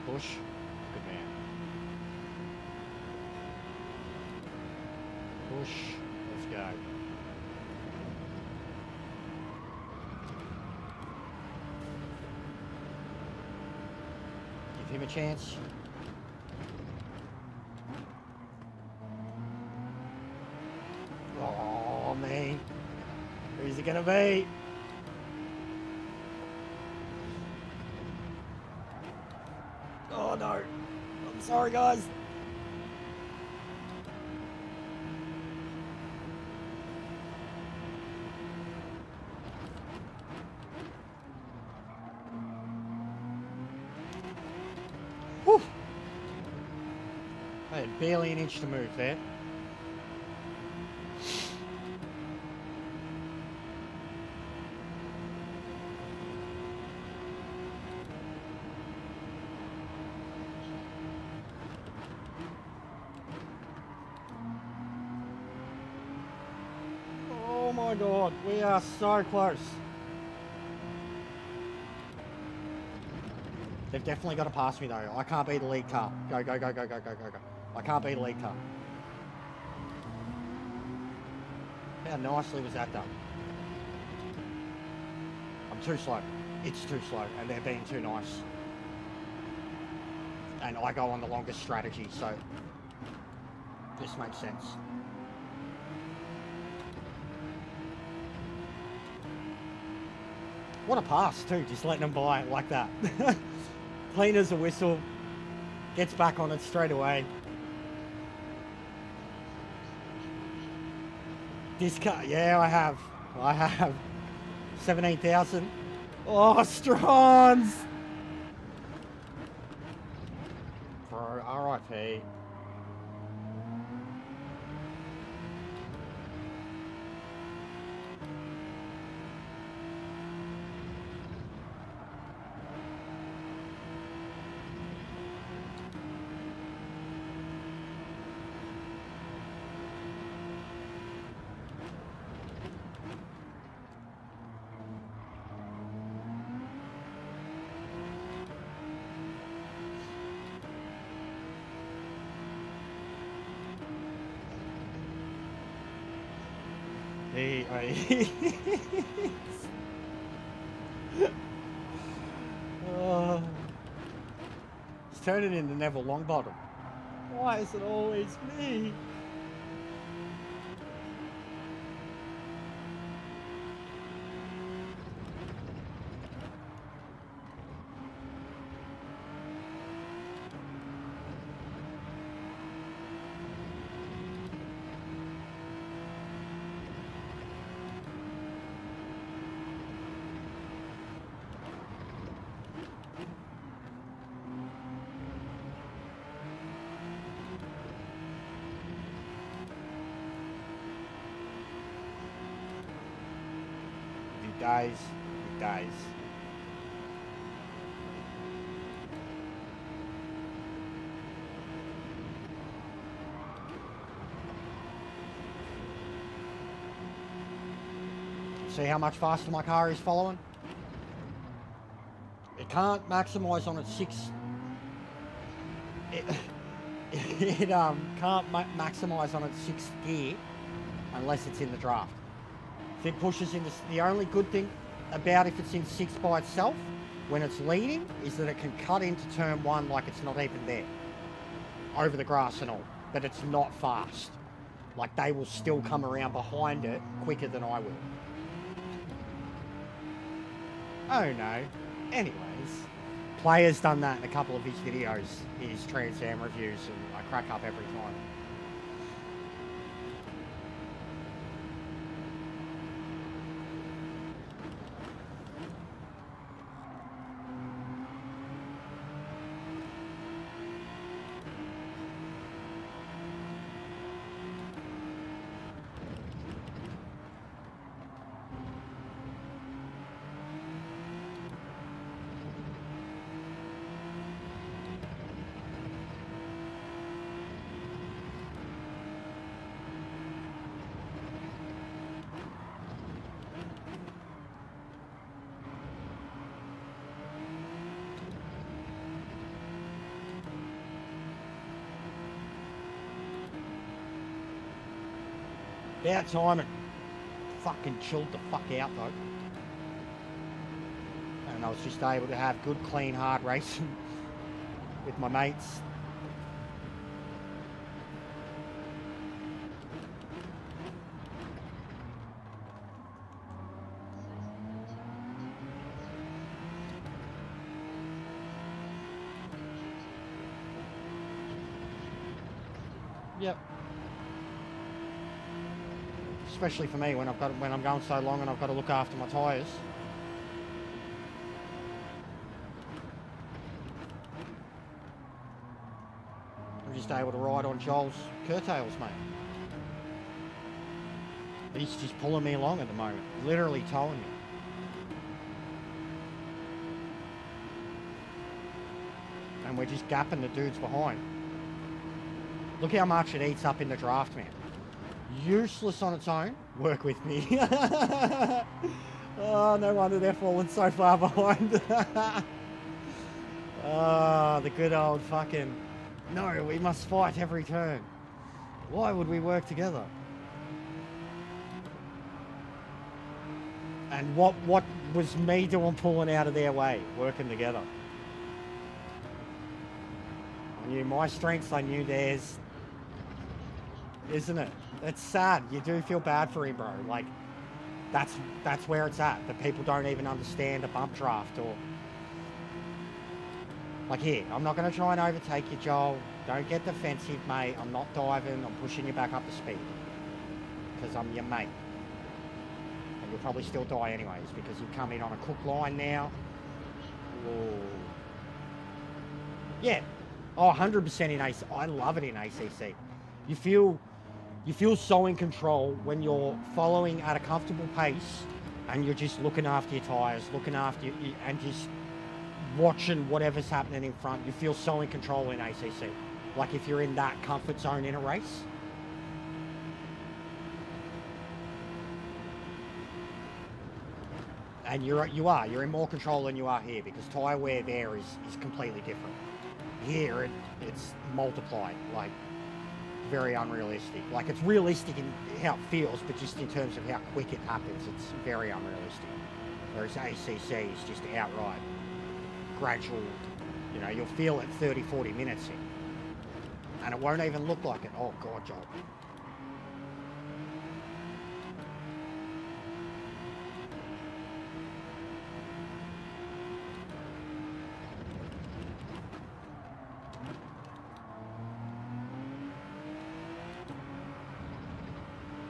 Push? Good man. Push. Let's go. Give him a chance. Oh, man. Who's it gonna be? Oh, no. I'm sorry, guys. Whew. I had barely an inch to move there. Oh my god, we are so close. They've definitely got to pass me though. I can't be the lead car. Go, go, go, go, go, go, go, go. I can't be the lead car. How nicely was that done? I'm too slow. It's too slow, and they're being too nice. And I go on the longest strategy, so this makes sense. What a pass too, just letting them by like that. Clean as a whistle, gets back on it straight away. This car, yeah, I have 17,000. Oh, Strons! Bro, RIP. Oh. He's turning into Neville Longbottom. Why is it always me? Dies, he dies. See how much faster my car is following? It can't maximise on its it can't maximise on its sixth gear unless it's in the draft. If it pushes into the only good thing about if it's in sixth by itself when it's leading is that it can cut into turn one like it's not even there, over the grass and all, but it's not fast. Like they will still come around behind it quicker than I will. Oh no. Anyways, Player's done that in a couple of his videos, his Trans Am reviews, and I crack up every time. About time it fucking chilled the fuck out though. And I was just able to have good, clean, hard racing with my mates. Yep. Especially for me when I'm going so long and I've got to look after my tyres. I'm just able to ride on Joel's curtails, mate. He's just pulling me along at the moment, literally towing me. And we're just gapping the dudes behind. Look how much it eats up in the draft, man. Useless on its own. Work with me. Oh, no wonder they're falling so far behind. Oh, the good old fucking... No, we must fight every turn. Why would we work together? And what was me doing pulling out of their way? Working together. I knew my strengths, I knew theirs. Isn't it? It's sad. You do feel bad for him, bro. Like, that's where it's at. That people don't even understand a bump draft or... Like, here, I'm not going to try and overtake you, Joel. Don't get defensive, mate. I'm not diving. I'm pushing you back up to speed. Because I'm your mate. And you'll probably still die anyways because you've come in on a cook line now. Whoa. Yeah. Oh, 100% in AC. I love it in ACC. You feel so in control when you're following at a comfortable pace and you're just looking after your tyres, looking after you, and just watching whatever's happening in front. You feel so in control in ACC. Like if you're in that comfort zone in a race. And you're in more control than you are here because tyre wear there is completely different. Here it's multiplied, like very unrealistic. Like it's realistic in how it feels, but just in terms of how quick it happens, it's very unrealistic. Whereas ACC is just outright gradual, you know, you'll feel it 30, 40 minutes in. And it won't even look like it. Oh God, Joel.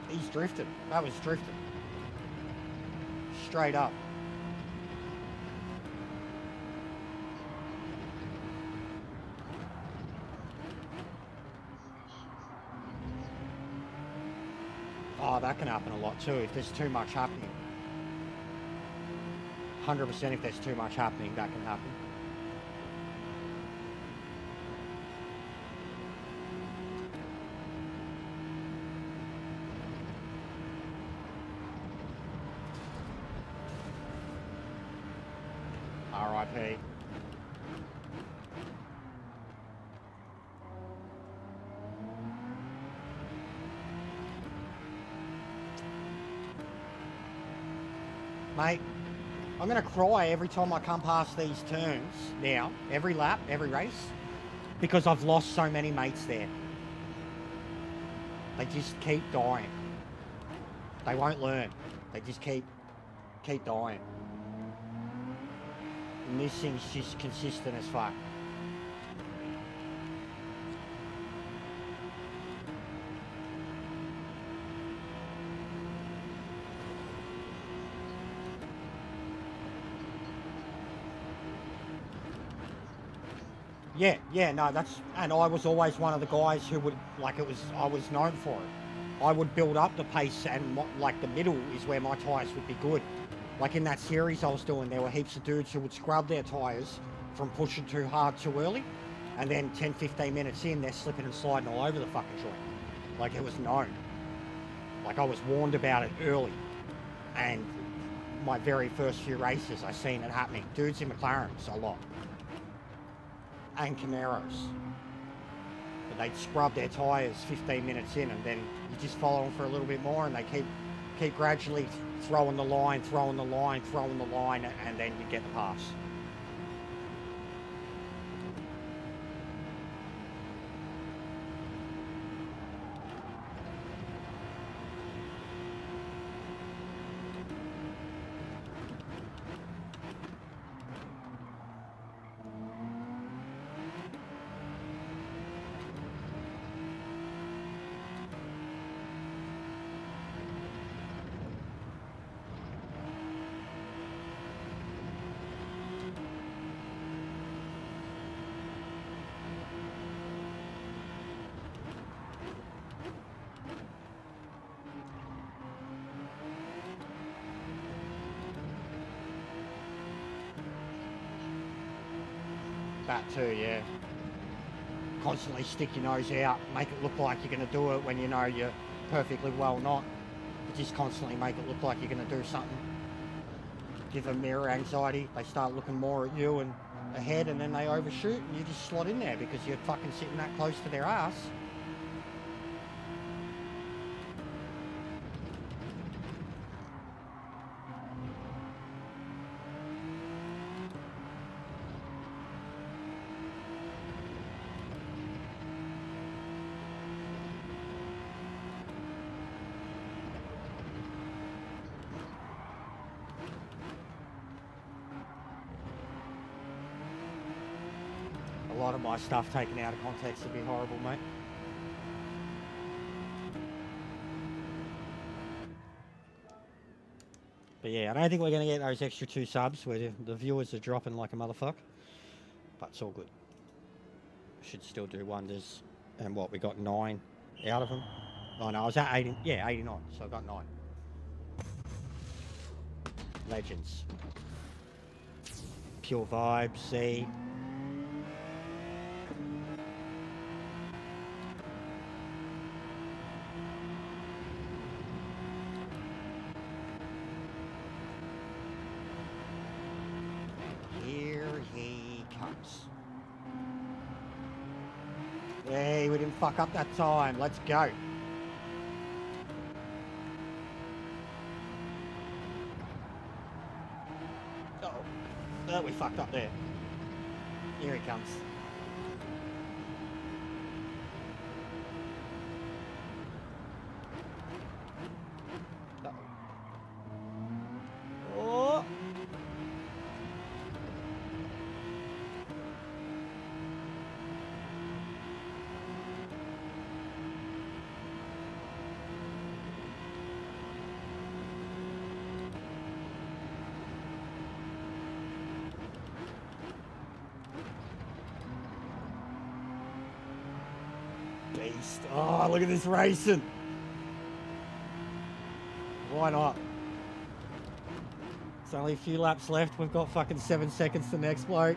He's drifted. That was drifted. Straight up. Oh, that can happen a lot too if there's too much happening. 100% if there's too much happening, that can happen. RIP. Mate, I'm going to cry every time I come past these turns now, every lap, every race, because I've lost so many mates there. They just keep dying. They won't learn. They just keep dying. And this thing's just consistent as fuck. Yeah, no, and I was always one of the guys who would, I was known for it. I would build up the pace, and like the middle is where my tyres would be good. Like in that series I was doing, there were heaps of dudes who would scrub their tyres from pushing too hard too early, and then 10-15 minutes in, they're slipping and sliding all over the fucking joint. Like, it was known. Like, I was warned about it early, and my very first few races I seen it happening. Dudes in McLarens a lot. And Camaros. But they'd scrub their tyres 15 minutes in, and then you just follow them for a little bit more, and they keep gradually throwing the line, and then you get the pass. That too, yeah. Constantly stick your nose out, make it look like you're going to do it when you know you're perfectly well not. But just constantly make it look like you're going to do something. Give them mirror anxiety, they start looking more at you and ahead, and then they overshoot, and you just slot in there because you're fucking sitting that close to their ass. A lot of my stuff taken out of context would be horrible, mate. But yeah, I don't think we're going to get those extra 2 subs where the viewers are dropping like a motherfucker. But it's all good. Should still do wonders. And what, we got 9 out of them? Oh no, I was at 80, yeah, 89, so I got 9. Legends. Pure vibes, see. Hey, we didn't fuck up that time. Let's go. Oh, we fucked up there. Here he comes. Oh. Beast. Oh, look at this racing. Why not? It's only a few laps left. We've got fucking 7 seconds to the next bloke.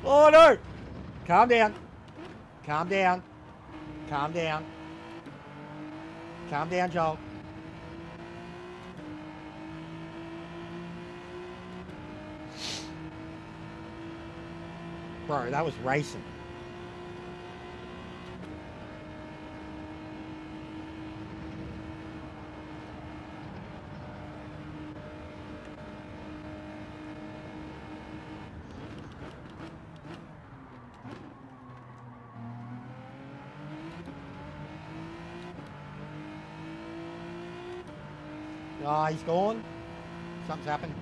Oh no! Calm down. Calm down. Calm down. Calm down, Joel. Bro, that was racing. Ah, he's gone. Something's happened.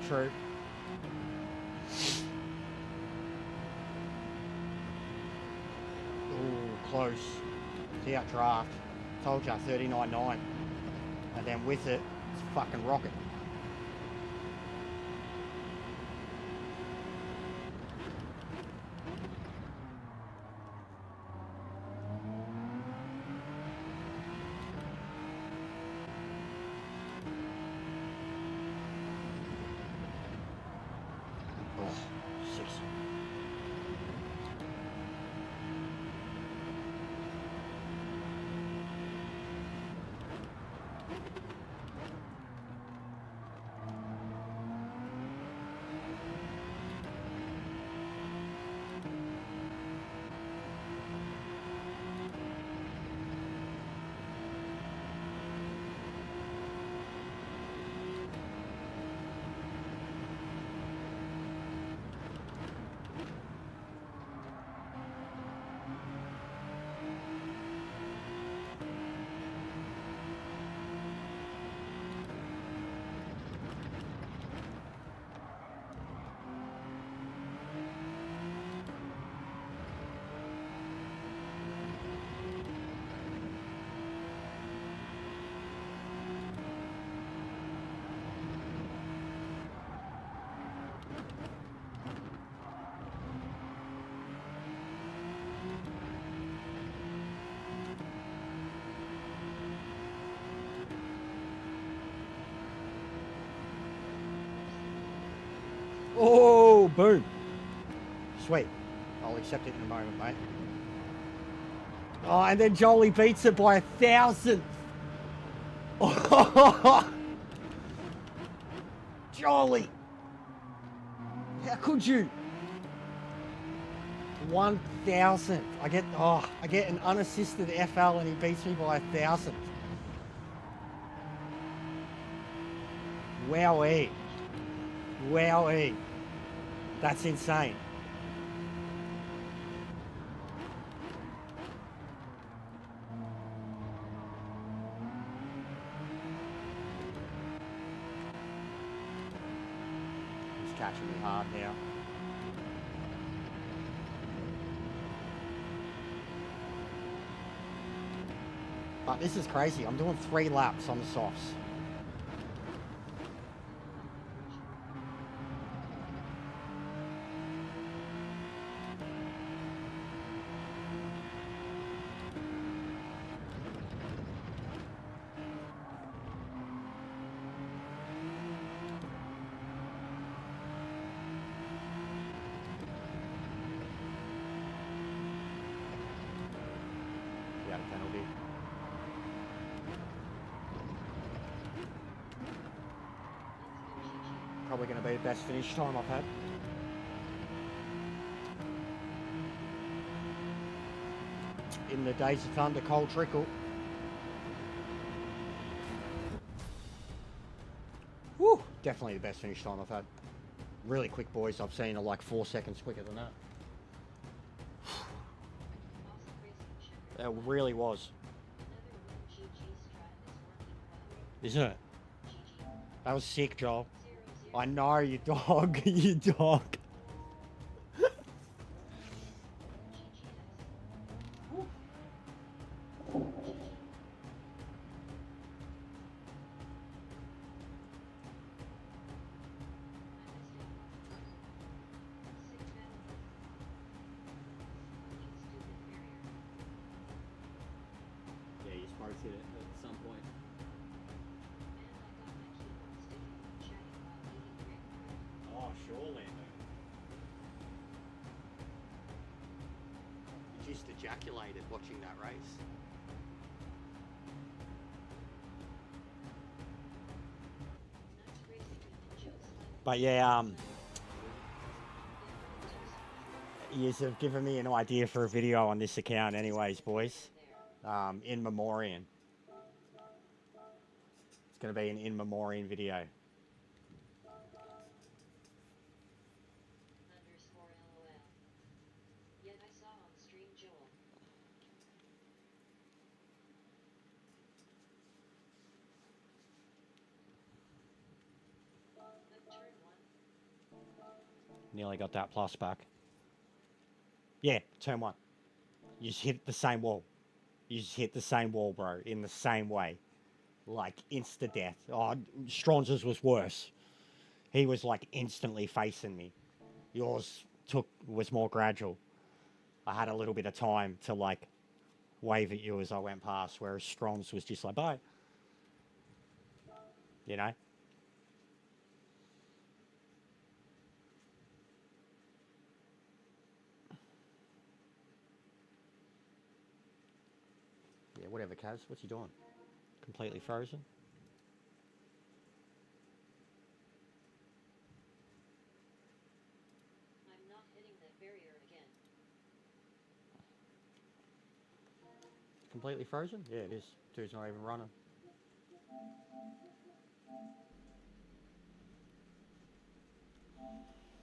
True. Ooh, close. See that draft. Told ya, 39.9. And then with it, it's a fucking rocket. Oh, 6. Oh, boom. Sweet. I'll accept it in a moment, mate. Oh, and then Jolie beats it by 1,000. Oh, Jolie. How could you? 1,000. I get an unassisted FL and he beats me by 1,000. Wowee. Wowee. That's insane. He's catching me hard now. But this is crazy. I'm doing 3 laps on the softs. probably going to be the best finish time I've had. In the Days of Thunder Cold Trickle. Woo! Definitely the best finish time I've had. Really quick, boys. I've seen it like 4 seconds quicker than that. It really was. Isn't it? That was sick, Joel. I know, you dog. You dog. Yeah, you supposed to hit it at some point. Oh, sure, Lando. You just ejaculated watching that race. But yeah, yous have given me an idea for a video on this account anyways, boys. In memoriam. It's going to be an in memoriam video. _LOL. Yet I saw on stream Joel. Turn 1. Nearly got that plus back. Yeah, turn 1. You just hit the same wall. You just hit the same wall, bro, in the same way. Like, insta-death. Oh, Stronz's was worse. He was, like, instantly facing me. Yours was more gradual. I had a little bit of time to, like, wave at you as I went past, whereas Stronz was just like, bye. You know? Yeah, whatever, Kaz. What's he doing? Completely frozen? I'm not hitting that barrier again. Completely frozen? Yeah, it is. Dude's not even running.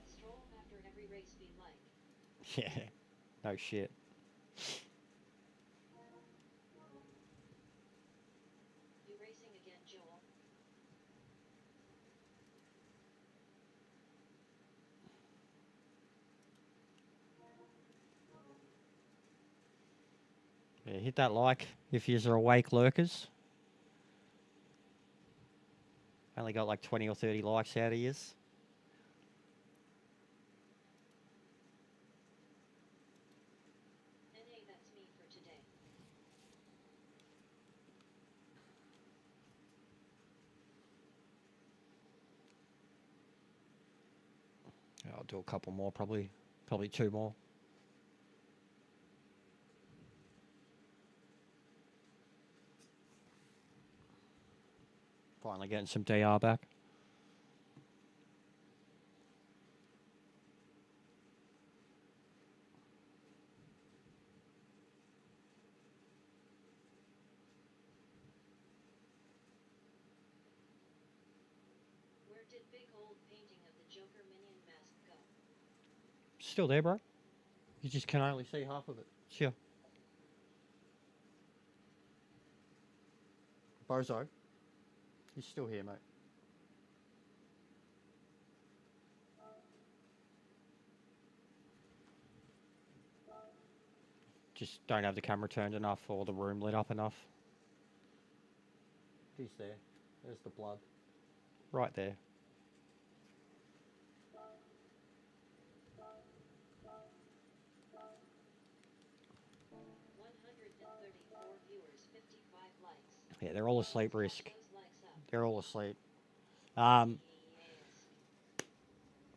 Stroll after every race be like. Yeah. No shit. You racing again, Joel? Yeah, hit that like if yous are awake, lurkers. Only got like 20 or 30 likes out of yous. NA, that's me for today. I'll do a couple more, probably 2 more. Finally getting some DR back. Where did big old painting of the Joker minion mask go? Still there, bro. You just can only see half of it. Sure. Bozo. He's still here, mate. Just don't have the camera turned enough or the room lit up enough. He's there. There's the blood. Right there. 134 viewers, 55 likes. Yeah, they're all asleep, Risk. Those likes up. They're all asleep. Yes.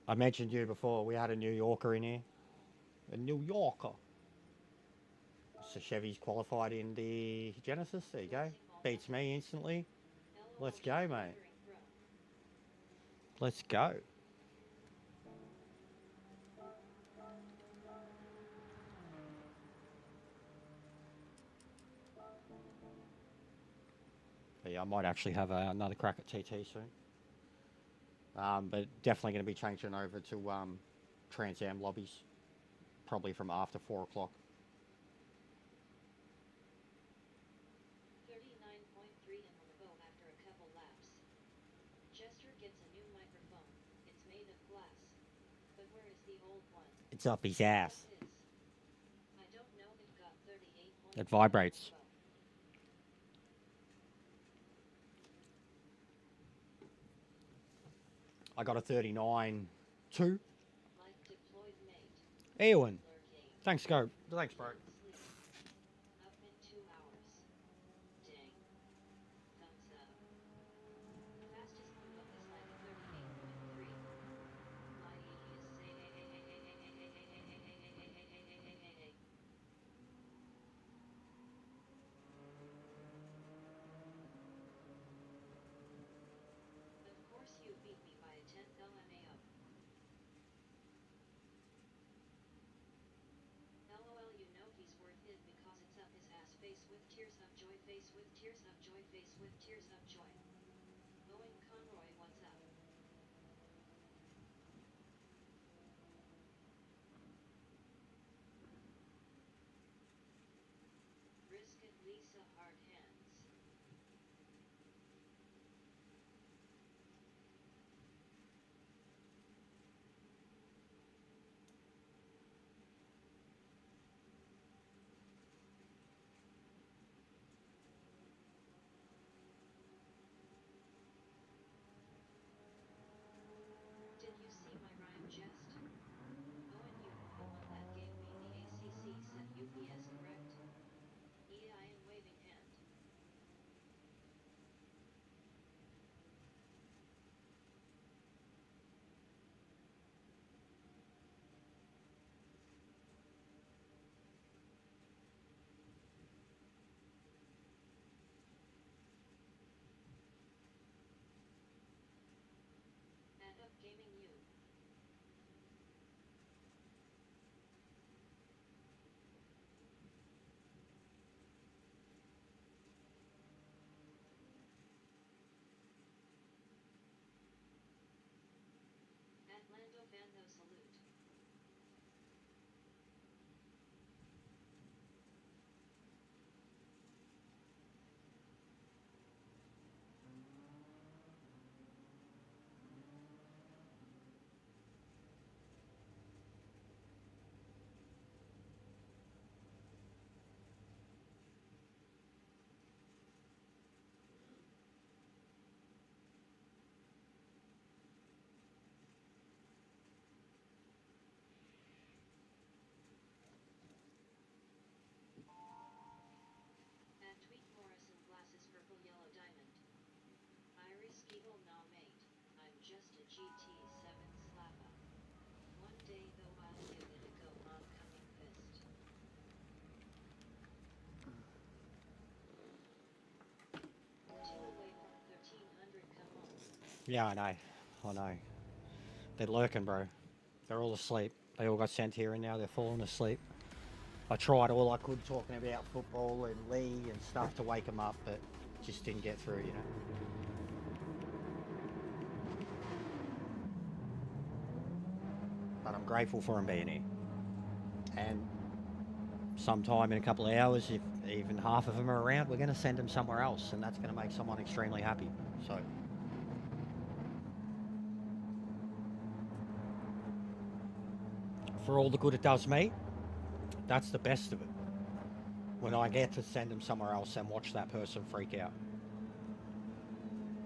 I mentioned you before, we had a New Yorker in here. A New Yorker. So Chevy's qualified in the Genesis. There you go. Beats me instantly. Let's go, mate. Let's go. But yeah, I might actually have another crack at TT soon. But definitely going to be changing over to Trans Am lobbies, probably from after 4 o'clock. 39.3 in the Labo after a couple laps. Chester gets a new microphone. It's made of glass. But where is the old one? It's up his ass. What is? I don't know. It got 38. It vibrates. I got a 39.2. Like deployed mate. Ewan. Lurking. Thanks, go. Thanks, bro. Sleep. Up in 2 hours. Dang. Thumbs up. Fastest Labo is like a 38.3. My E is say Of course you beat me by a 10th LMAO. LOL, you know he's worth it because it's up his ass face with tears of joy, face with tears of joy, face with tears of joy. Owen Conroy, what's up? Risk it, Lisa, hard hands. Did you see my rhyme jest? Owen, you were the one that gave me the ACC set UPS, correct? Yeah, I am waving hand. And up gaming you. Atlando Bando salute. And tweet Morrison glasses purple yellow diamond. Iris Eagle nah mate. I'm just a GT7 slapper. One day though I'll give it a go oncoming fist. Two away from 1300, come on. Yeah, I know. I know. They're lurking, bro. They're all asleep. They all got sent here and now they're falling asleep. I tried all I could talking about football and league and stuff to wake them up, but just didn't get through, you know. But I'm grateful for them being here. And sometime in a couple of hours, if even half of them are around, we're going to send them somewhere else, and that's going to make someone extremely happy. So, for all the good it does me, that's the best of it. When I get to send them somewhere else and watch that person freak out.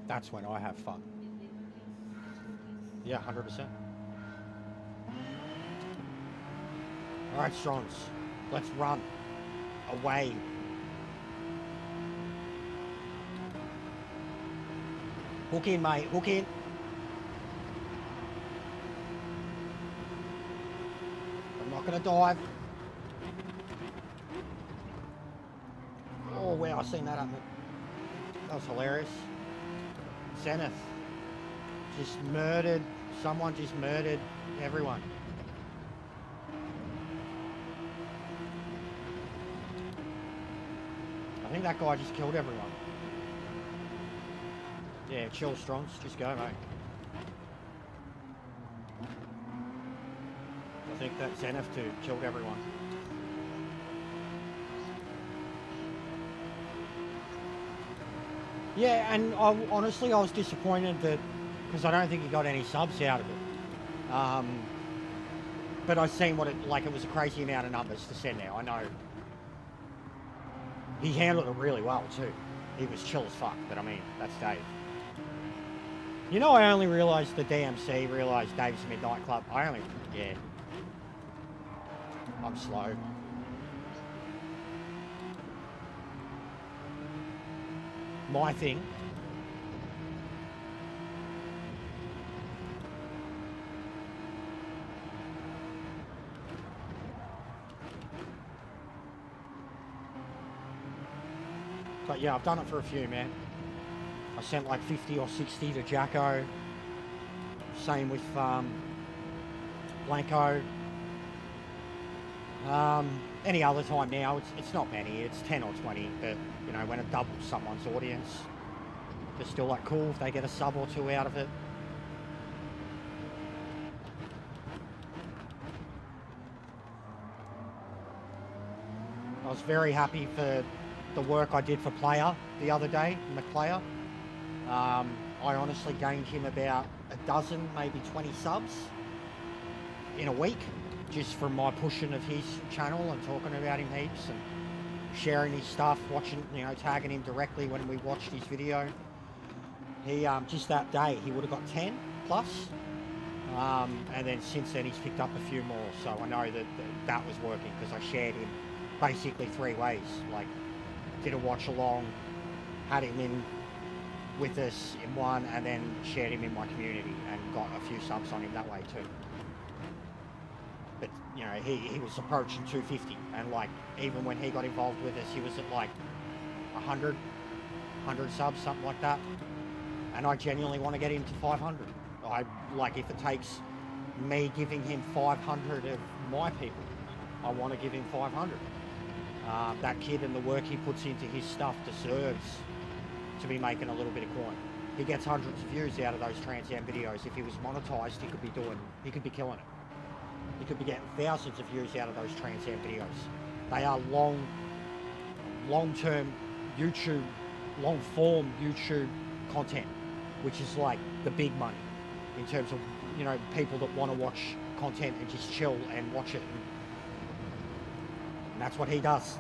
That's when I have fun. Yeah, 100%. All right, Strongs, let's run away. Hook in, mate, hook in. I'm not gonna dive. Oh, wow, I seen that happen. That was hilarious. Zenith Just murdered. Someone just murdered everyone. I think that guy just killed everyone. Yeah, chill, Strongs. Just go, mate. I think that Zenith dude killed everyone. Yeah, and honestly, I was disappointed that, because I don't think he got any subs out of it. But I seen what it was a crazy amount of numbers to send now. I know he handled it really well too. He was chill as fuck. But I mean, that's Dave. You know, I only realised the DMC realised Dave's Midnight Club. Yeah. I'm slow. My thing. But yeah, I've done it for a few, man. I sent like 50 or 60 to Jacko. Same with Blanco. Any other time now, it's not many. It's 10 or 20. But you know, when it doubles someone's audience, it's still like cool if they get a sub or two out of it. I was very happy for the work I did for Player the other day, McPlayer. I honestly gained him about a dozen, maybe 20 subs in a week, just from my pushing of his channel and talking about him heaps and sharing his stuff, watching, you know, tagging him directly when we watched his video. He, just that day, he would have got 10 plus. And then since then he's picked up a few more, so I know that was working because I shared him basically 3 ways. Like, did a watch along, had him in with us in one, and then shared him in my community and got a few subs on him that way too. But you know, he was approaching 250, and like even when he got involved with us, he was at like 100 subs, something like that. And I genuinely want to get him to 500. I like, if it takes me giving him 500 of my people, I want to give him 500. That kid and the work he puts into his stuff deserves to be making a little bit of coin. He gets hundreds of views out of those Trans Am videos. If he was monetized, he could be killing it. He could be getting thousands of views out of those Trans Am videos. They are long-term YouTube, long-form YouTube content, which is like the big money in terms of, you know, people that want to watch content and just chill and watch it. And that's what he does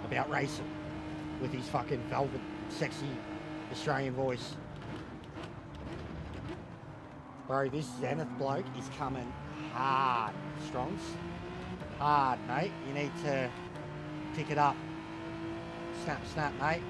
about racing with his fucking velvet, sexy Australian voice. Bro, this Zenith bloke is coming hard, Strongs. Hard, mate. You need to pick it up. Snap, snap, mate.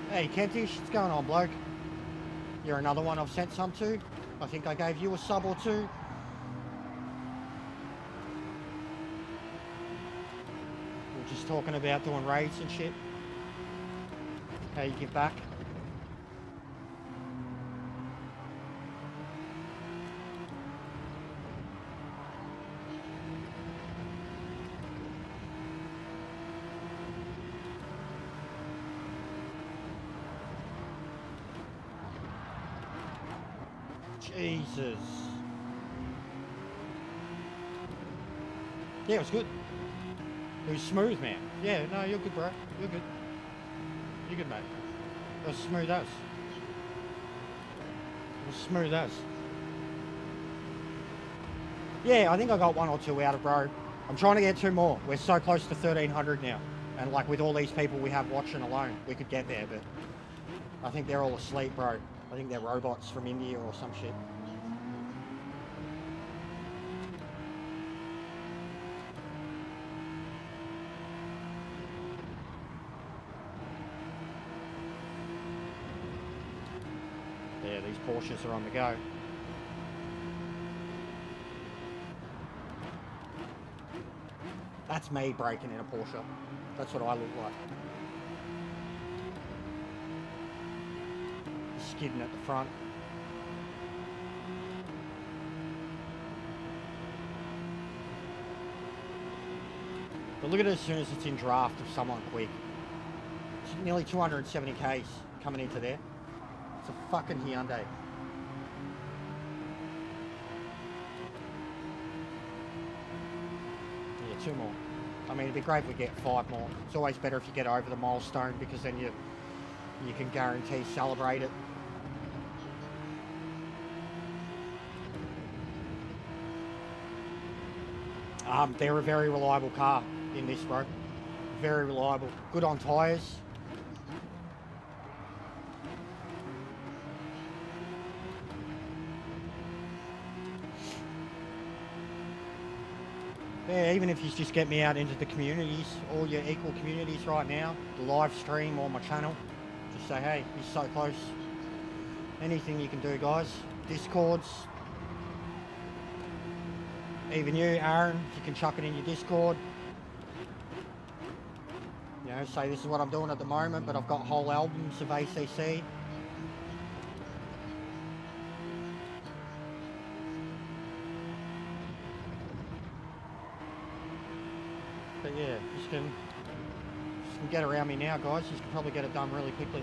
Hey Kentish, what's going on, bloke? You're another one I've sent some to. I think I gave you a sub or two. We're just talking about doing raids and shit. How you give back. Jesus. Yeah, it was good. It was smooth, man. Yeah, no, you're good, bro. You're good. You're good, mate. It was smooth as. It was smooth as. Yeah, I think I got 1 or 2 out of bro. I'm trying to get 2 more. We're so close to 1,300 now. And like with all these people we have watching alone, we could get there, but I think they're all asleep, bro. I think they're robots from India or some shit. Yeah, these Porsches are on the go. That's me braking in a Porsche. That's what I look like. Skidding at the front. But look at it as soon as it's in draft of someone quick. It's nearly 270 Ks coming into there. It's a fucking Hyundai. Yeah, 2 more. I mean, it'd be great if we get 5 more. It's always better if you get over the milestone because then you can guarantee celebrate it. They're a very reliable car in this, bro. Very reliable. Good on tyres. Yeah, even if you just get me out into the communities, all your equal communities right now, the live stream or my channel, just say, hey, he's so close. Anything you can do, guys. Discords. Even you, Aaron, if you can chuck it in your Discord. You know, say this is what I'm doing at the moment, but I've got whole albums of ACC. But yeah, just can get around me now, guys. You can probably get it done really quickly.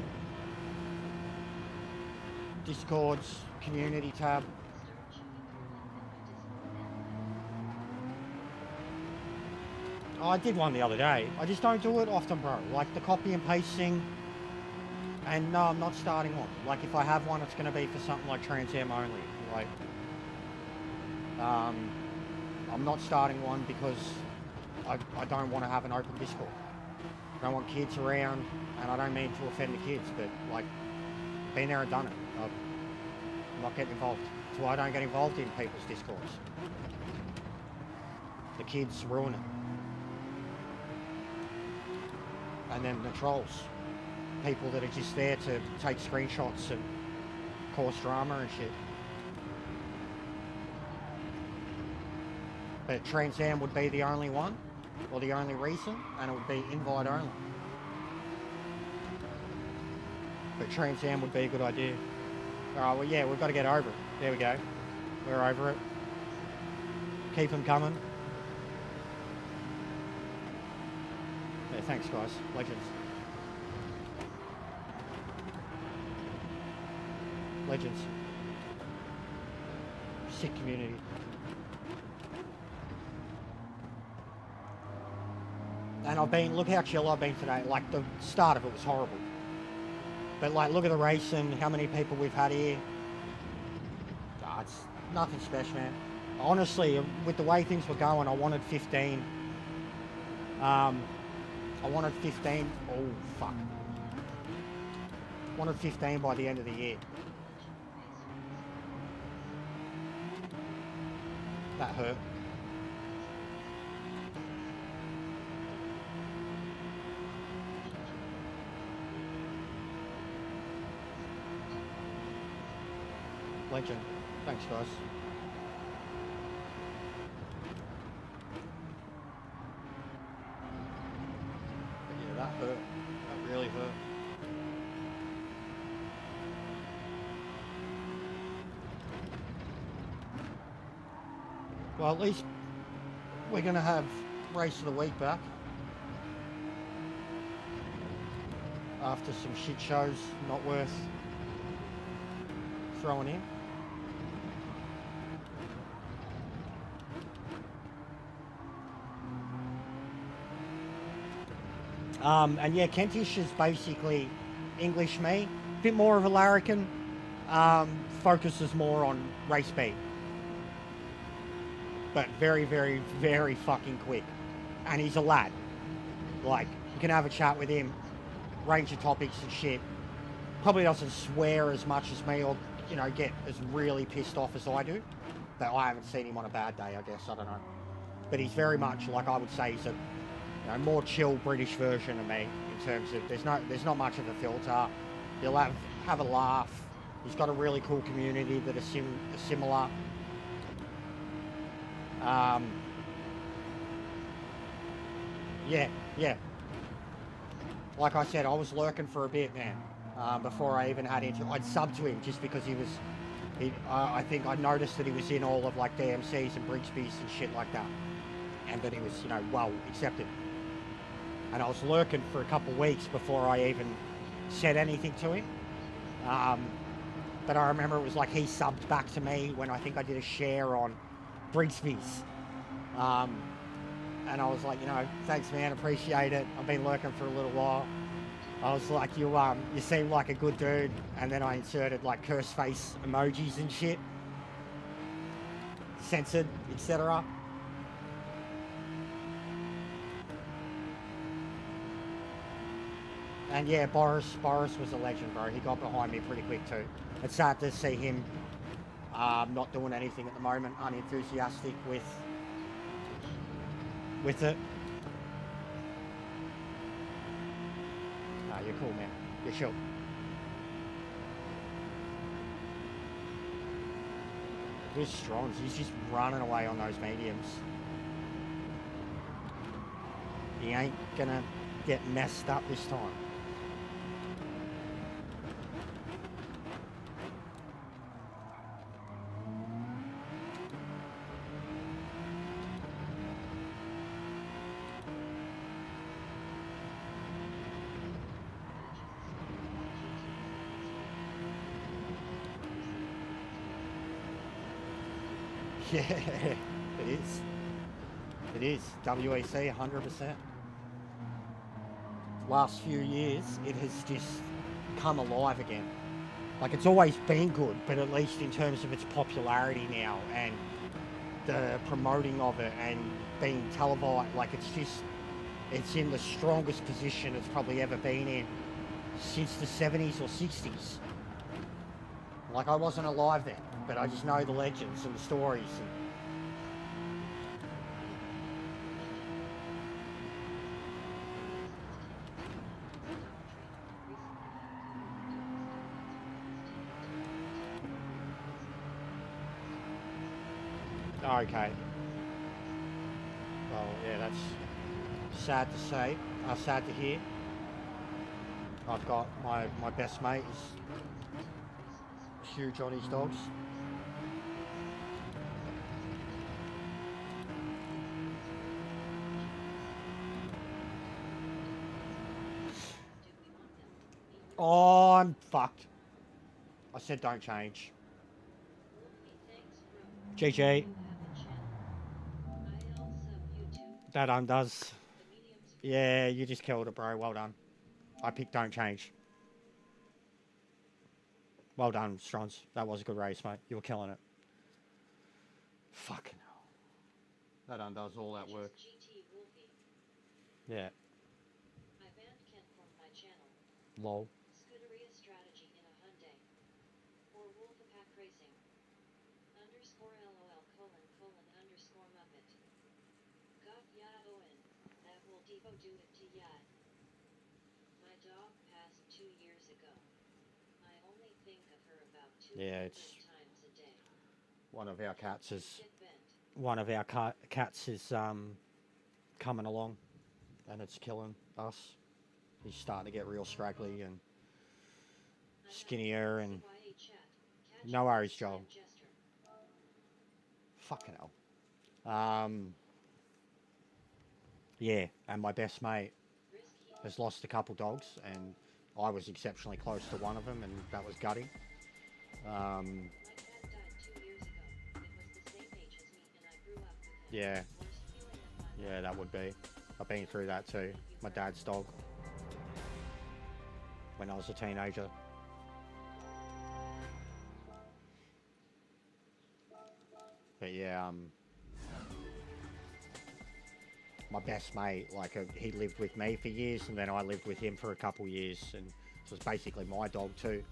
Discords, community tab. Oh, I did one the other day. I just don't do it often, bro. Like the copy and paste thing. And no, I'm not starting one. Like if I have one, it's going to be for something like Trans Am only. Like, I'm not starting one because I don't want to have an open Discord. I don't want kids around, and I don't mean to offend the kids, but like, been there and done it. I'm not getting involved. That's why I don't get involved in people's Discords. The kids ruin it. And then the trolls. People that are just there to take screenshots and cause drama and shit. But Trans Am would be the only one, or the only reason, and it would be invite only. But Trans Am would be a good idea. Alright, well yeah, we've got to get over it. There we go. We're over it. Keep them coming. Yeah, thanks guys. Legends. Legends. Sick community. And look how chill I've been today. Like the start of it was horrible. But like, look at the racing, how many people we've had here. Oh, it's nothing special, man. Honestly, with the way things were going, I wanted 15. I wanted 15. Oh, fuck. Wanted 15 by the end of the year. That hurt. Legend. Thanks, guys. But yeah, that hurt. That really hurt. Well, at least we're going to have race of the week back. After some shit shows not worth throwing in. And yeah, Kentish is basically English me, a bit more of a larrikin, focuses more on race speed. But very, very, very fucking quick. And he's a lad. Like, you can have a chat with him, range of topics and shit. Probably doesn't swear as much as me or, you know, get as really pissed off as I do. But I haven't seen him on a bad day, I guess, I don't know. But he's very much, like I would say, he's a more chill British version of me in terms of there's not much of a filter. He'll have a laugh, He's got a really cool community that are similar. Yeah, yeah. Like I said, I was lurking for a bit, man. Before I even had into, I'd sub to him just because he was. I think I noticed that he was in all of like DMCs and Brigsby's and shit like that, and that he was, you know, well accepted. And I was lurking for a couple of weeks before I even said anything to him. But I remember it was like he subbed back to me when I think I did a share on Brigsby's. And I was like, you know, thanks man, appreciate it. I've been lurking for a little while. I was like, you seem like a good dude. And then I inserted like curse face emojis and shit. Censored, etc. And yeah, Boris was a legend, bro. He got behind me pretty quick too. It's sad to see him not doing anything at the moment, unenthusiastic with it. You're cool, man. You're chill. This Strong's, he's just running away on those mediums. He ain't gonna get messed up this time. Yeah, it is. It is. WEC 100%. Last few years, it has just come alive again. Like, it's always been good, but at least in terms of its popularity now and the promoting of it and being televised, like, it's in the strongest position it's probably ever been in since the 70s or 60s. Like, I wasn't alive then, but I just know the legends and the stories. Okay. Well, yeah, that's sad to say. Sad to hear. I've got my best mate is huge on his dogs. Oh, I'm fucked. I said don't change. GG. That undoes. Yeah, you just killed it, bro. Well done. I picked don't change. Well done, Strons. That was a good race, mate. You were killing it. Fucking hell. That undoes all that work. Yeah. I banned Kent from my channel. Lol. Scuderia strategy in a Hyundai. Or Wolfpack Racing. _LOL : Muppet. Got ya Owen. That will Devo do it to ya. My dog passed 2 years ago. I only think of her about 200 times a day. One of our cats is coming along, and it's killing us. He's starting to get real scraggly and skinnier, and no worries, Joel. Fucking hell. Yeah, and my best mate has lost a couple dogs, and I was exceptionally close to one of them, and that was gutting. Yeah. Yeah, that would be. I've been through that too. My dad's dog. When I was a teenager. But yeah, my best mate, like, he lived with me for years, and then I lived with him for a couple years, and it was basically my dog too.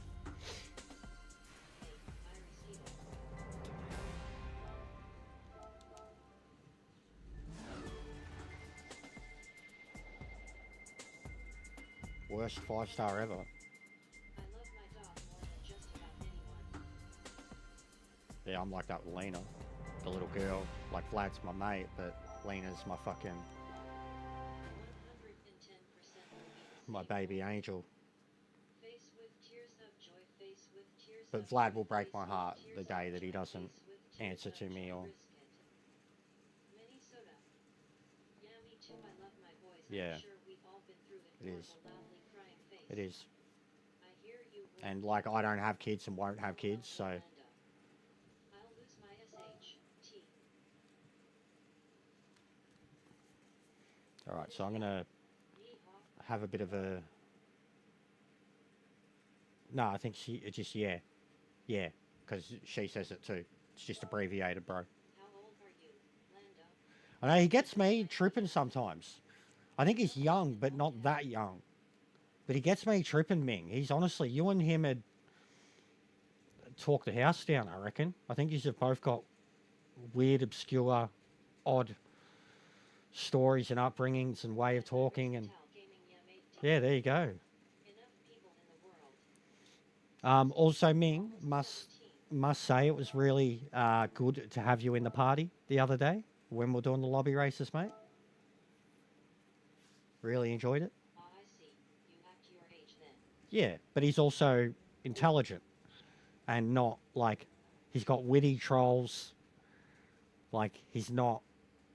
Worst 5-star ever. Yeah, I'm like that with Lena, the little girl. Like Vlad's my mate, but Lena's my fucking 110% my baby angel. Face with tears of joy, face with tears But of Vlad joy, will break face my with heart tears the of day that he joy, doesn't face with tears answer of to me joy, or risk it. Minnesota. Yeah, me too. I love my boys. yeah, I'm sure we've all been through it. it is. Loudly crying face. It is. I hear you. And like I don't have kids and won't have kids, so I'll lose my SHT. all right. So I'm gonna Yeehaw. have a bit of a. No, I think she it just yeah, because she says it too. It's just abbreviated, bro. How old are you, Lando? I know he gets me tripping sometimes. I think he's young, but not that young. But he gets me tripping, Ming. He's honestly, you and him had talked the house down, I reckon. I think you've both got weird, obscure, odd stories and upbringings and way of talking. And yeah, there you go. Also, Ming, must say it was really good to have you in the party the other day when we're doing the lobby races, mate. Really enjoyed it. Oh, I see. You act your age then. Yeah, but he's also intelligent and not like he's got witty trolls. Like he's not,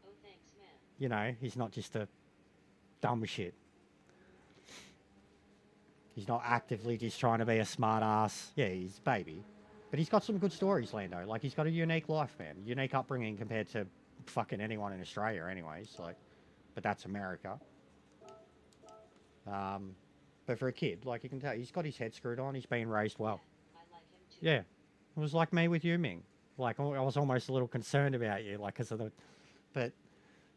Oh, thanks, man. you know, he's not just a dumb shit. He's not actively just trying to be a smart ass. Yeah, he's a baby. But he's got some good stories, Lando. Like he's got a unique life, man. Unique upbringing compared to fucking anyone in Australia anyways. Like, but that's America. But for a kid, like you can tell, he's got his head screwed on. He's been raised well. I like him too. Yeah, it was like me with you, Ming. Like I was almost a little concerned about you, like because of the, but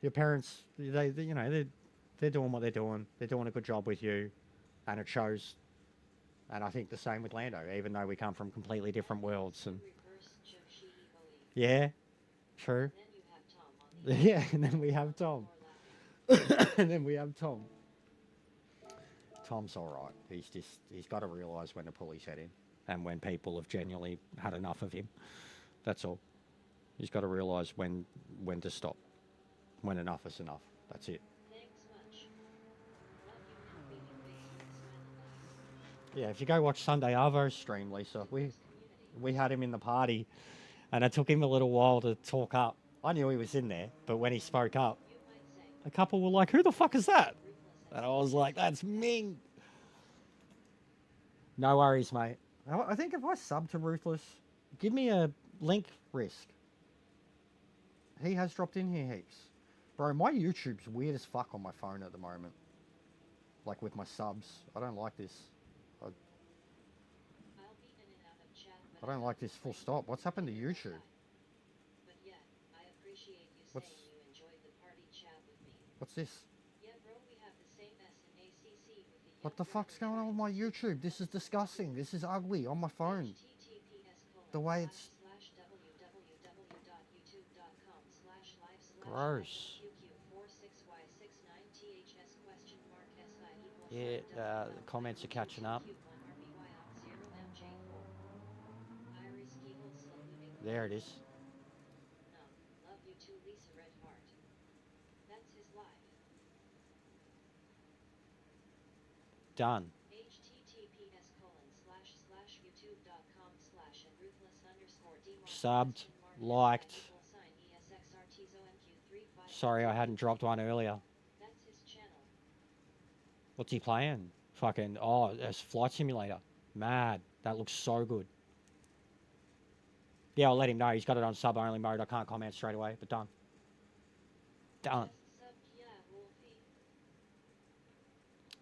your parents, they you know, they're doing what they're doing. They're doing a good job with you, and it shows. And I think the same with Lando, even though we come from completely different worlds. And Reverse Joshi Oi. yeah, true. Then you have Tom on the Yeah, and then we have Tom. more laughing. And then we have Tom. Tom's all right. He's got to realise when to pull his head in, and when people have genuinely had enough of him. That's all. He's got to realise when to stop, when enough is enough. That's it. Thanks much. Love you, man. Baby face with a smiley face. Yeah, if you go watch Sunday Arvo's stream, Lisa, we had him in the party, and it took him a little while to talk up. I knew he was in there, but when he spoke up, You might say. a couple were like, "Who the fuck is that?" Ruthless And I was like, "That's Ming." No worries, mate. I think if I sub to Ruthless, give me a link risk. He has dropped in here heaps. Bro, my YouTube's weird as fuck on my phone at the moment. Like with my subs. I don't like this. I'll be in and out of chat, I but don't like this full stop. What's happened to YouTube? But yeah, I appreciate you What's- saying you enjoyed the party chat with me. What's this? Yeah, bro, we have the same S in ACC with the What the fuck's going on with my YouTube? This is disgusting. This is ugly on my phone. The way it's- Gross. Yeah, the comments are catching up. There it is. Love you too, Lisa Red Heart. That's his life. Done. https://youtube.com/and Subbed, liked. Sorry I hadn't dropped one earlier. That's his channel. What's he playing? Fucking, oh, it's Flight Simulator. Mad. That looks so good. Yeah, I'll let him know. He's got it on sub-only mode. I can't comment straight away, but done. Done. Yeah, Wolfie.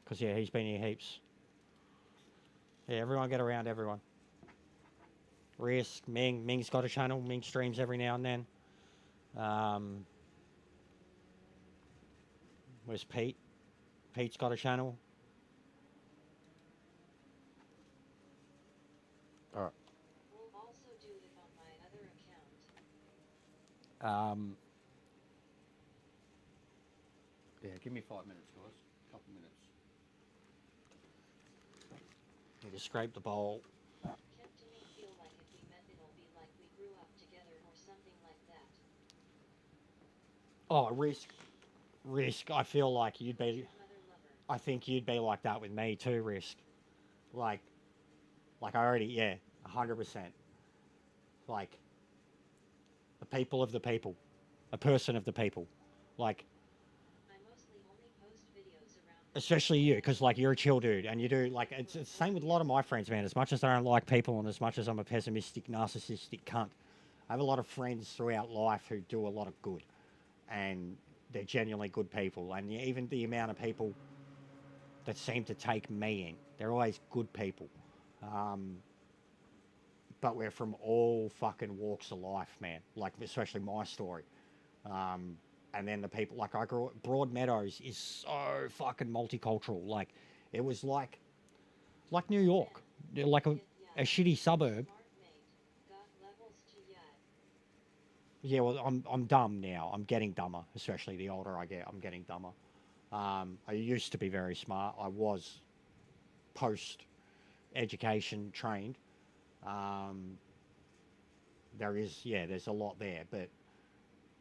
Because, yeah, he's been here heaps. Yeah, everyone get around everyone. Risk, Ming. Ming's got a channel. Ming streams every now and then. Where's Pete? Pete's got a channel. All right. We'll also do it on my other account. Yeah, give me 5 minutes, guys. Couple minutes. Need to scrape the bowl. Kept to me feel like if we met it'll be like we grew up together. Oh, risk. I feel like you'd be. Mother lover. I think you'd be like that with me too. Risk, like, I already, yeah, 100%. Like a people of the people, a person of the people, like I mostly only post videos around the especially you, because like you're a chill dude, and you do like it's the same with a lot of my friends, man. As much as I don't like people, and as much as I'm a pessimistic, narcissistic cunt, I have a lot of friends throughout life who do a lot of good, and they're genuinely good people. And even the amount of people that seem to take me in, they're always good people. Um, but we're from all fucking walks of life, man. Like especially my story. Um, and then the people like I grew up, Broadmeadows is so fucking multicultural. Like it was like New York, like Get a yad. shitty suburb. Smart mate. Got levels to yad. Yeah, well, I'm dumb now. I'm getting dumber, especially the older I get. I'm getting dumber. I used to be very smart. I was post education trained. Um, there's a lot there, but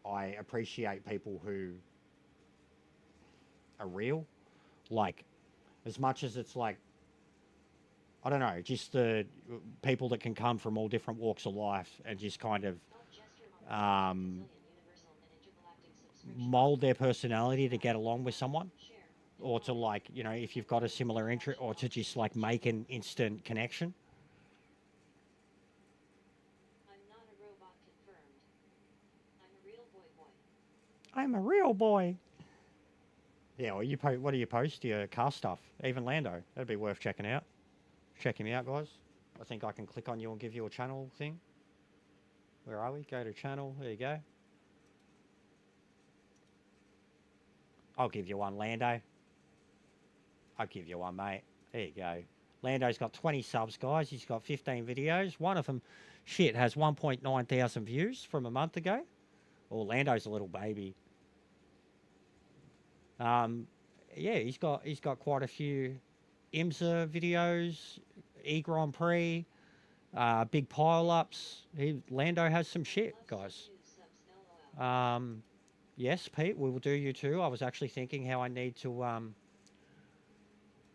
I appreciate people who are real. Like, as much as it's like, I don't know, just the people that can come from all different walks of life and just kind of Help gesture on um, gazillion universal and intergalactic subscription. mold their personality to get along with someone, Share. or to like, if you've got a similar interest, or to just like make an instant connection. I'm not a robot confirmed. I'm a real boy. I'm a real boy. Yeah, well, what do you post? Your car stuff, even Lando. That'd be worth checking out. Check him out, guys. I think I can click on you and give you a channel thing. Where are we? Go to channel. There you go. I'll give you one, Lando. I'll give you one, mate. There you go. Lando's got 20 subs, guys. He's got 15 videos. One of them, shit, has 1.9 thousand views from a month ago. Lando's a little baby. Um, yeah, he's got quite a few IMSA videos, E Grand Prix, big pile ups. Lando has some shit, Loves guys. to subs lol. Yes, Pete, we will do you too. I was actually thinking how I need to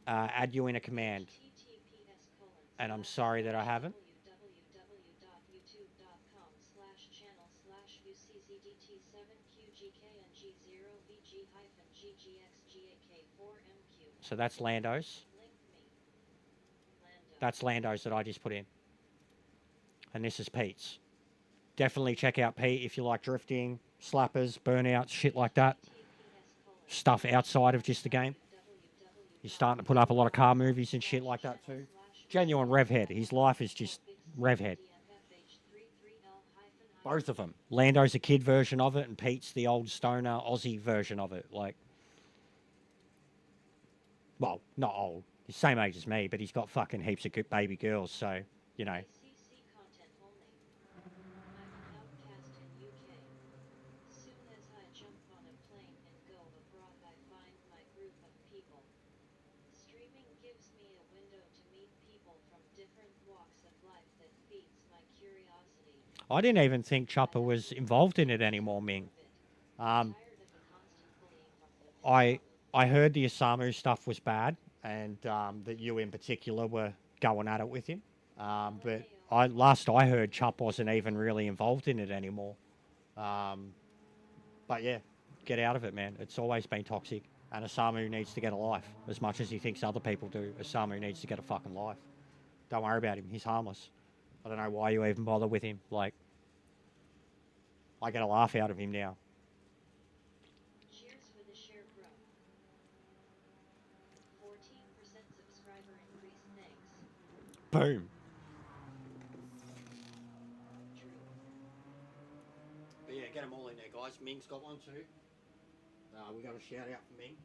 add you in a command, and I'm sorry that I haven't. www.youtube.com/uczgtk-vg-ggx-4mq. So that's Lando's. Link me. Lando. That's Lando's that I just put in, and this is Pete's. Definitely check out Pete if you like drifting, slappers, burnouts, shit like that. Stuff outside of just the game. He's starting to put up a lot of car movies and shit like that too. Genuine revhead. His life is just revhead. Both of them. Lando's a kid version of it, and Pete's the old stoner Aussie version of it. Like, well, not old. He's the same age as me, but he's got fucking heaps of good baby girls. So, you know. ACC content only. I'm an outcast in UK. Soon as I jump on a plane and go abroad, I find my group of people. Streaming gives me a window to meet people from different walks of life that feeds my curiosity. I didn't even think Chopper was involved in it anymore, Ming. Um, Tired of the constant bullying from the I I heard the Osamu stuff was bad, and that you in particular were going at it with him. But last I heard, Chop wasn't even really involved in it anymore. Um, but yeah, get out of it, man. It's always been toxic, and Osamu needs to get a life as much as he thinks other people do. Osamu needs to get a fucking life. Don't worry about him. He's harmless. I don't know why you even bother with him. Like, I get a laugh out of him now. Cheers for the share bro. 14% subscriber increase, thanks. Boom. True. But yeah, get them all in there, guys. Ming's got one too. We got a shout out for Ming.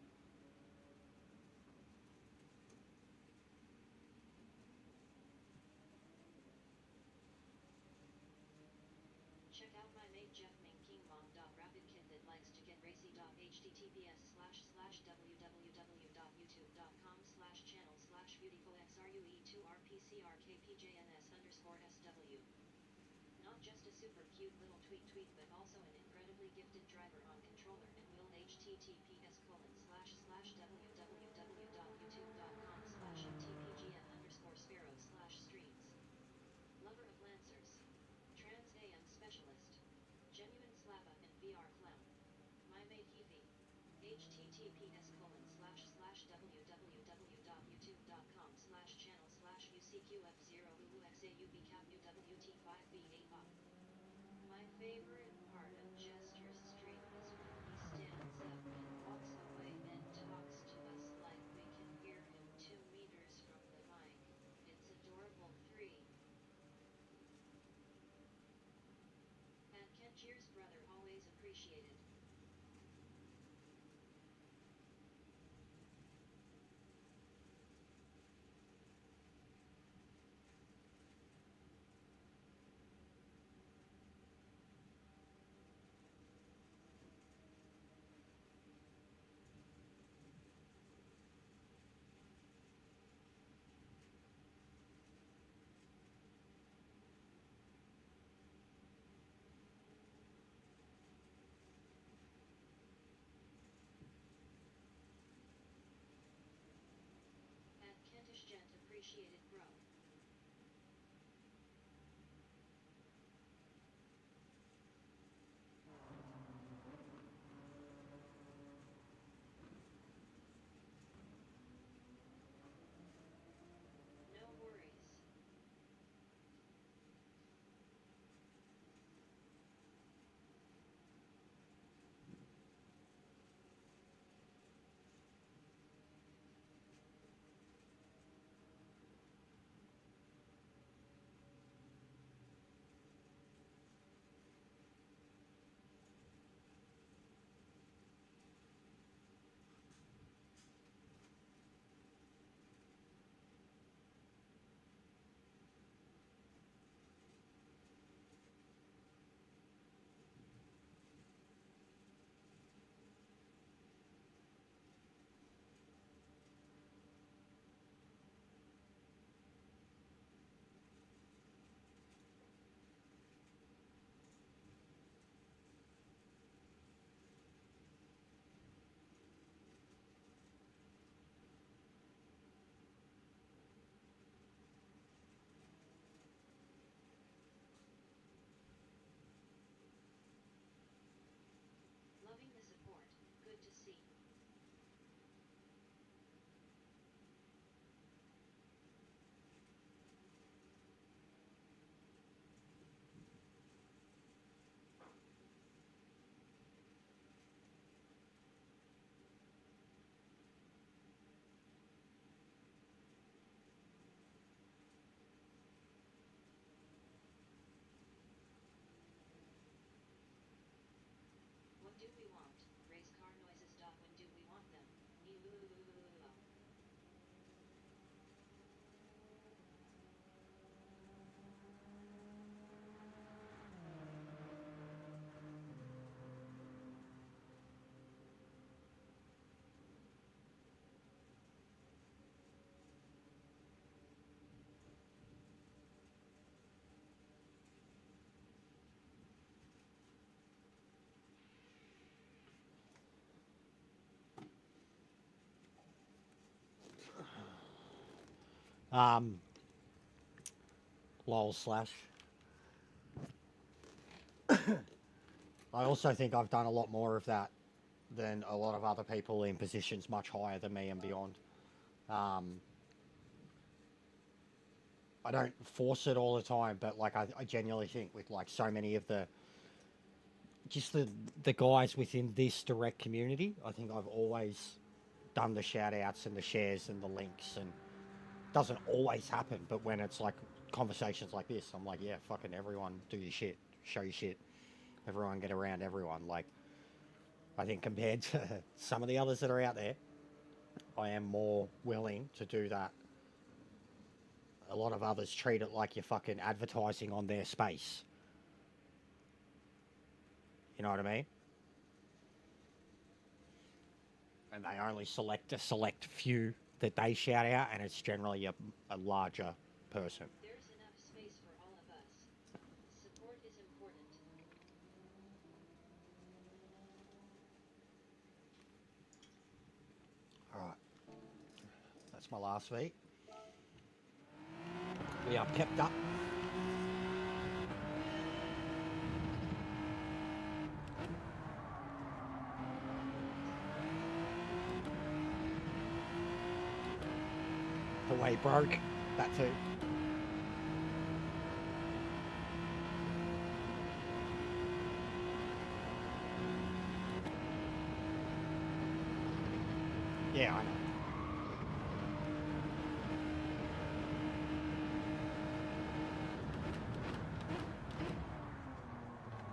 Check out my mate Jeff Ming King Mom. Rapid kid that likes to get racy. https://www.youtube.com/channel/beautifulxrue2rpcrkpjns_sw. Not just a super cute little tweet, but also an incredible proudly gifted driver on controller and will https://www.youtube.com/mtpgn_sparrow/streams. Lover of Lancers. Trans AM specialist. Genuine Slappa and VR clown. My mate Heafy. https://www.youtube.com/channel/ucqf0uuxaubcapnewwt5b8op. My favorite part of Jester's stream is when he stands up and walks away and talks to us like we can hear him 2 meters from the mic. It's adorable. 3. At Ken Cheers brother always appreciated. At Kentish Gent appreciated bro. No worries. Loving the support. Good to see. What do we want? Race car noises. When do we want them? Ew. Um, lol slash. I also think I've done a lot more of that than a lot of other people in positions much higher than me and beyond. I don't force it all the time, but like I genuinely think with like so many of the guys within this direct community, I think I've always done the shout outs and the shares and the links, and it doesn't always happen, but when it's like conversations like this, I'm like, yeah, fucking everyone do your shit, show your shit, everyone get around everyone. Like, I think compared to some of the others that are out there, I am more willing to do that. A lot of others treat it like you're fucking advertising on their space. You know what I mean? And they only select a select few that they shout out, and it's generally a larger person. There's enough space for all of us. Support is important. That's my last week. We are kept up. The way broke, that too. Yeah, I know.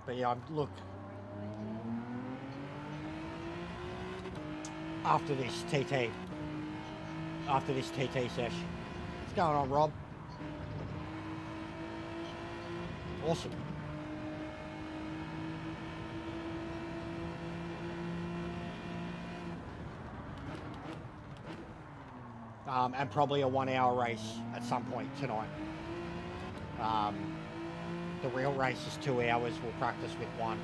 But yeah, look, after this TT sesh. What's going on, Rob? Awesome. And probably a 1 hour race at some point tonight. The real race is 2 hours. We'll practice with one.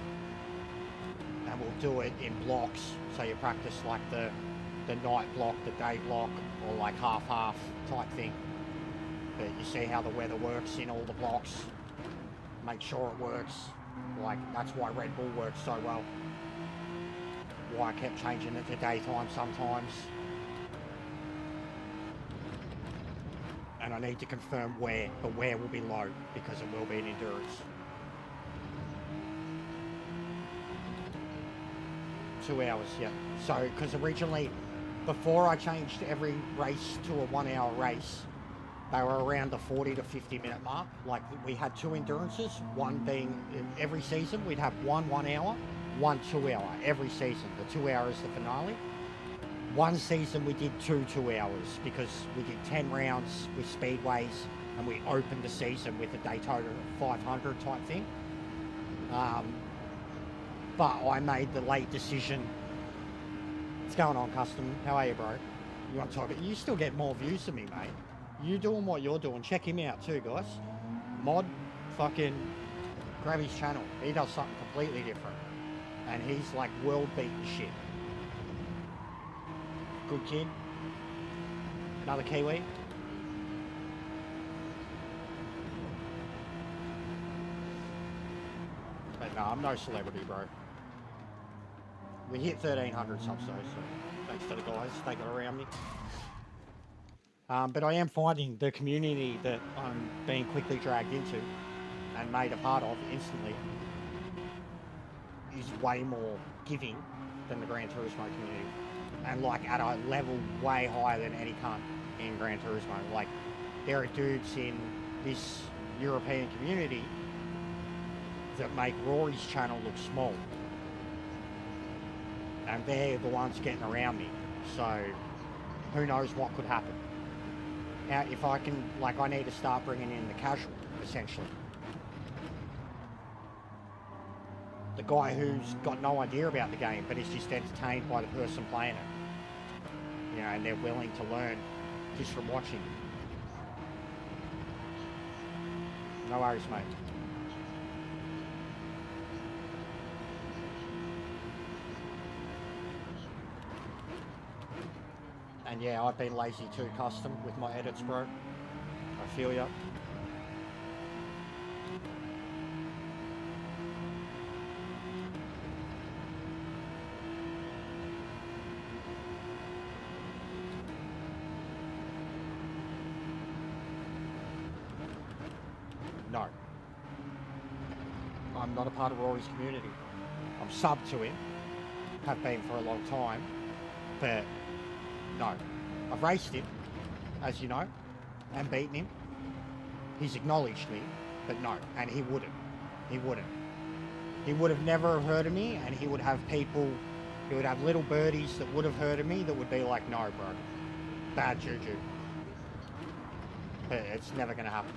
And we'll do it in blocks. So you practice like the night block, the day block, or like half-half type thing. But you see how the weather works in all the blocks. Make sure it works. Like, that's why Red Bull works so well. Why I kept changing it to daytime sometimes. And I need to confirm where, but where will be low, because it will be an endurance. 2 hours, yeah. So, because originally, before I changed every race to a 1 hour race, they were around the 40 to 50 minute mark. Like, we had 2 endurances, one being, every season we'd have one 1 hour, one 2 hour, every season. The 2 hours the finale. One season we did 2 2 hours because we did 10 rounds with speedways and we opened the season with a Daytona 500 type thing. But I made the late decision. What's going on, Custom? How are you, bro? You want to talk? You still get more views than me, mate. You doing what you're doing. Check him out too, guys. Mod, fucking grab his channel. He does something completely different. And he's like world beating shit. Good kid. Another Kiwi. But no, I'm no celebrity, bro. We hit 1,300 subs though, so thanks to the guys. They got around me. But I am finding the community that I'm being quickly dragged into and made a part of instantly is way more giving than the Gran Turismo community. And like at a level way higher than any cunt in Gran Turismo. Like, there are dudes in this European community that make Rory's channel look small. And they're the ones getting around me. So, who knows what could happen. Now, if I can, like, I need to start bringing in the casual, essentially. The guy who's got no idea about the game, but is just entertained by the person playing it. You know, and they're willing to learn just from watching. No worries, mate. And yeah, I've been lazy too, Custom, with my edits, bro. I feel ya. No. I'm not a part of Rory's community. I'm sub to him. Have been for a long time. But no. I've raced him, as you know, and beaten him. He's acknowledged me, but no. And he wouldn't. He wouldn't. He would have never heard of me, and he would have people, he would have little birdies that would have heard of me that would be like, no, bro. Bad juju. But it's never going to happen.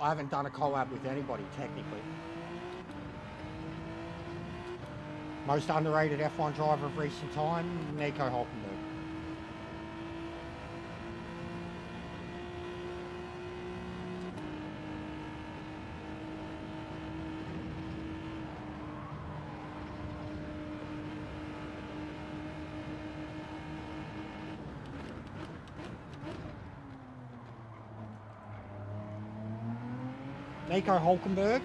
I haven't done a collab with anybody, technically. Most underrated F1 driver of recent time, Nico Hulkenberg. Nico Hulkenberg,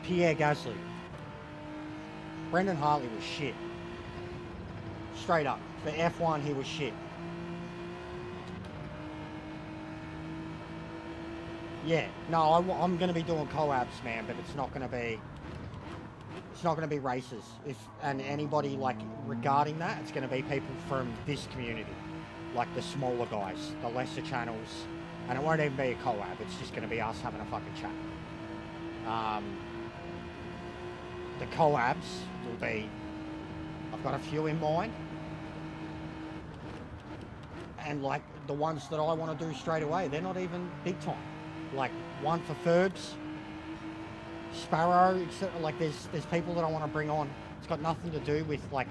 Pierre Gasly. Brendan Hartley was shit. Straight up. For F1, he was shit. Yeah, no, I'm going to be doing collabs, man, but it's not going to be... It's not going to be races. And anybody, like, regarding that, it's going to be people from this community. Like the smaller guys, the lesser channels. And it won't even be a collab, it's just going to be us having a fucking chat. The collabs will be... I've got a few in mind. And, like, the ones that I want to do straight away, they're not even big time. Like, one for Ferbs, Sparrow, etc. Like, there's people that I want to bring on. It's got nothing to do with, like,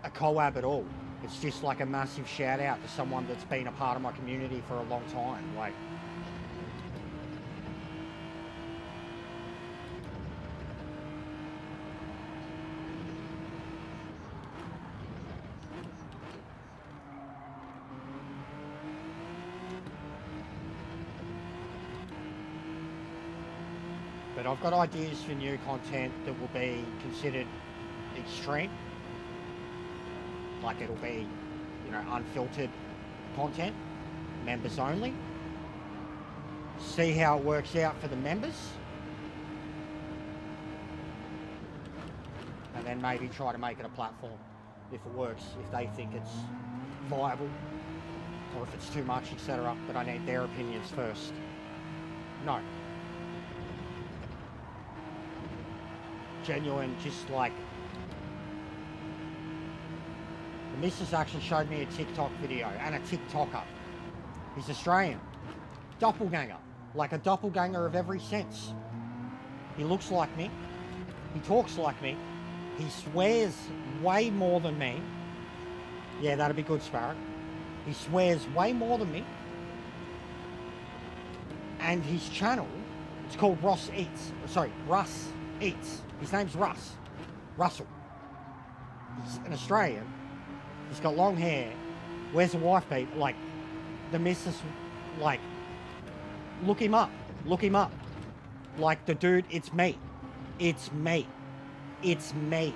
a collab at all. It's just, like, a massive shout out to someone that's been a part of my community for a long time. Like, but I've got ideas for new content that will be considered extreme. Like, it'll be, you know, unfiltered content, members only. See how it works out for the members. And then maybe try to make it a platform if it works, if they think it's viable, or if it's too much, etc. But I need their opinions first. No. Genuine, just like... The missus actually showed me a TikTok video, and a TikToker. He's Australian. Doppelganger. Like a doppelganger of every sense. He looks like me. He talks like me. He swears way more than me. Yeah, that'd be good, Sparrow. He swears way more than me. And his channel, it's called Russ Eats. Sorry, Russ Eats. His name's Russ. Russell. He's an Australian. He's got long hair. Wears a wife beat. Like, the missus, like, look him up. Look him up. Like, the dude, it's me. It's me. It's me.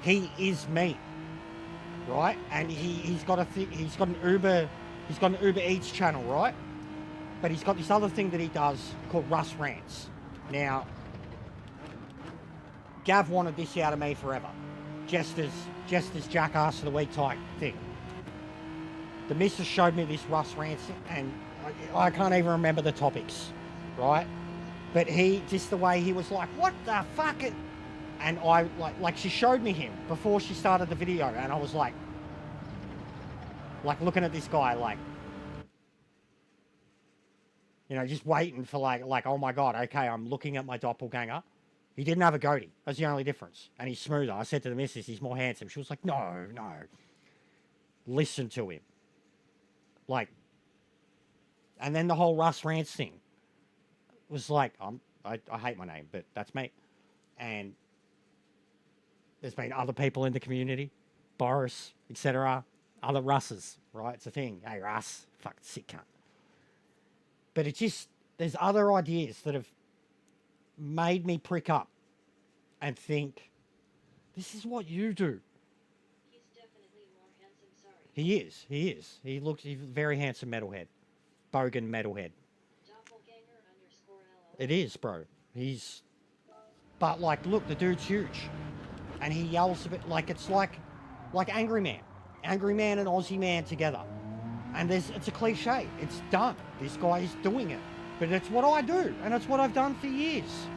He is me. Right? And he's got a thing, he's got an Uber Eats channel, right? But he's got this other thing that he does called Russ Rants. Now, Gav wanted this out of me forever. Just as jackass of the week type thing. The missus showed me this Russ Rants, and I can't even remember the topics, right? But he, just the way he was like, what the fuck? And I, like she showed me him before she started the video, and I was like looking at this guy, like, you know, just waiting for like, oh my God, okay, I'm looking at my doppelganger. He didn't have a goatee. That's the only difference. And he's smoother. I said to the missus, he's more handsome. She was like, no. Listen to him. Like, and then the whole Russ Rants thing was like, I hate my name, but that's me. And there's been other people in the community, Boris, etc., other Russes, right? It's a thing. Hey, Russ, fucking sick cunt. But it just, there's other ideas that have made me prick up and think, this is what you do. He's definitely more handsome, sorry. He is. He's a very handsome metalhead. Bogan metalhead. Doppelganger _ LO. It is, bro. But like, look, the dude's huge. And he yells a bit, like, it's like Angry Man. Angry Man and Aussie Man together. And it's a cliche. It's done. This guy is doing it. But it's what I do, and it's what I've done for years.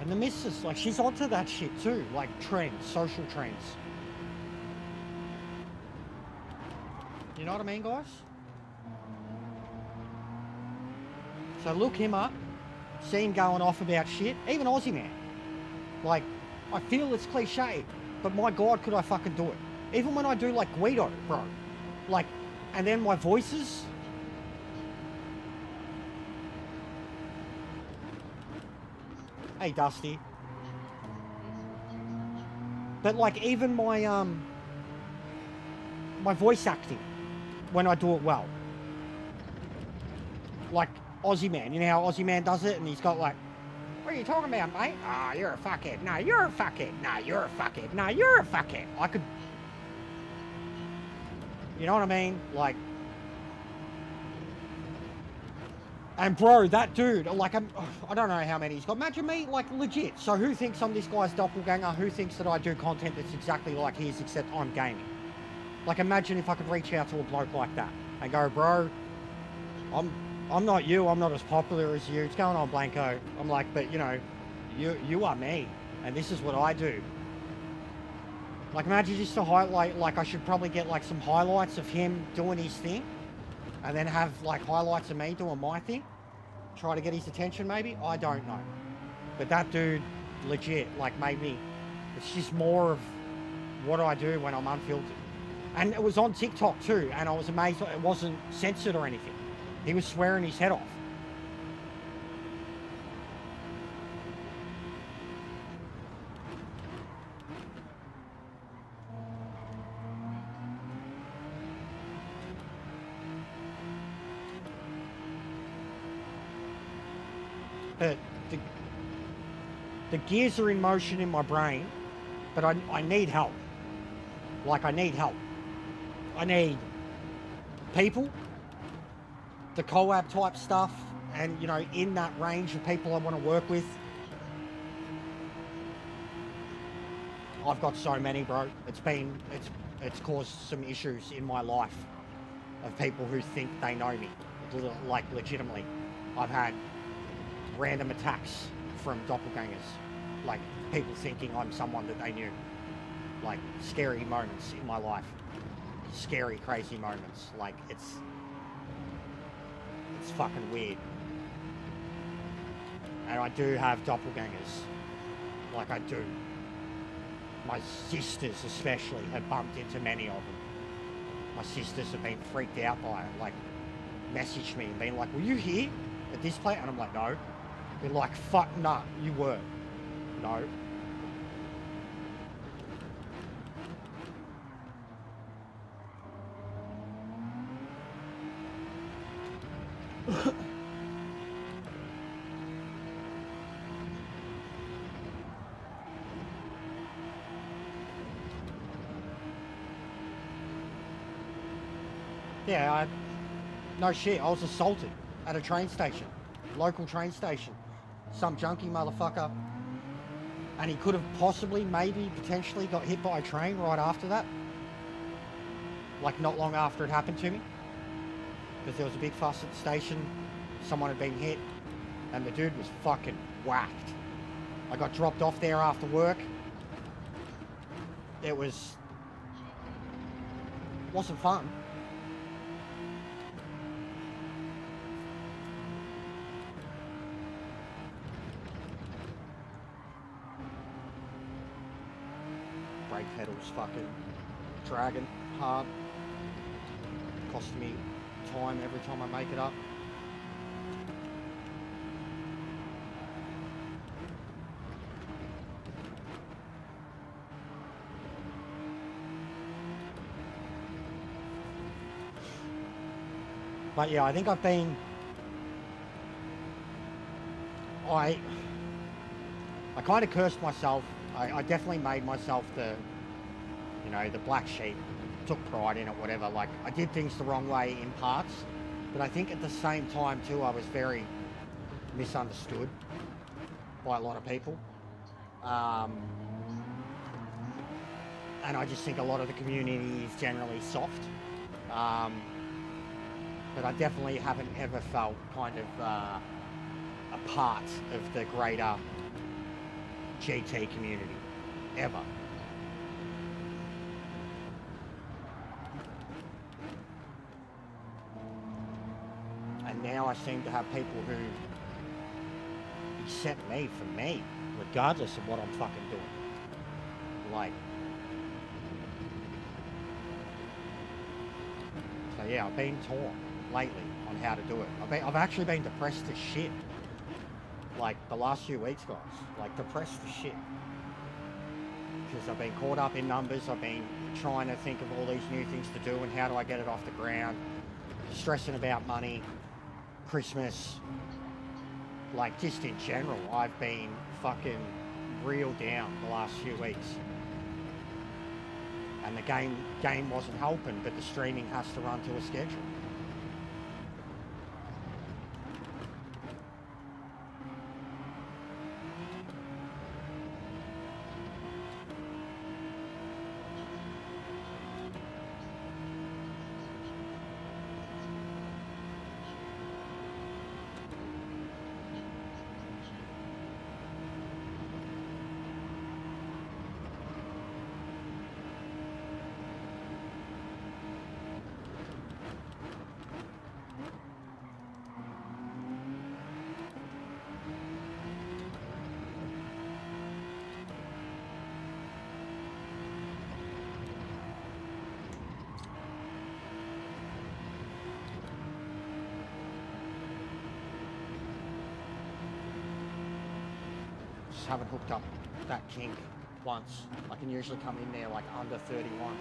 And the missus, like, she's onto that shit too, like trends, social trends. You know what I mean, guys? So look him up, see him going off about shit, even Aussie Man. Like, I feel it's cliche, but my God, could I fucking do it. Even when I do, like, Guido, bro. Like, and then my voices. Hey, Dusty. But, like, even my voice acting, when I do it well. like Aussie Man. You know how Aussie Man does it, and he's got like, what are you talking about, mate? Ah, you're a fuckhead. No, you're a fuckhead. No, you're a fuckhead. No, you're a fuckhead. I could, you know what I mean? Like, and bro, that dude, like, I don't know how many he's got. Imagine me, like, legit. So who thinks I'm this guy's doppelganger? Who thinks that I do content that's exactly like his, except I'm gaming? Like, imagine if I could reach out to a bloke like that and go, bro, I'm not you. I'm not as popular as you. It's going on, Blanco. I'm like, but you know, you are me, and this is what I do. Like, imagine just to highlight. Like, I should probably get like some highlights of him doing his thing, and then have like highlights of me doing my thing. Try to get his attention, maybe. I don't know, but that dude, legit, like, made me. It's just more of what I do when I'm unfiltered. And it was on TikTok too, and I was amazed it wasn't censored or anything. He was swearing his head off. But the gears are in motion in my brain, but I need help. Like, I need help. I need people, the collab type stuff, and, you know, in that range of people I want to work with. I've got so many, bro. It's caused some issues in my life of people who think they know me, like, legitimately. I've had random attacks from doppelgangers, like people thinking I'm someone that they knew. Like, scary moments in my life. Scary, crazy moments. Like, it's fucking weird. And I do have doppelgangers. Like, I do. My sisters especially have bumped into many of them. My sisters have been freaked out by it. Like, messaged me and been like, were you here at this place? And I'm like, no. They're like, fuck, nah, you were. No. Yeah, no shit, I was assaulted at a train station, local train station. Some junkie motherfucker, and he could have possibly, maybe, potentially got hit by a train right after that. Like, not long after it happened to me. Because there was a big fuss at the station, someone had been hit, and the dude was fucking whacked. I got dropped off there after work. It wasn't fun. Brake pedals fucking dragging hard. Costing me time every time I make it up. But yeah, I think I've been... I kind of cursed myself. I definitely made myself the black sheep. Took pride in it, whatever. Like, I did things the wrong way in parts, but I think at the same time too, I was very misunderstood by a lot of people. And I just think a lot of the community is generally soft. But I definitely haven't ever felt kind of a part of the greater GT community, ever. And now I seem to have people who accept me for me, regardless of what I'm fucking doing. Like, so yeah, I've been torn lately on how to do it. I've actually been depressed as shit. Like, the last few weeks, guys. Like, depressed as shit. Because I've been caught up in numbers. I've been trying to think of all these new things to do and how do I get it off the ground. Stressing about money. Christmas, like just in general, I've been fucking reeled down the last few weeks. And the game wasn't helping, but the streaming has to run to a schedule. Haven't hooked up that kink once. I can usually come in there like under 31.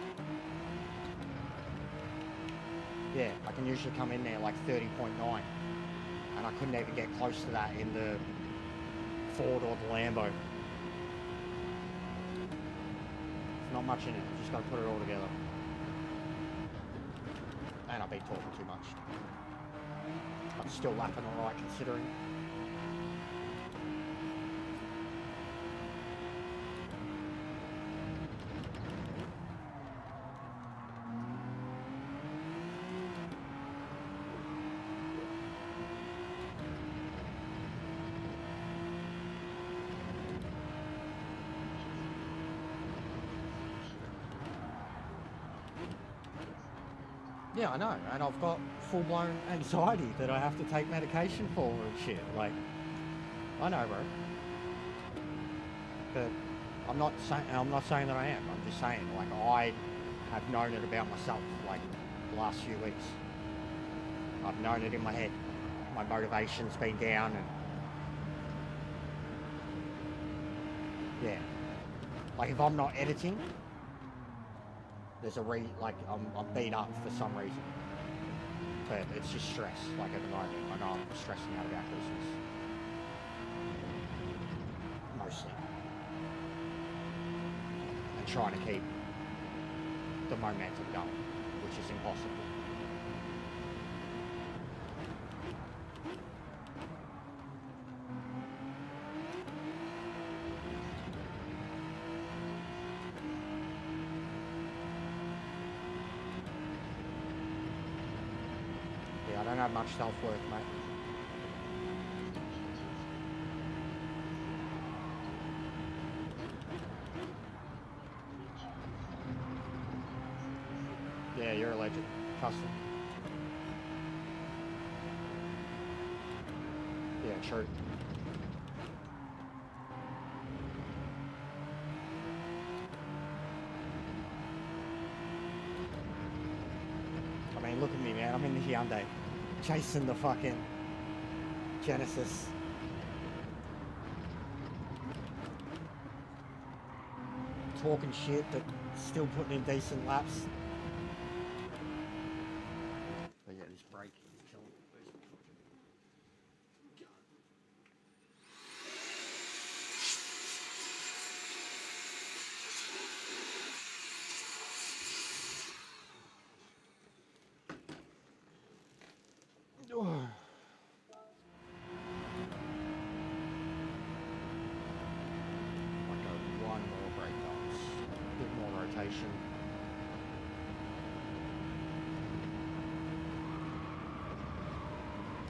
Yeah, I can usually come in there like 30.9, and I couldn't even get close to that in the Ford or the Lambo. Not much in it, just got to put it all together. And I've been talking too much. I'm still lapping alright considering. Yeah, I know, and I've got full-blown anxiety that I have to take medication for and shit. Like, I know, bro. But I'm not saying that I am. I'm just saying, like, I have known it about myself, like, the last few weeks. I've known it in my head. My motivation's been down, and yeah. Like, if I'm not editing, there's a I'm beat up for some reason, but it's just stress. Like at the moment, I know I'm stressing out about Christmas, mostly, and trying to keep the momentum going, which is impossible. I don't have much self-worth, mate. Yeah, you're a legend. Custom. Yeah, true. I mean, look at me, man. I'm in the Hyundai. Chasing the fucking Genesis. Talking shit, but still putting in decent laps. But yeah, this brake is killing me.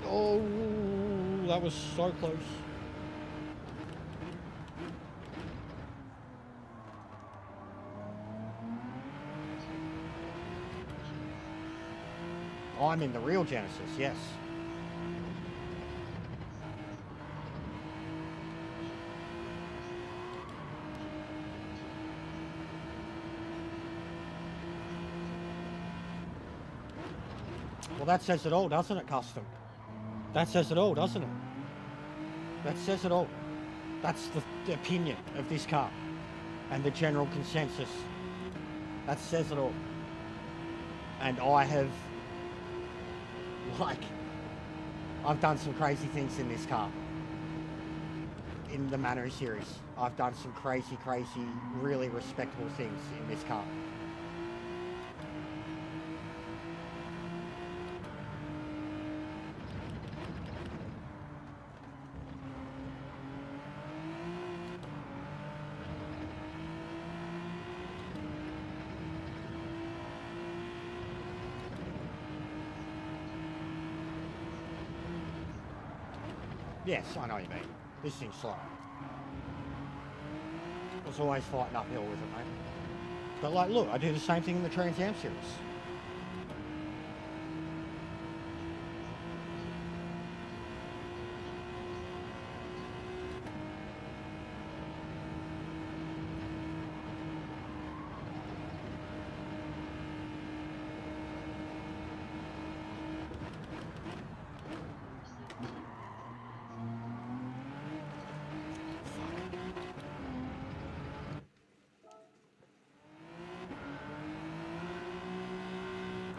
Oh, that was so close. I'm in the real Genesis, yes. Well, that says it all, doesn't it, Custom? That says it all, doesn't it? That says it all. That's the opinion of this car and the general consensus. That says it all. And I have, like, I've done some crazy things in this car. In the Manu series, I've done some crazy, really respectable things in this car. Yes, I know what you mean. This thing's slow. I was always fighting uphill with it, mate. But like, look, I do the same thing in the Trans Am series.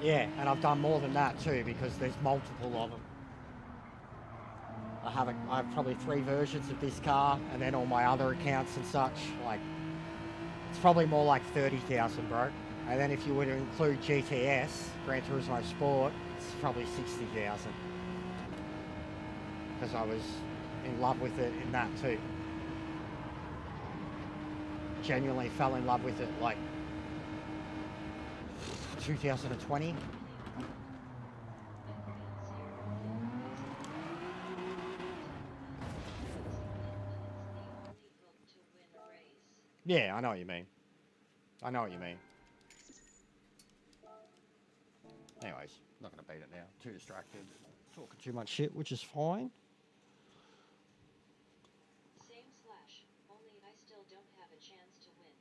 Yeah, and I've done more than that too because there's multiple of them. I have probably 3 versions of this car, and then all my other accounts and such. Like, it's probably more like 30,000, bro. And then if you were to include GTS, Gran Turismo Sport, it's probably 60,000. Because I was in love with it in that too. Genuinely fell in love with it like 2020. Yeah, I know what you mean. I know what you mean. Anyways, not going to beat it now. Too distracted. Talking too much shit, which is fine. Same slash, only I still don't have a chance to win.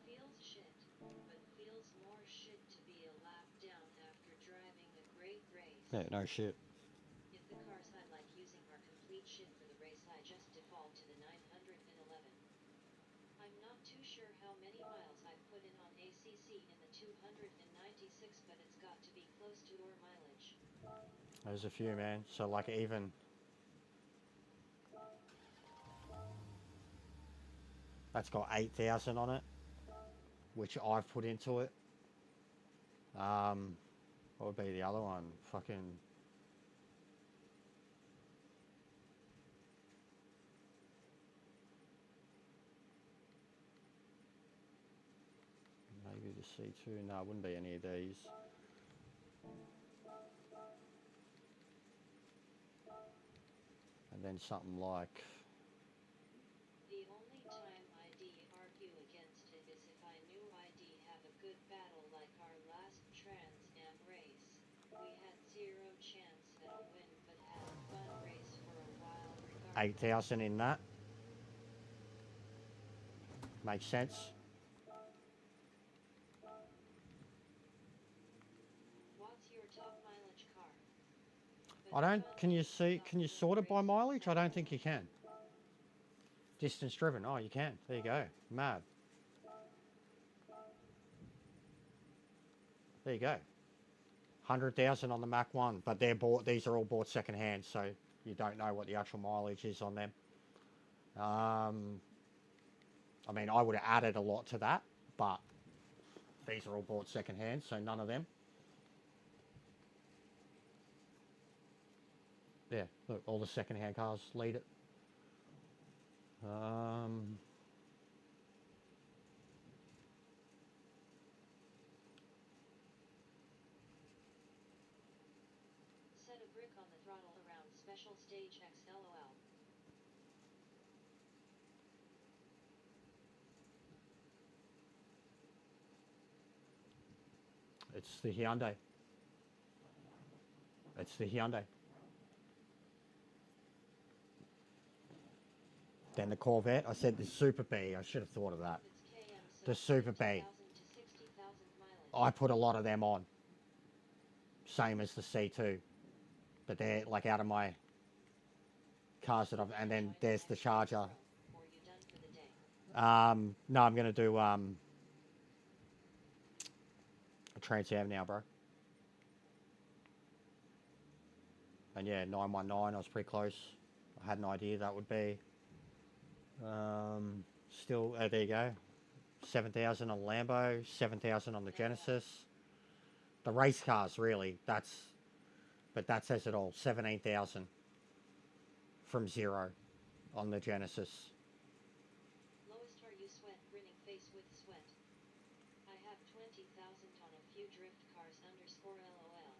Feels shit, but feels more shit to be a lap down after driving a great race. Yeah, no shit. If the cars I like using are complete shit for the race, I just default to the 911. I'm not too sure how many miles I put in on ACC in the 296, but it's got to be close to your mileage. There's a few, man. So like even that's got 8,000 on it, which I've put into it. What would be the other one? Fucking. Maybe the C2. No, it wouldn't be any of these. And then something like. The only time I'd argue against it is if I knew I'd have a good battle like our last Trans Am race. We had zero chance at a win, but had a fun race for a while regardless. 8,000 in that. Makes sense. What's your top mileage car? I don't. Can you see? Can you sort it by mileage? I don't think you can. Distance driven. Oh, you can. There you go. Mad. There you go. 100,000 on the Mach 1, but they're bought. These are all bought second hand, so you don't know what the actual mileage is on them. I mean, I would have added a lot to that, but these are all bought second hand, so none of them. Yeah, look, all the second hand cars lead it. Set a brick on the throttle around special stage X LOL. It's the Hyundai. It's the Hyundai. Then the Corvette. I said the Super B. I should have thought of that. It's KM, so The Super B. 50,000 to 60,000 mileage. I put a lot of them on. Same as the C2. But they're like out of my cars that I've, and then there's the Charger. Or you done for the day? No, I'm gonna do a Trans Am now, bro. And yeah, 919. I was pretty close. I had an idea that would be. Still, there you go. 7,000 on Lambo, 7,000 on the Genesis. The race cars, really. But that says it all. 17,000 from zero on the Genesis. Lowest are you sweat, grinning face with sweat. I have 20,000 on a few drift cars underscore LOL.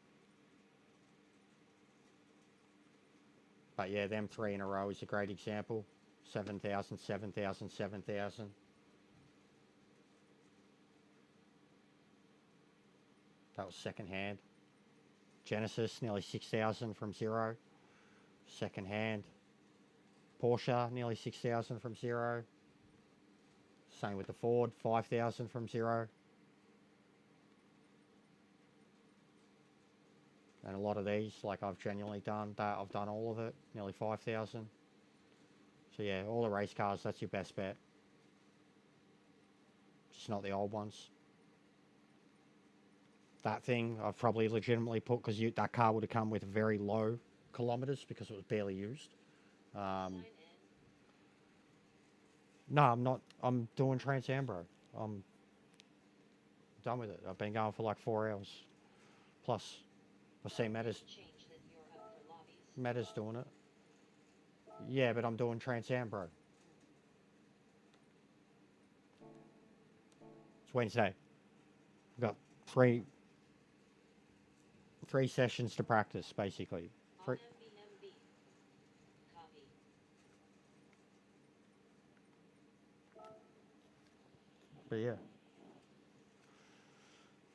But yeah, them three in a row is a great example. 7,000, 7,000, 7,000. That was second hand. Genesis, nearly 6,000 from zero. Second hand. Porsche, nearly 6,000 from zero. Same with the Ford, 5,000 from zero. And a lot of these, like I've genuinely done that, I've done all of it, nearly 5,000. So yeah, all the race cars, that's your best bet. Just not the old ones. That thing I've probably legitimately put, because that car would have come with very low kilometers because it was barely used. Sign in. No, I'm not. I'm doing Trans Am, bro. I'm done with it. I've been going for like 4 hours. Plus, I see Meta's Change that you're up for lobbies. Meta's doing it. Yeah, but I'm doing Trans Am, bro. It's Wednesday. I've got three sessions to practice, basically. On MB. Copy. But yeah.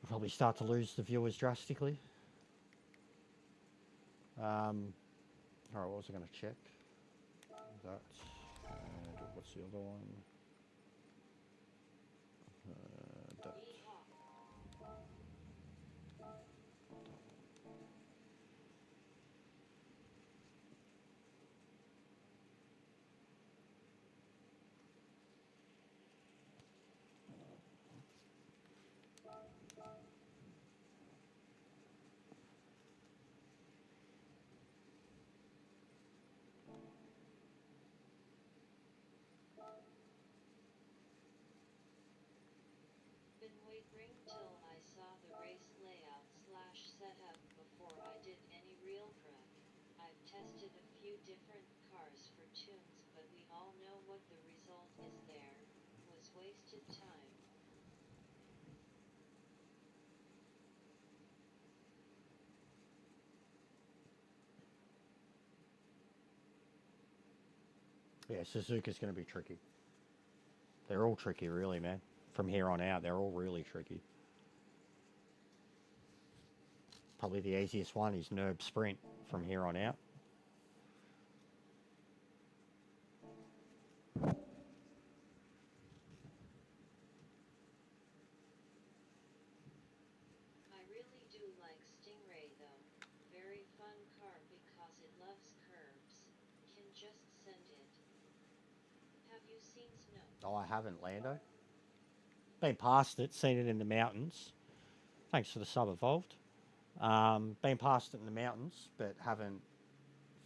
I'll probably start to lose the viewers drastically. Alright, what was I going to check? That. And what's the other one? That. Been waiting till I saw the race layout / setup before I did any real prep. I've tested a few different cars for tunes, but we all know what the result is there. Was wasted time. Yeah, Suzuka's going to be tricky. They're all tricky, really, man. From here on out, they're all really tricky. Probably the easiest one is Nerb Sprint from here on out. I really do like Stingray though. Very fun car because it loves curves. Can just send it. Have you seen snow? Oh, I haven't, Lando. Been past it, seen it in the mountains. Thanks for the sub, Evolved. Been past it in the mountains, but haven't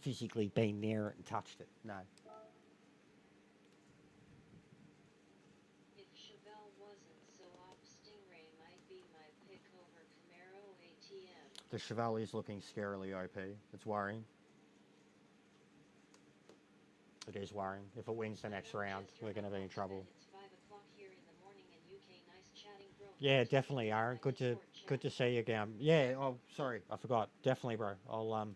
physically been near it and touched it. No. If Chevelle wasn't so off, Stingray might be my pick over Camaro ATM. The Chevelle is looking scarily OP. It's worrying. It is worrying. If it wins the next round, we're going to be in trouble. It's 5 o'clock here in the morning in UK. Nice chatting, bro. Yeah, definitely, Aaron. Good to see you again. Yeah. Oh, sorry, I forgot. Definitely, bro. I'll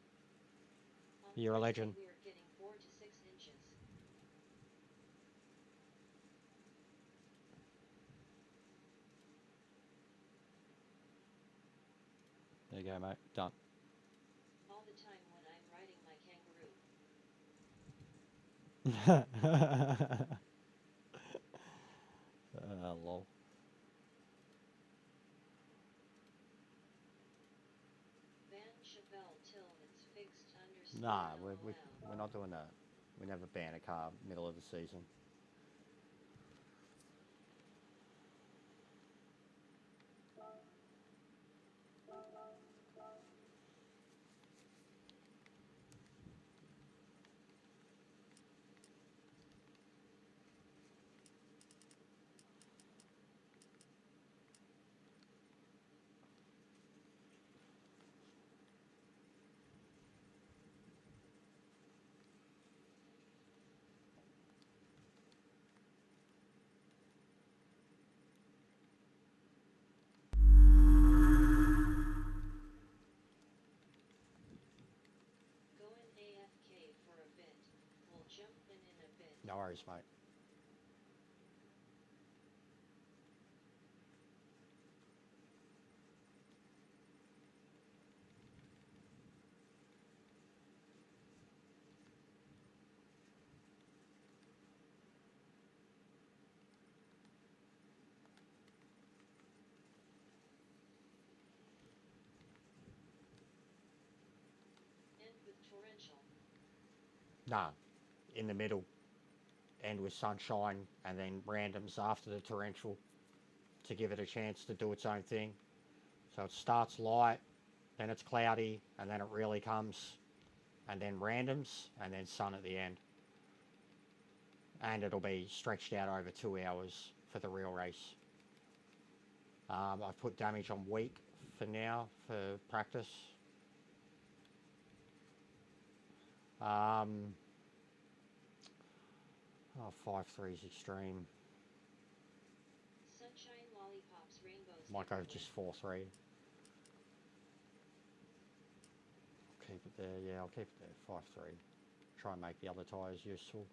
You're a legend. We are getting 4 to 6 inches. There you go, mate. Done. All the time when I'm riding my kangaroo. Lol. Van Chevelle till it's fixed. Understand? Nah, LOL. we're not doing that. We never ban a car middle of the season. Going AFK for a bit. We'll jump in a bit. No worries, mate. End with torrential. Nah, in the middle. End with sunshine and then randoms after the torrential to give it a chance to do its own thing. So it starts light, then it's cloudy, and then it really comes, and then randoms, and then sun at the end. And it'll be stretched out over 2 hours for the real race. I've put damage on weak for now for practice. Oh, 5.3 is extreme. Sunshine, lollipops, rainbows. Might go everywhere. just 4.3. Keep it there, yeah, I'll keep it there, 5.3. Try and make the other tyres useful.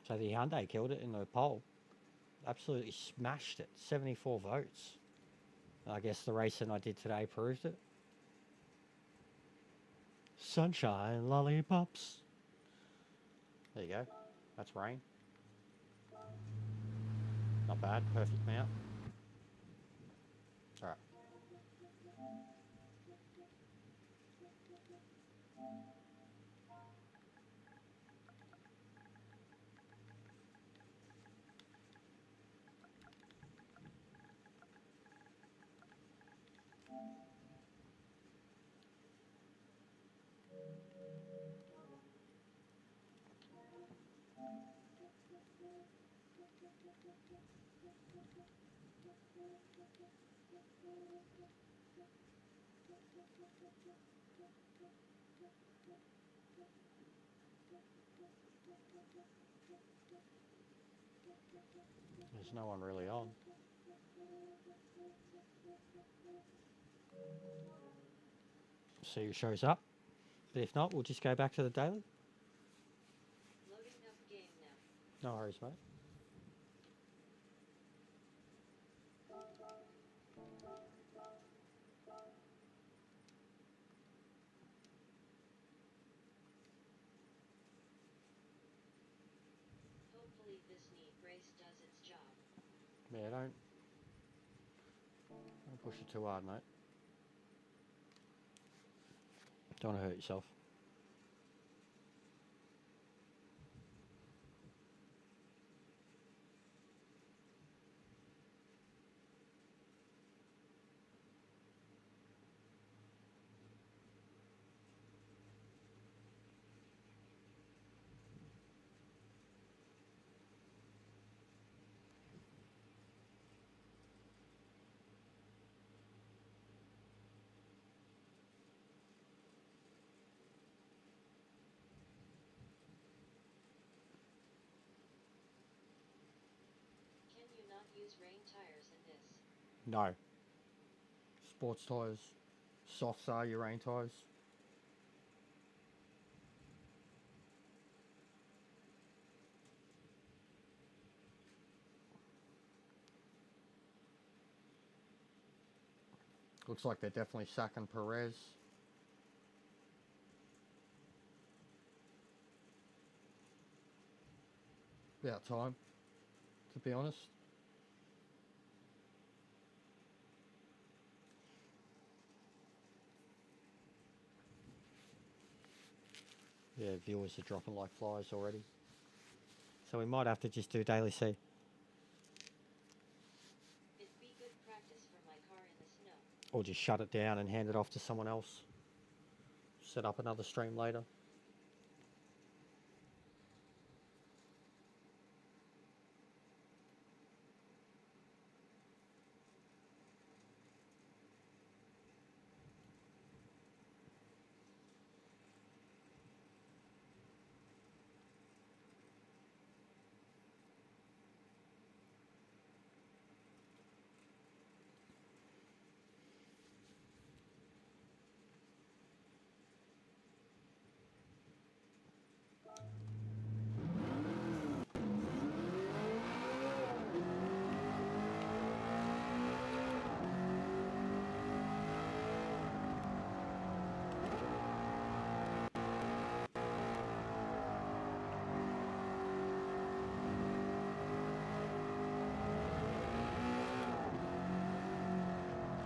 So the Hyundai killed it in the poll. Absolutely smashed it. 74 votes. I guess the racing I did today proved it. Sunshine, lollipops. There you go. That's rain. Not bad. Perfect mount. Alright. There's no one really on. See who shows up. But if not, we'll just go back to the daily. Loading up game now. No worries, mate. Hopefully this neat race does its job. Yeah, don't push it too hard, mate. Don't want to hurt yourself. use rain tires in this? No. Sports tyres. Softs are your rain tyres. Looks like they're definitely sacking Perez. About time, to be honest. Yeah, viewers are dropping like flies already. So we might have to just do Daily C. It'd be good practice for my car in the snow. Or just shut it down and hand it off to someone else. Set up another stream later.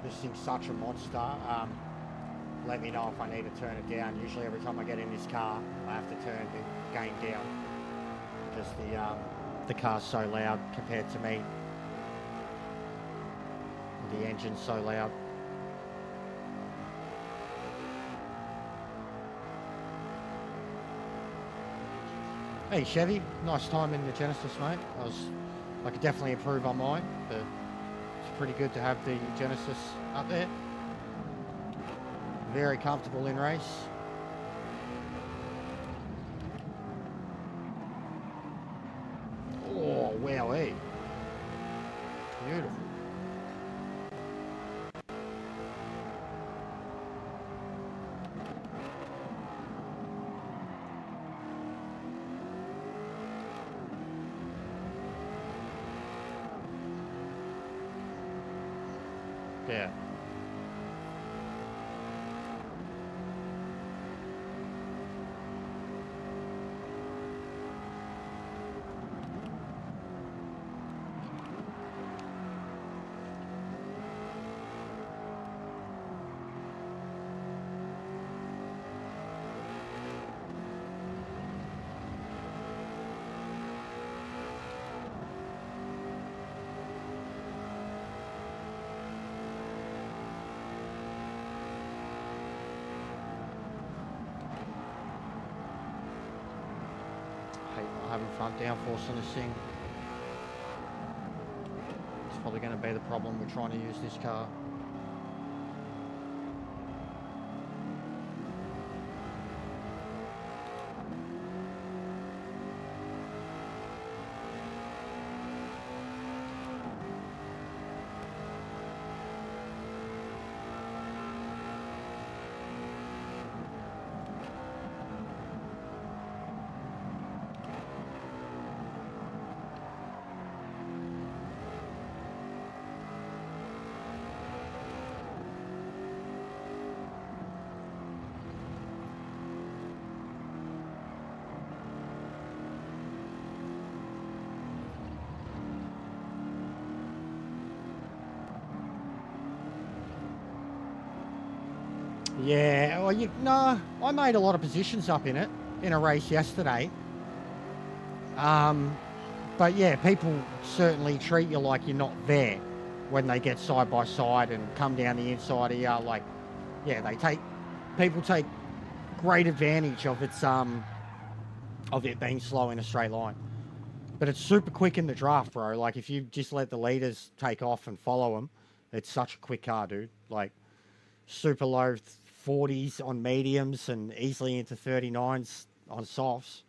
This thing's such a monster. Let me know if I need to turn it down. Usually every time I get in this car, I have to turn the gain down because the car's so loud compared to me. The engine's so loud. Hey Chevy, nice time in the Genesis, mate. I could definitely improve on mine, but it's pretty good to have the Genesis up there. Very comfortable in race. Oh, wowee. Beautiful. Yeah. Having front downforce on this thing. It's probably going to be the problem with trying to use this car. Yeah, well, no, I made a lot of positions up in it in a race yesterday. But yeah, people certainly treat you like you're not there when they get side by side and come down the inside of you. Like, yeah, people take great advantage of it being slow in a straight line. But it's super quick in the draft, bro. Like, if you just let the leaders take off and follow them, it's such a quick car, dude. Like, super low 40s on mediums and easily into 39s on softs.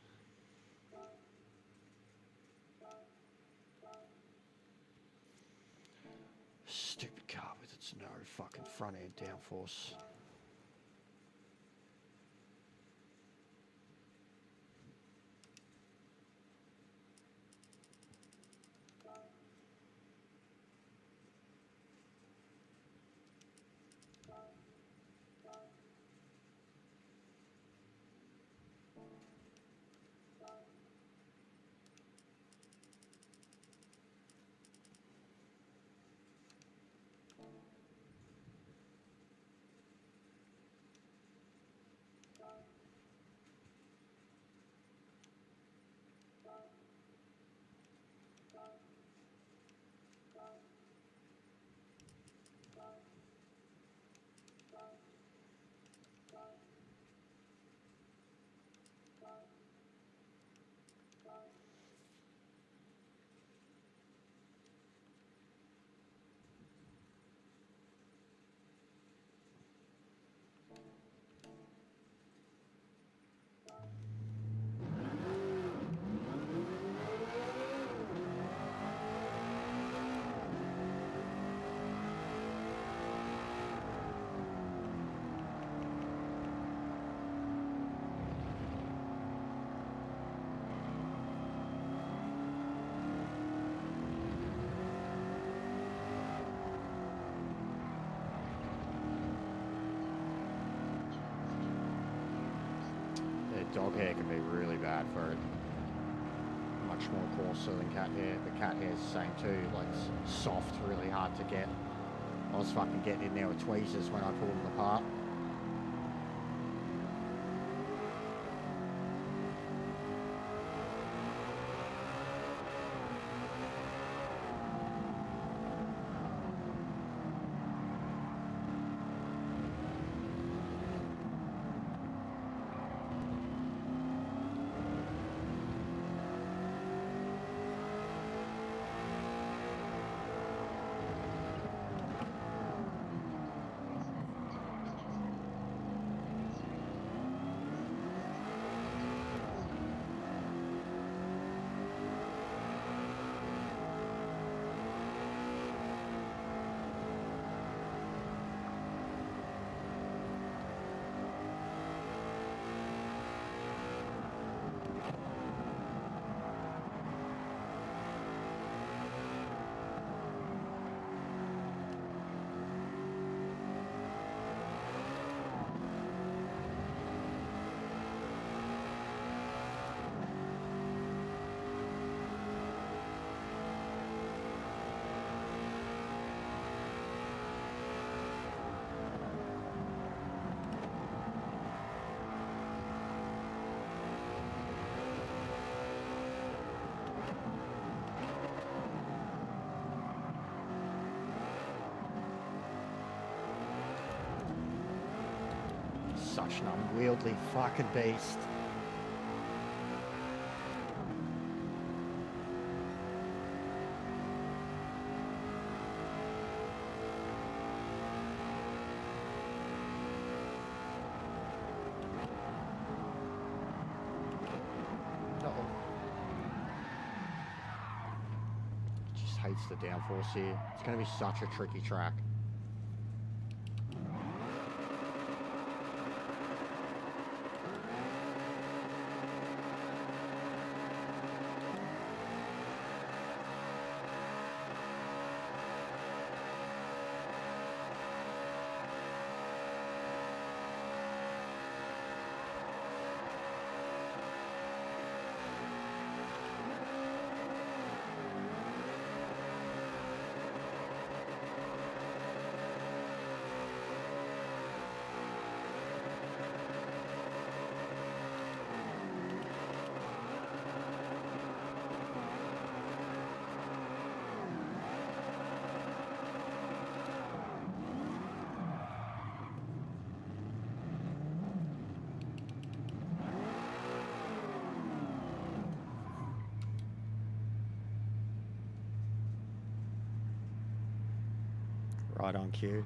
fucking front end downforce. Dog hair can be really bad for it. Much more coarser than cat hair. The cat hair is the same too, like soft, really hard to get. I was fucking getting in there with tweezers when I pulled them apart. Such an unwieldy fucking beast. Uh-oh. Just hates the downforce here. It's going to be such a tricky track. Right on cue.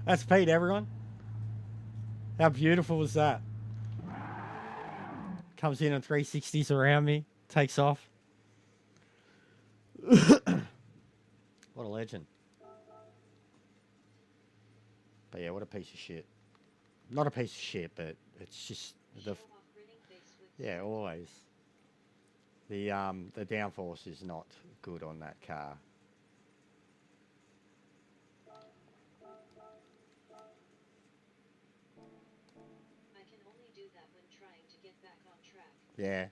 That's Pete, everyone. How beautiful was that? Comes in on 360s around me, takes off. What a legend. But yeah, what a piece of shit. Not a piece of shit, but it's just the yeah, always. The downforce is not good on that car. I can only do that when trying to get back on track. Yeah.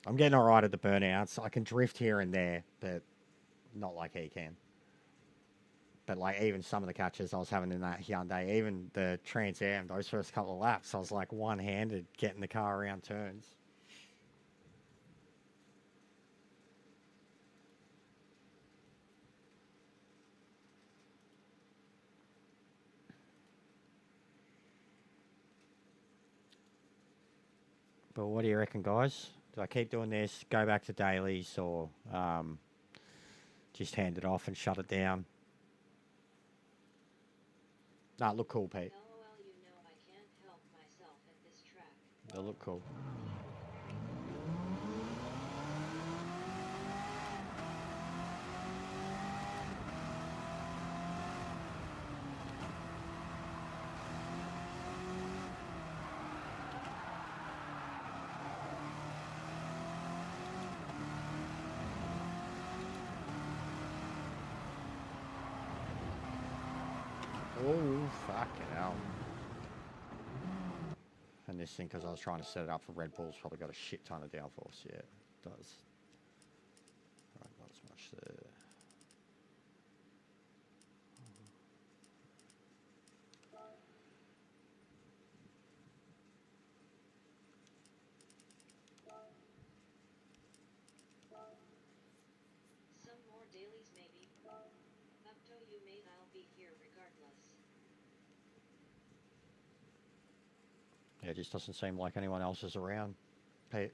I'm getting alright at the burnouts. I can drift here and there, but not like he can. But like even some of the catches I was having in that Hyundai, even the Trans Am, those first couple of laps, I was like one-handed getting the car around turns. But what do you reckon, guys? Do I keep doing this, go back to dailies, or just hand it off and shut it down? Nah, look cool, Pete. LOL, you know I can't help myself at this track. They look cool. Oh, fucking hell. And this thing, because I was trying to set it up for Red Bull's probably got a shit ton of downforce. Yeah, it does. Right, not as much there. Some more dailies maybe. Upto you mate, I'll be here regardless. Yeah, it just doesn't seem like anyone else is around, Pete.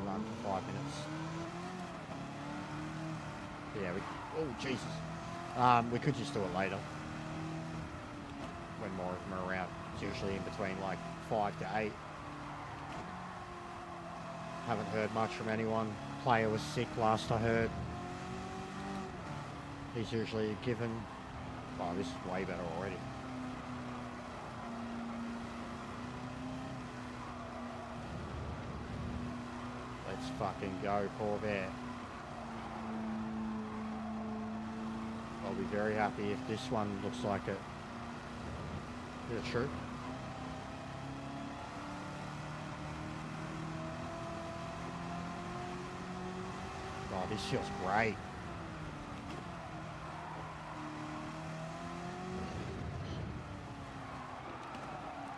Run for 5 minutes. Yeah, oh, Jesus. We could just do it later. When more of them are around. It's usually in between like 5 to 8. Haven't heard much from anyone. Player was sick last I heard. He's usually a given. Oh, this is way better already. Let's fucking go, Corvette. I'll be very happy if this one looks like it. Is it true? Oh, this feels great.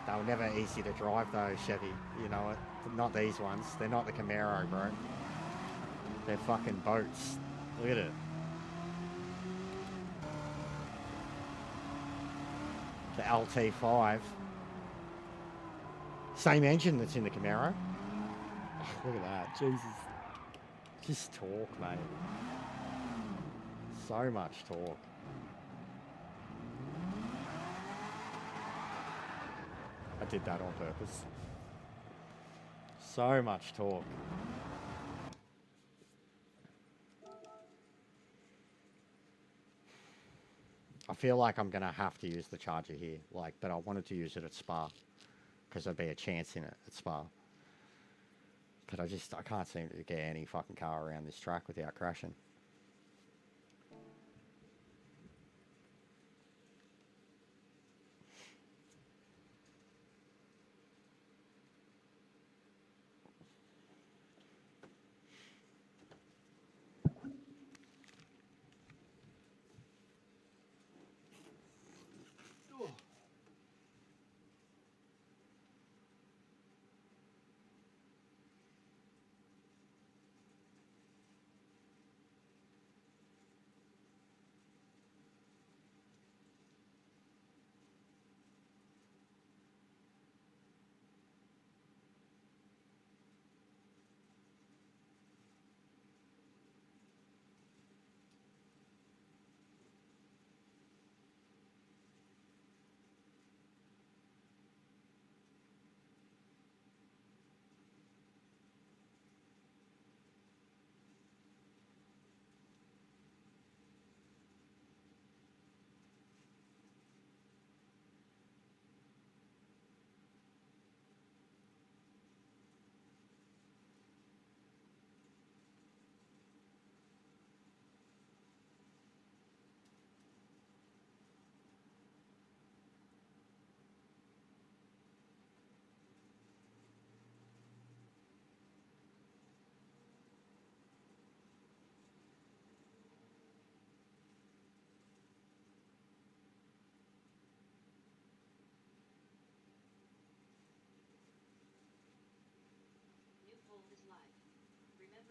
They were never easy to drive though, Chevy. You know it. Not these ones. They're not the Camaro, bro. They're fucking boats. Look at it. The LT5. Same engine that's in the Camaro. Look at that. Jesus. Just torque, mate. So much torque. I did that on purpose. So much torque. I feel like I'm going to have to use the charger here. But I wanted to use it at Spa. Because there'd be a chance in it at Spa. But I can't seem to get any fucking car around this track without crashing.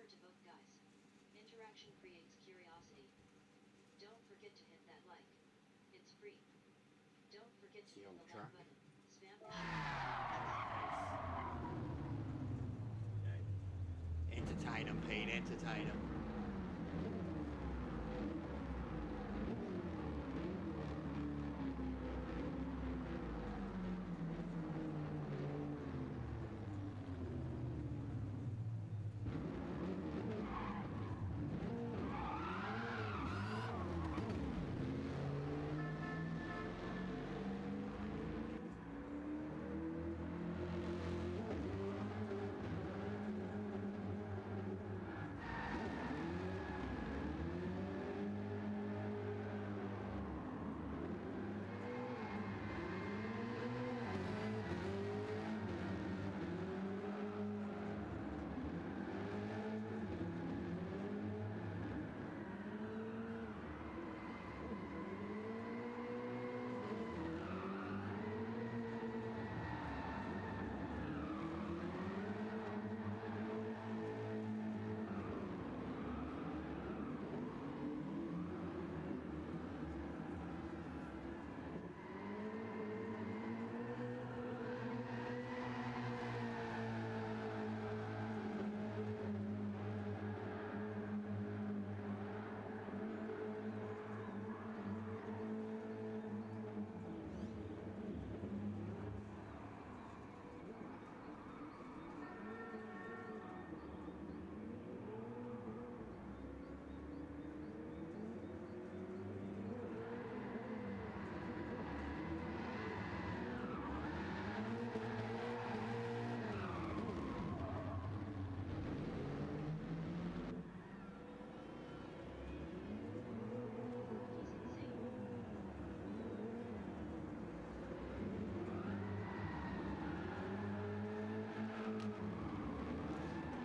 to both guys. Interaction creates curiosity. Don't forget to hit that like. It's free. Don't forget to See hit on the the like track? button. Spam the shit. Entertain him, Pete, entertain him.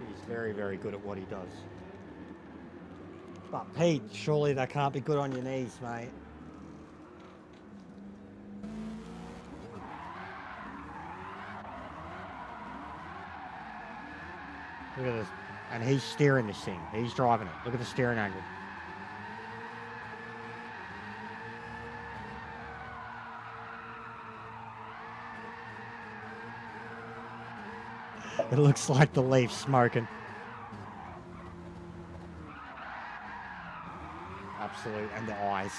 He's very, very good at what he does. But Pete, surely that can't be good on your knees, mate. Look at this. And he's steering this thing. He's driving it. Look at the steering angle. It looks like the Leaf's smoking. Absolute. And the eyes.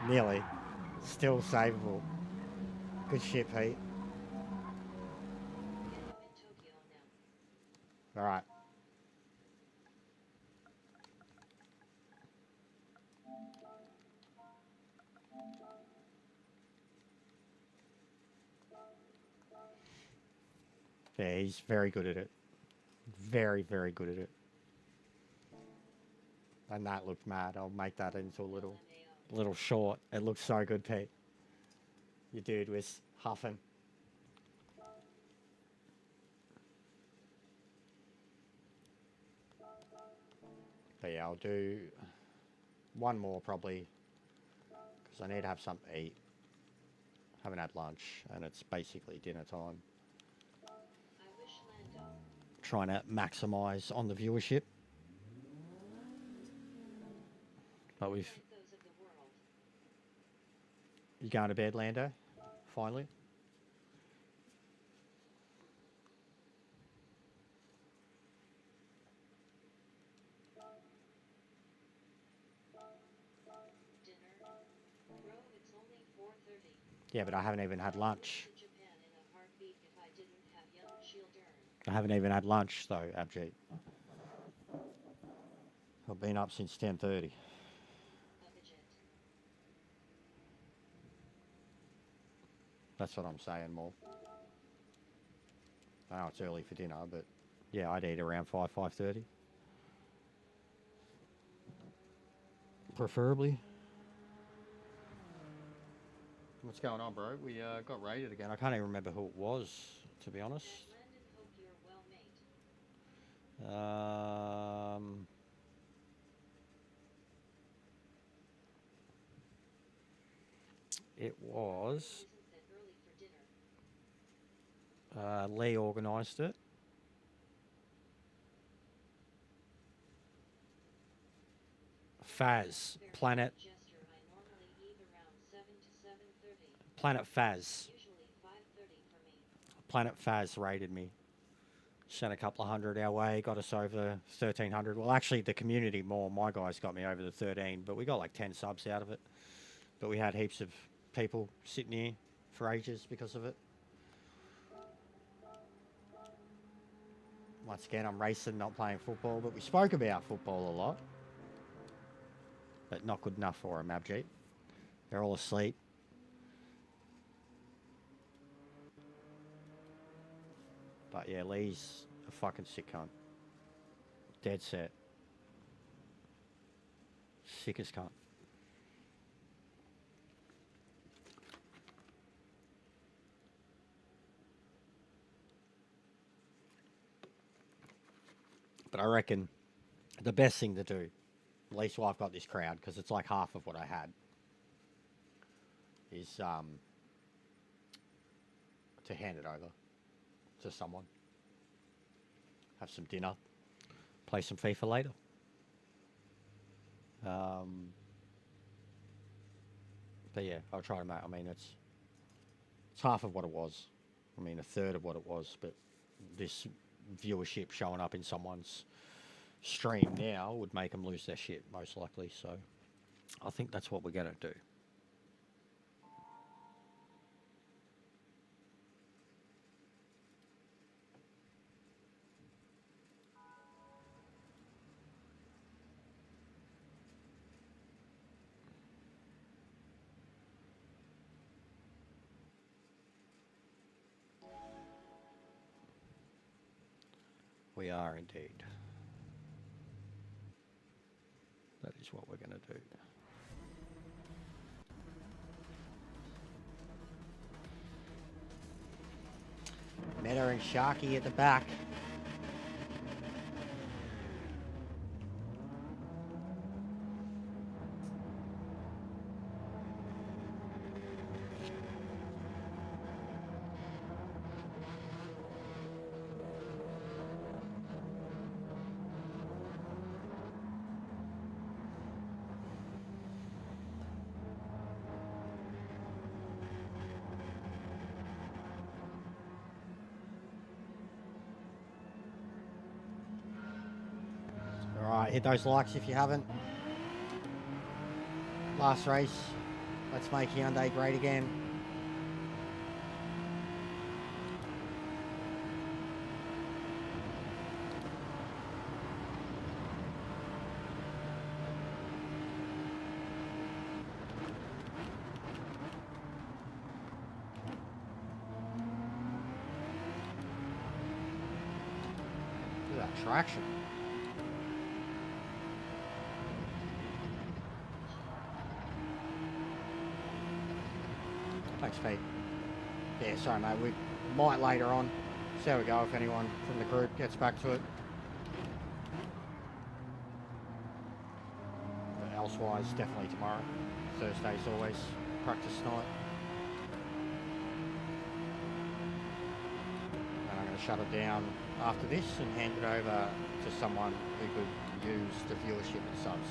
Nearly. Still savable. Good shit, Pete. Yeah, I'm in Tokyo now. All right. Yeah, he's very good at it. Very, very good at it. And that looked mad. I'll make that into a little short. It looks so good, Pete. Your dude was huffing. But yeah, I'll do one more probably because I need to have something to eat. Haven't had lunch and it's basically dinner time. I wish Lando. Trying to maximize on the viewership. But we've... Like those of the world. You going to bed, Lando? Finally? Dinner? Bro, it's only 4:30. Yeah, but I haven't even had lunch. To Japan in a heartbeat if I didn't have young children. I haven't even had lunch though, Abjeet. I've been up since 10:30. That's what I'm saying, more. I know it's early for dinner, but yeah, I'd eat around 5:30. Preferably. What's going on, bro? We got raided again. I can't even remember who it was, to be honest. Landon, hope you're well, mate. It was... Isn't that early for dinner? Lee organised it. Faz, Planet, Jester, I normally eat around 7 to 7:30. Planet Faz. Usually 5:30 for me. Planet Faz raided me. Sent a couple of hundred our way, got us over 1,300. Well, actually, the community more. My guys got me over the 13, but we got like 10 subs out of it. But we had heaps of people sitting here for ages because of it. Once again, I'm racing, not playing football, but we spoke about football a lot. But not good enough for them, Abjeet. They're all asleep. But yeah, Lee's a fucking sick cunt. Dead set. Sick as cunt. But I reckon the best thing to do, at least while I've got this crowd, because it's like half of what I had, is to hand it over to someone. Have some dinner. Play some FIFA later. But yeah, I'll try to make, I mean, it's half of what it was. I mean, a third of what it was, but this viewership showing up in someone's stream now would make them lose their shit, most likely. So I think that's what we're going to do. We are indeed. That is what we're going to do. Meta and Sharky at the back. Alright, hit those likes if you haven't. Last race. Let's make Hyundai great again. Look at that traction. Thanks, Pete. Yeah, sorry, mate. We might later on. See how we go if anyone from the group gets back to it. But elsewise, definitely tomorrow. Thursday's always practice night. And I'm going to shut it down after this and hand it over to someone who could use the viewership and subs.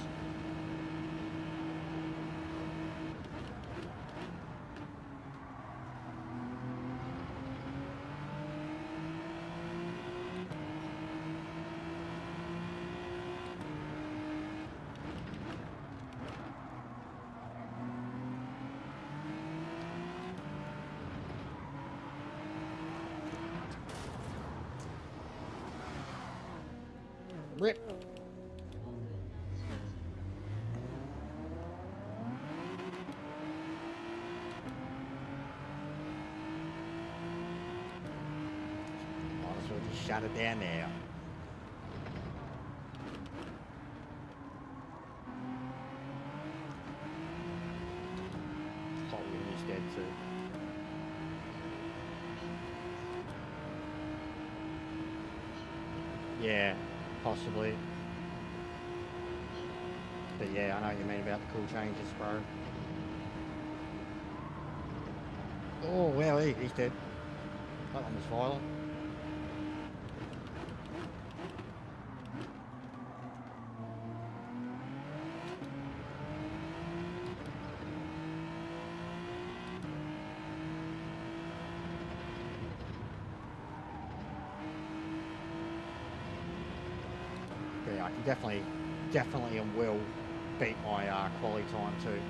Rip. Might as well just shut it down now. Hot wind is dead too. Yeah. Possibly. But yeah, I know what you mean about the cool changes, bro. Oh, well, he's dead. That one was violent. Yeah, I can definitely and will beat my quality time too.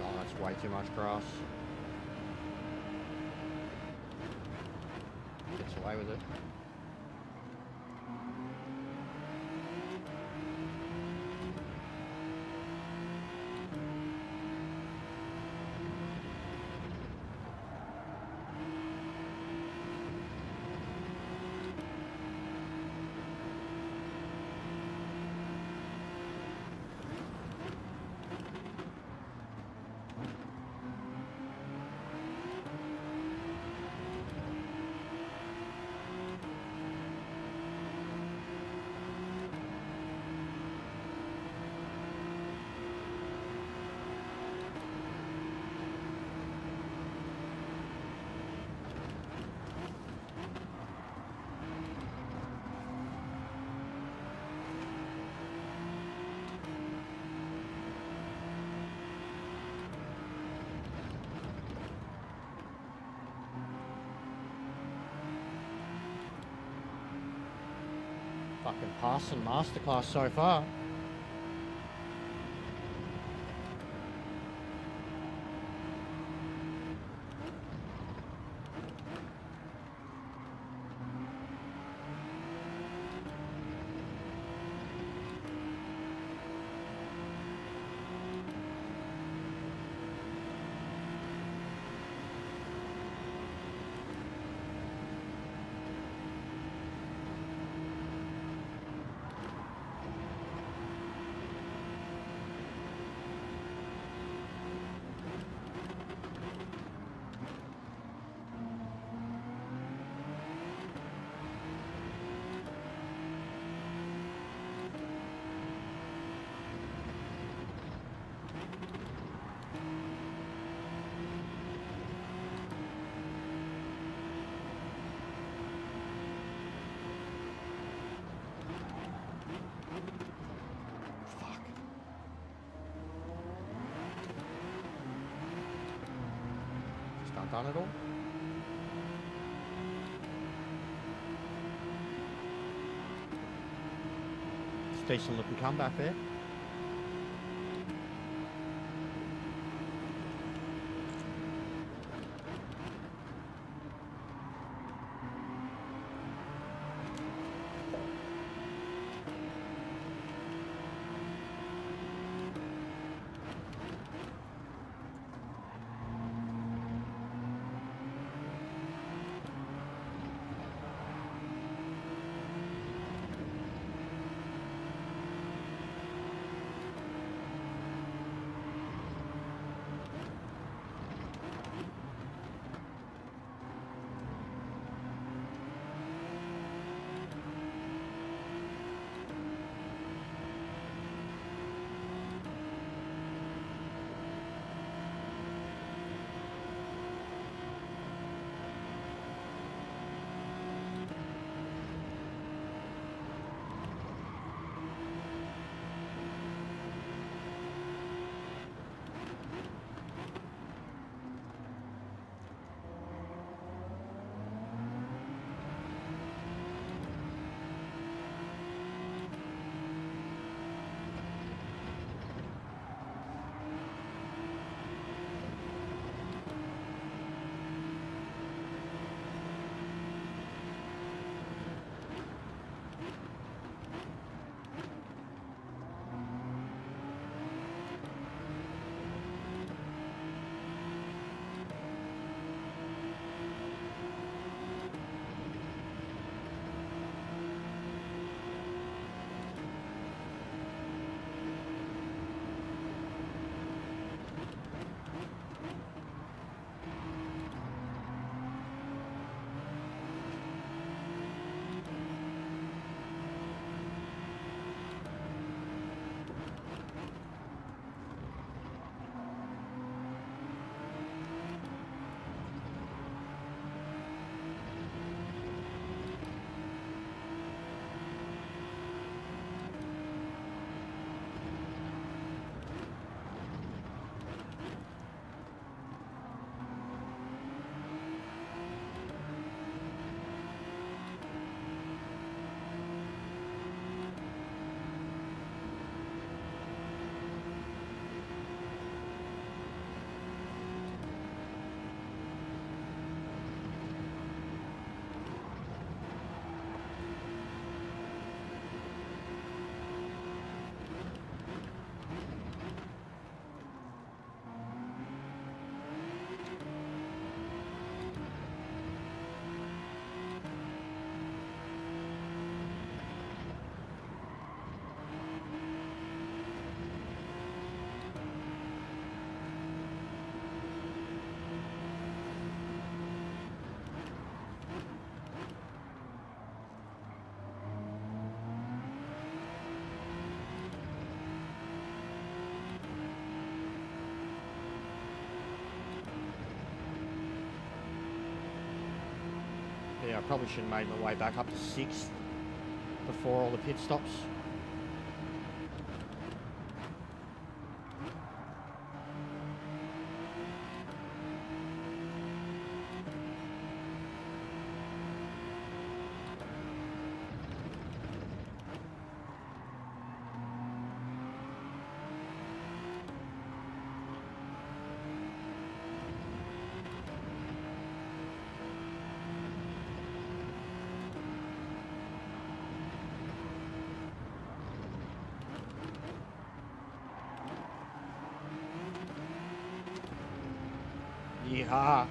Oh, that's way too much grass. Gets away with it. Fucking passing masterclass so far. Done it all. It's a decent looking comeback there. Yeah, I probably should have made my way back up to 6th before all the pit stops. Yeehaw.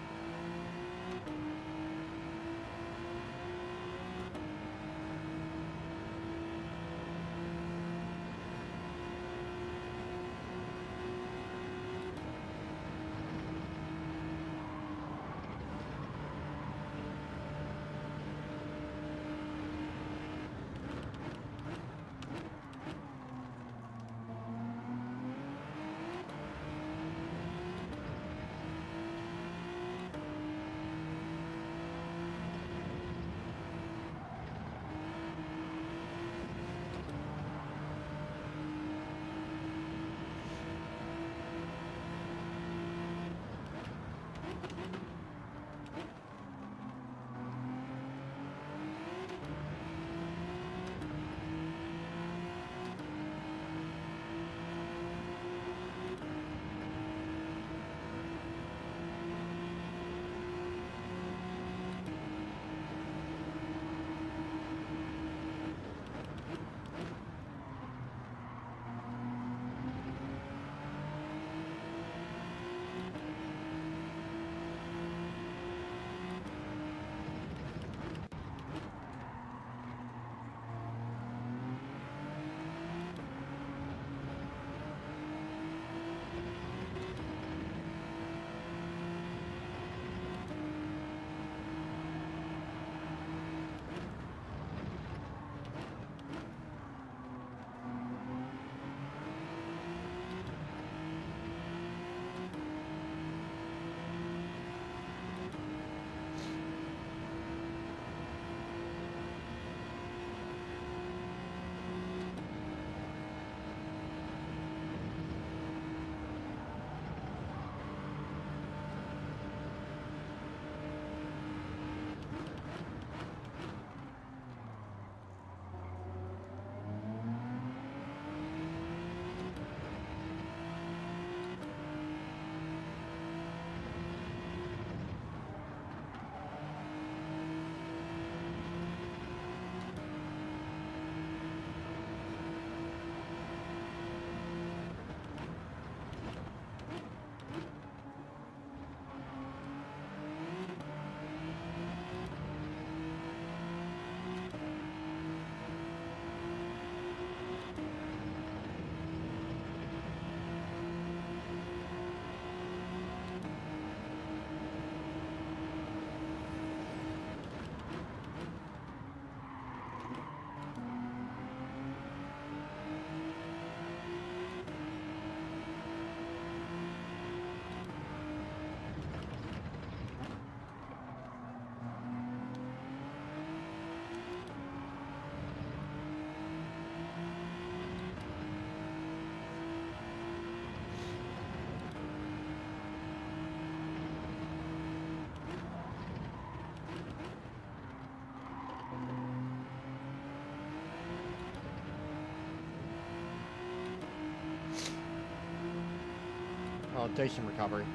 Oh, decent recovery,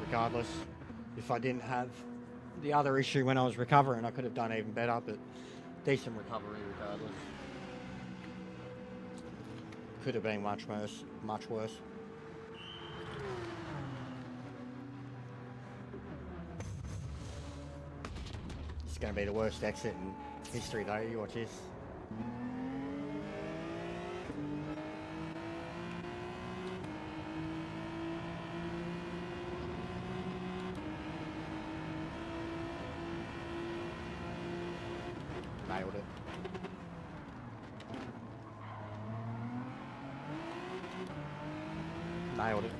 regardless. If I didn't have the other issue when I was recovering, I could have done even better, but decent recovery regardless. Could have been much worse, much worse. It's going to be the worst exit in history though, you watch this. Nailed it. Nailed it.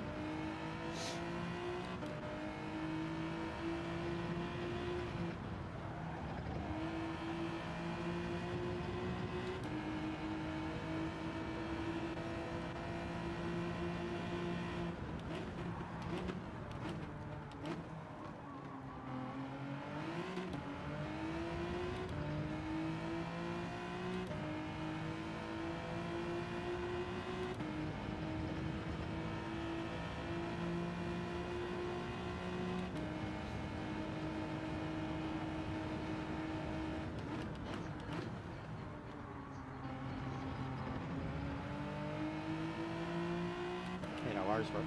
worries, bro.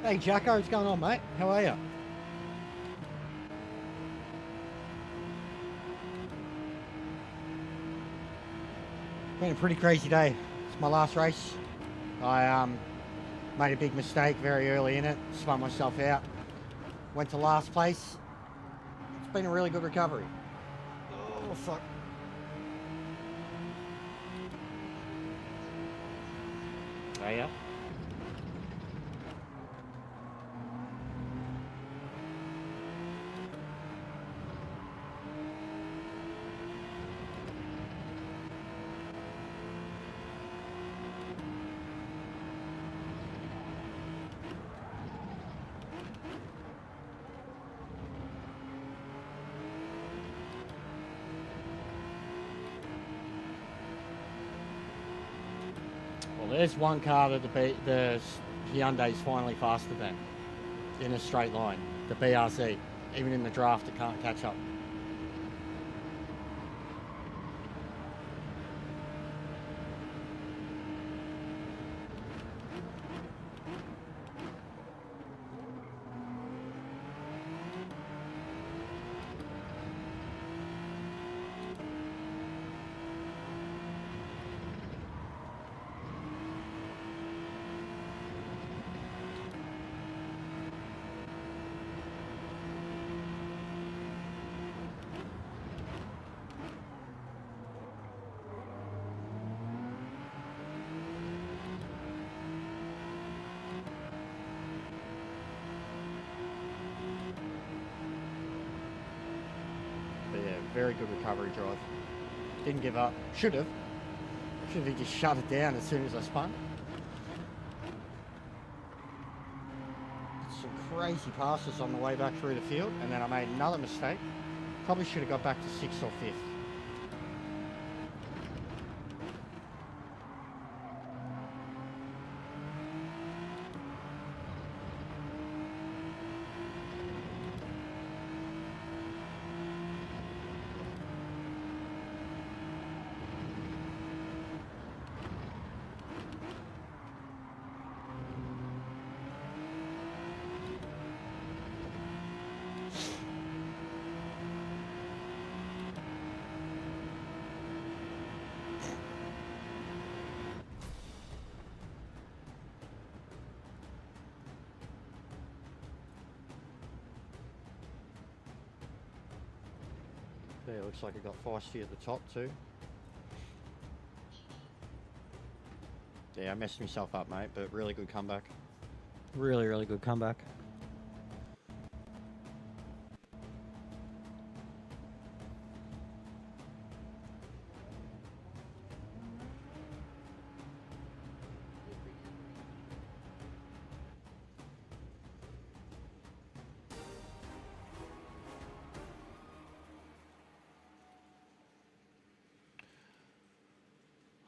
Hey Jacko, what's going on, mate? How are you? Been a pretty crazy day. It's my last race. I made a big mistake very early in it, spun myself out, went to last place. It's been a really good recovery. Oh fuck. Oh yeah? Well, there's one car that the Hyundai's finally faster than in a straight line. The BRC. Even in the draft, it can't catch up. But yeah, very good recovery drive. Didn't give up. Should have. Should have just shut it down as soon as I spun. It's some crazy passes on the way back through the field, and then I made another mistake. Probably should have got back to 6th or 5th. Yeah, looks like it got feisty at the top too. Yeah, I messed myself up, mate, but really good comeback. Really, really good comeback.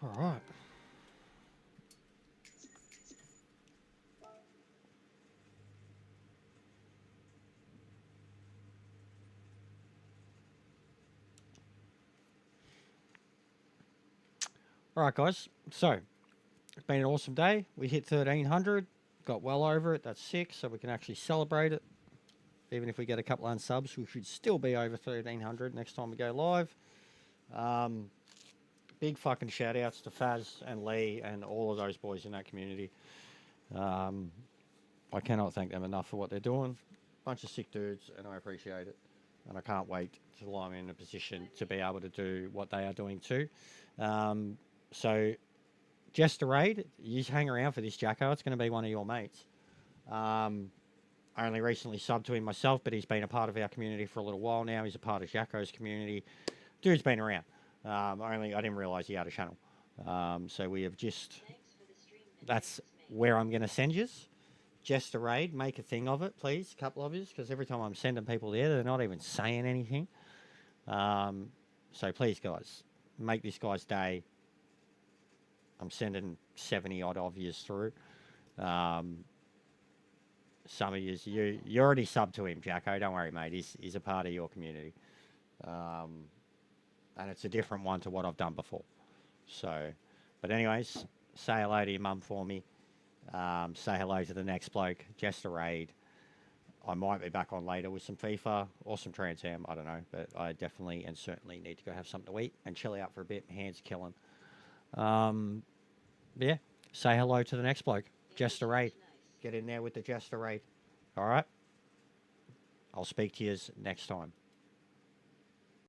All right. All right, guys. So, it's been an awesome day. We hit 1,300, got well over it. That's 6, so we can actually celebrate it. Even if we get a couple of unsubs, we should still be over 1,300 next time we go live. Big fucking shout outs to Faz and Lee and all of those boys in that community. I cannot thank them enough for what they're doing. Bunch of sick dudes, and I appreciate it. And I can't wait till I'm in a position to be able to do what they are doing too. So, Jester Raid, you hang around for this, Jacko. It's going to be one of your mates. I only recently subbed to him myself, but he's been a part of our community for a little while now. He's a part of Jacko's community. Dude's been around. I didn't realise he had a channel. So we have just... That's where I'm going to send yous. Jester Raid, make a thing of it, please, a couple of yous, because every time I'm sending people there, they're not even saying anything. So please, guys, make this guy's day. I'm sending 70 odd of yous through. Some of yous, you already subbed to him, Jacko. Don't worry, mate. He's a part of your community. And it's a different one to what I've done before. So, but anyways, say hello to your mum for me. Say hello to the next bloke, Jester Raid. I might be back on later with some FIFA or some Trans Am, I don't know. But I definitely and certainly need to go have something to eat and chill out for a bit. My hands are killing. Yeah, say hello to the next bloke, Jester Raid. Get in there with the Jester Raid. All right? I'll speak to you next time.